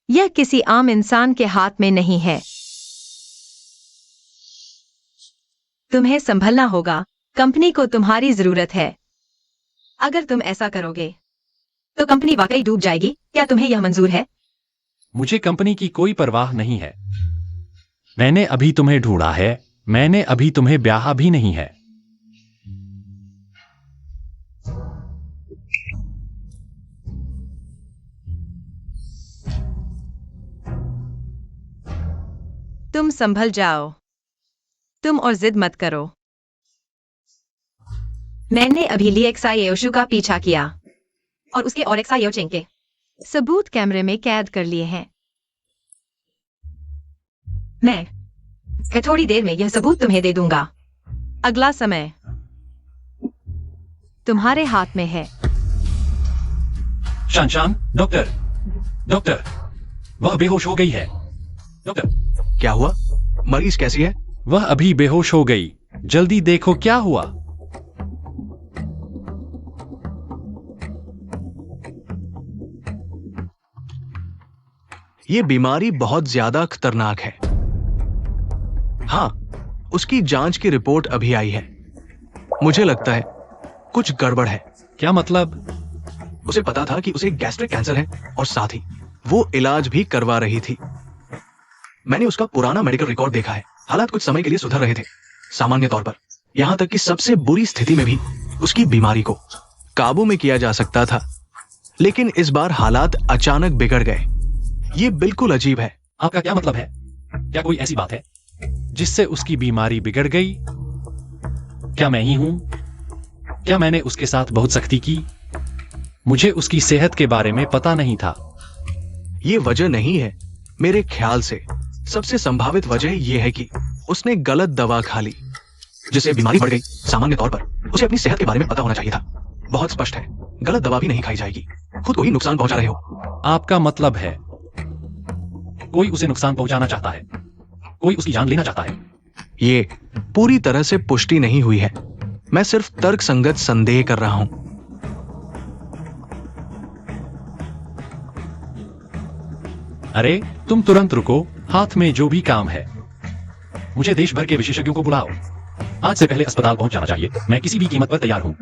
यह किसी आम इंसान के हाथ में नहीं है। तुम्हें संभलना होगा। कंपनी को तुम्हारी जरूरत है। अगर तुम ऐसा करोगे तो कंपनी वाकई डूब जाएगी। क्या तुम्हें यह मंजूर है? मुझे कंपनी की कोई परवाह नहीं है। मैंने अभी तुम्हें ढूंढा है। मैंने अभी तुम्हें ब्याह भी नहीं है। तुम संभल जाओ। तुम और जिद मत करो। मैंने अभी लिएक्सायोशु का पीछा किया और उसके और एक्सायोचेंग के सबूत कैमरे में कैद कर लिए हैं। मैं थोड़ी देर में यह सबूत तुम्हें दे दूंगा। अगला समय तुम्हारे हाथ में है। शान, डॉक्टर, डॉक्टर, वह बेहोश हो गई है। डॉक्टर, क्या हुआ? मरीज कैसी है? वह अभी बेहोश हो गई। जल्दी देखो क्या हुआ। ये बीमारी बहुत ज्यादा खतरनाक है। हाँ, उसकी जांच की रिपोर्ट अभी आई है। मुझे लगता है कुछ गड़बड़ है। क्या मतलब? उसे पता था कि उसे गैस्ट्रिक कैंसर है और साथ ही वो इलाज भी करवा रही थी। मैंने उसका पुराना मेडिकल रिकॉर्ड देखा है। हालात कुछ समय के लिए सुधर रहे थे, सामान्य तौर पर। यहां तक कि सबसे बुरी स्थिति में भी उसकी बीमारी को काबू में किया जा सकता था। लेकिन इस बार हालात अचानक बिगड़ गए। ये बिल्कुल अजीब है। आपका क्या मतलब है? क्या कोई ऐसी बात है जिससे उसकी बीमारी बिगड़ गई? क्या मैं ही हूं? क्या मैंने उसके साथ बहुत सख्ती की? मुझे उसकी सेहत के बारे में पता नहीं था। ये वजह नहीं है। मेरे ख्याल से सबसे संभावित वजह यह है कि उसने गलत दवा खा ली, जिससे बीमारी बढ़ गई। सामान्य तौर पर उसे अपनी सेहत के बारे में पता होना चाहिए था। बहुत स्पष्ट है, गलत दवा भी नहीं खाई जाएगी। खुद को ही नुकसान पहुंचा रहे हो। आपका मतलब है कोई उसे नुकसान पहुंचाना चाहता है, कोई उसकी जान लेना चाहता है। ये पूरी तरह से पुष्टि नहीं हुई है। मैं सिर्फ तर्कसंगत संदेह कर रहा हूं। अरे तुम तुरंत रुको। हाथ में जो भी काम है, मुझे देश भर के विशेषज्ञों को बुलाओ। आज से पहले अस्पताल पहुंच जाना चाहिए। मैं किसी भी कीमत पर तैयार हूं,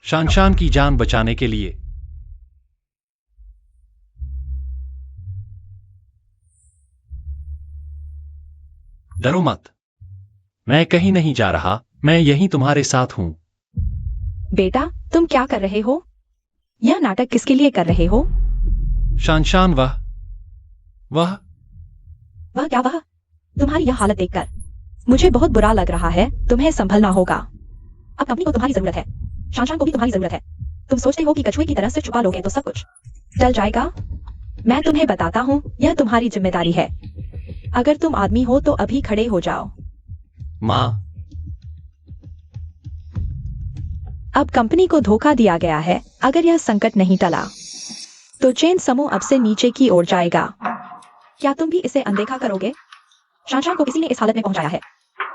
शान की जान बचाने के लिए। डरो मत, मैं कहीं नहीं जा रहा। मैं यहीं तुम्हारे साथ हूं। बेटा, तुम क्या कर रहे हो? यह नाटक किसके लिए कर रहे हो? शान, वह वह क्या? वह तुम्हारी यह हालत देखकर मुझे बहुत बुरा लग रहा है। तुम्हें संभलना होगा। अब कंपनी को तुम्हारी जरूरत है, शानशान को भी तुम्हारी जरूरत है। तुम सोचते हो कि कछुए की तरह से छुपा लोगे तो सब कुछ चल जाएगा। मैं तुम्हें बताता हूँ, यह तुम्हारी जिम्मेदारी है। अगर तुम आदमी हो तो अभी खड़े हो जाओ। माँ, अब कंपनी को धोखा दिया गया है। अगर यह संकट नहीं टला तो चेन समूह अब से नीचे की ओर जाएगा। क्या तुम भी इसे अनदेखा करोगे? शानशान को किसी ने इस हालत में पहुंचाया है।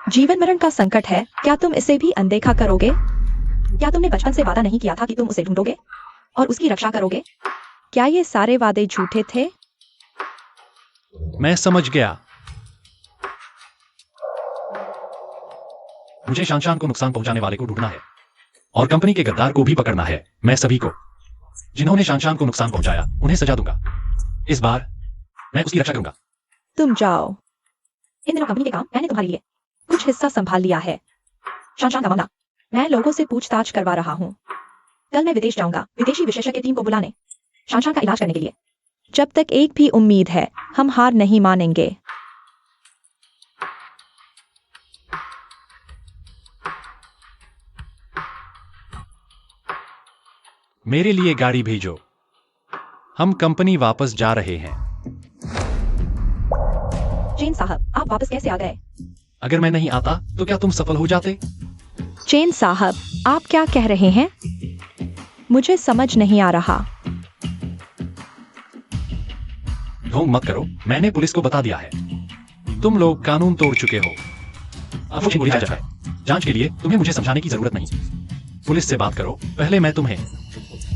जीवन मरण का संकट है। क्या तुम इसे भी अनदेखा करोगे? क्या तुमने बचपन से वादा नहीं किया था कि तुम उसे ढूंढोगे और उसकी रक्षा करोगे? क्या ये सारे वादे झूठे थे? मैं समझ गया। मुझे शानशान को नुकसान पहुंचाने वाले को ढूंढना है और कंपनी के गद्दार को भी पकड़ना है। मैं सभी को जिन्होंने शानशान को नुकसान पहुंचाया उन्हें सजा दूंगा। इस बार मैं उसकी रक्षा करूंगा। तुम जाओ। इन दिनों कंपनी के काम मैंने तुम्हारे लिए कुछ हिस्सा संभाल लिया है। शानशान का मामला मैं लोगों से पूछताछ करवा रहा हूँ। कल मैं विदेश जाऊंगा विदेशी विशेषज्ञ टीम को बुलाने शानशान का इलाज करने के लिए। जब तक एक भी उम्मीद है हम हार नहीं मानेंगे। मेरे लिए गाड़ी भेजो। हम कंपनी वापस जा रहे हैं। चेन साहब, आप वापस कैसे आ गए? अगर मैं नहीं आता तो क्या तुम सफल हो जाते? चेन साहब, आप क्या कह रहे हैं? मुझे समझ नहीं आ रहा। ढोंग मत करो, मैंने पुलिस को बता दिया है। तुम लोग कानून तोड़ चुके हो। अब मुझे गोली जाए। जांच के लिए तुम्हें मुझे समझाने की जरूरत नहीं। पुलिस से बात करो। पहले मैं तुम्हें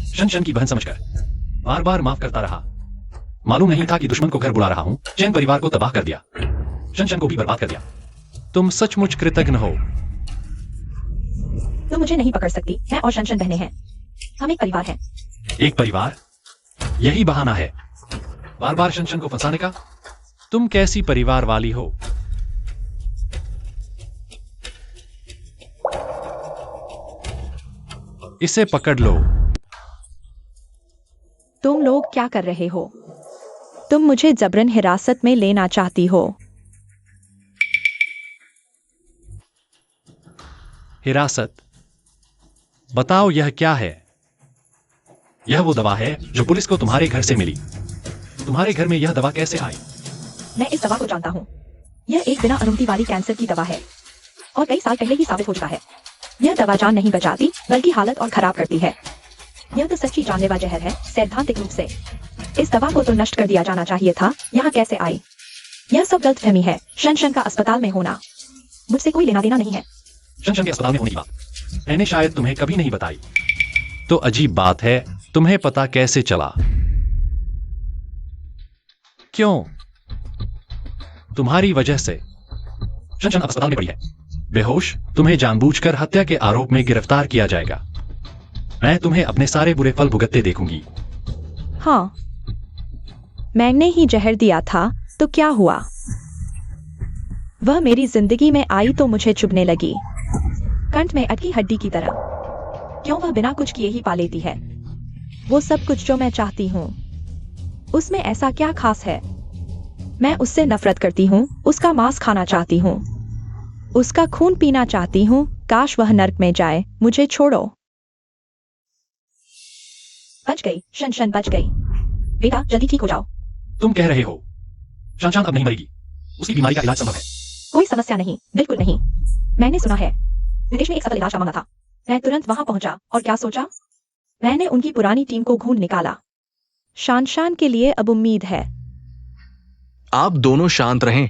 शनशन की बहन समझकर बार बार माफ करता रहा। मालूम नहीं था कि दुश्मन को घर बुला रहा हूं। चैन परिवार को तबाह कर दिया, शनशन को भी बर्बाद कर दिया। तुम सचमुच कृतज्ञ हो। तुम मुझे नहीं पकड़ सकती। मैं और शनशन बहनें हैं। हम एक परिवार हैं। एक परिवार? यही बहाना है बार बार शनशन को फंसाने का। तुम कैसी परिवार वाली हो? इसे पकड़ लो। तुम लोग क्या कर रहे हो? तुम मुझे जबरन हिरासत में लेना चाहती हो। हिरासत? बताओ यह क्या है? यह वो दवा है जो पुलिस को तुम्हारे घर से मिली। तुम्हारे घर में यह दवा कैसे आई? मैं इस दवा को जानता हूँ। यह एक बिना अनुमति वाली कैंसर की दवा है और कई साल पहले ही साबित हो चुका है। यह दवा जान नहीं बचाती बल्कि हालत और खराब करती है। यह तो सच्ची जानलेवा जहर है सैद्धांतिक रूप से। इस दवा को तो नष्ट कर दिया जाना चाहिए था। यहाँ कैसे आई? यह सब गलतफहमी है। शनशन का अस्पताल में होना मुझसे कोई लेना देना नहीं है। शनशन के अस्पताल में होने की बात मैंने शायद तुम्हें कभी नहीं बताई। तो अजीब बात है, तुम्हें पता कैसे चला? क्यों? तुम्हारी वजह से। शनशन अस्पताल में पड़ी है बेहोश। तुम्हें जानबूझकर हत्या के आरोप में गिरफ्तार किया जाएगा। मैं तुम्हें अपने सारे बुरे फल भुगतते देखूंगी। हाँ, मैंने ही जहर दिया था तो क्या हुआ? वह मेरी जिंदगी में आई तो मुझे चुभने लगी, कंठ में अटकी हड्डी की तरह। क्यों वह बिना कुछ किए ही पा लेती है वो सब कुछ जो मैं चाहती हूँ? उसमें ऐसा क्या खास है? मैं उससे नफरत करती हूँ, उसका मांस खाना चाहती हूँ, उसका खून पीना चाहती हूँ। काश वह नर्क में जाए। मुझे छोड़ो। बच गई, शनशन बच गई। बेटा जल्दी ठीक हो जाओ। तुम कह रहे हो शनशान अब नहीं मरेगी? उसकी बीमारी का इलाज संभव है? कोई समस्या नहीं, बिल्कुल नहीं। मैंने सुना है विदेश में एक सफल इलाज का मामला था। मैं तुरंत वहां पहुंचा और क्या सोचा? मैंने उनकी पुरानी टीम को ढूंढ निकाला। शानशान के लिए अब उम्मीद है। आप दोनों शांत रहें।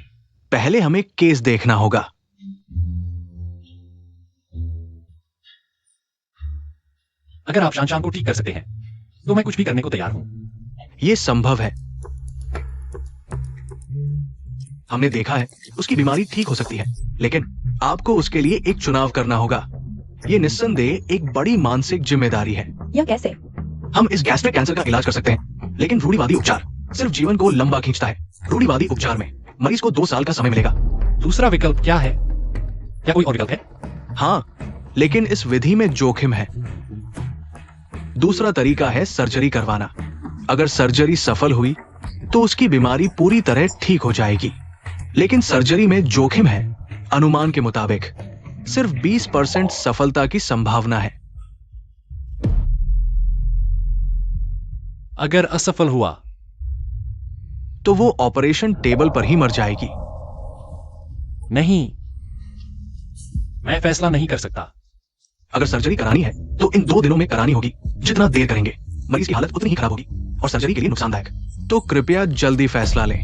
पहले हमें केस देखना होगा। अगर आप शानशान को ठीक कर सकते हैं तो मैं कुछ भी करने को तैयार हूं। यह संभव है। हमने देखा है उसकी बीमारी ठीक हो सकती है, लेकिन आपको उसके लिए एक चुनाव करना होगा। यह निस्संदेह एक बड़ी मानसिक जिम्मेदारी है। यह कैसे? हम इस गैस्ट्रिक कैंसर का इलाज कर सकते हैं, लेकिन रूढ़िवादी उपचार सिर्फ जीवन को लंबा खींचता है। रूढ़िवादी उपचार में मरीज को 2 साल का समय मिलेगा। दूसरा विकल्प क्या है? क्या कोई और विकल्प है? हाँ, लेकिन इस विधि में जोखिम है। दूसरा तरीका है सर्जरी करवाना। अगर सर्जरी सफल हुई तो उसकी बीमारी पूरी तरह ठीक हो जाएगी। लेकिन सर्जरी में जोखिम है। अनुमान के मुताबिक सिर्फ 20% सफलता की संभावना है। अगर असफल हुआ तो वो ऑपरेशन टेबल पर ही मर जाएगी। नहीं, मैं फैसला नहीं कर सकता। अगर सर्जरी करानी है तो इन 2 दिनों में करानी होगी। जितना देर करेंगे मरीज की हालत उतनी ही खराब होगी और सर्जरी के लिए नुकसानदायक। तो कृपया जल्दी फैसला लें।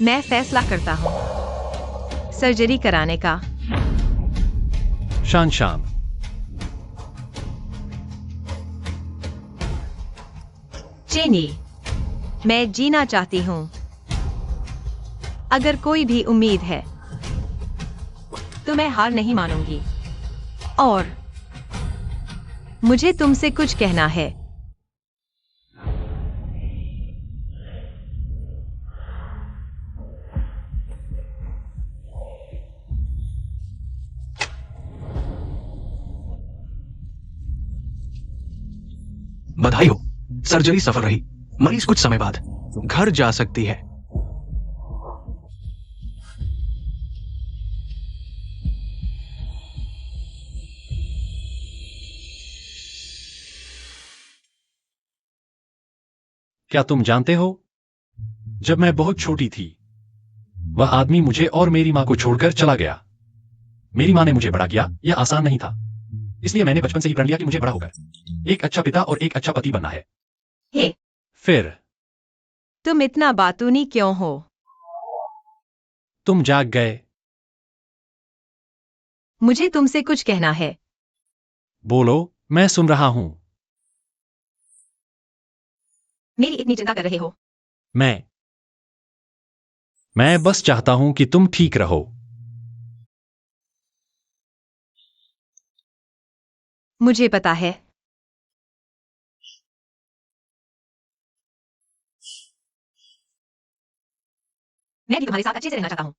मैं फैसला करता हूं सर्जरी कराने का। शान, चेनी, मैं जीना चाहती हूं। अगर कोई भी उम्मीद है तो मैं हार नहीं मानूंगी। और मुझे तुमसे कुछ कहना है। बधाई हो, सर्जरी सफल रही। मरीज कुछ समय बाद घर जा सकती है। क्या तुम जानते हो, जब मैं बहुत छोटी थी, वह आदमी मुझे और मेरी मां को छोड़कर चला गया। मेरी मां ने मुझे बड़ा किया। यह आसान नहीं था, इसलिए मैंने बचपन से ही प्रण लिया कि मुझे बड़ा होकर एक अच्छा पिता और एक अच्छा पति बनना है। हे, फिर तुम इतना बातूनी क्यों हो? तुम जाग गए। मुझे तुमसे कुछ कहना है। बोलो, मैं सुन रहा हूं। मेरी इतनी चिंता कर रहे हो। मैं बस चाहता हूं कि तुम ठीक रहो। मुझे पता है। मैं भी तुम्हारे साथ अच्छे से रहना चाहता हूं।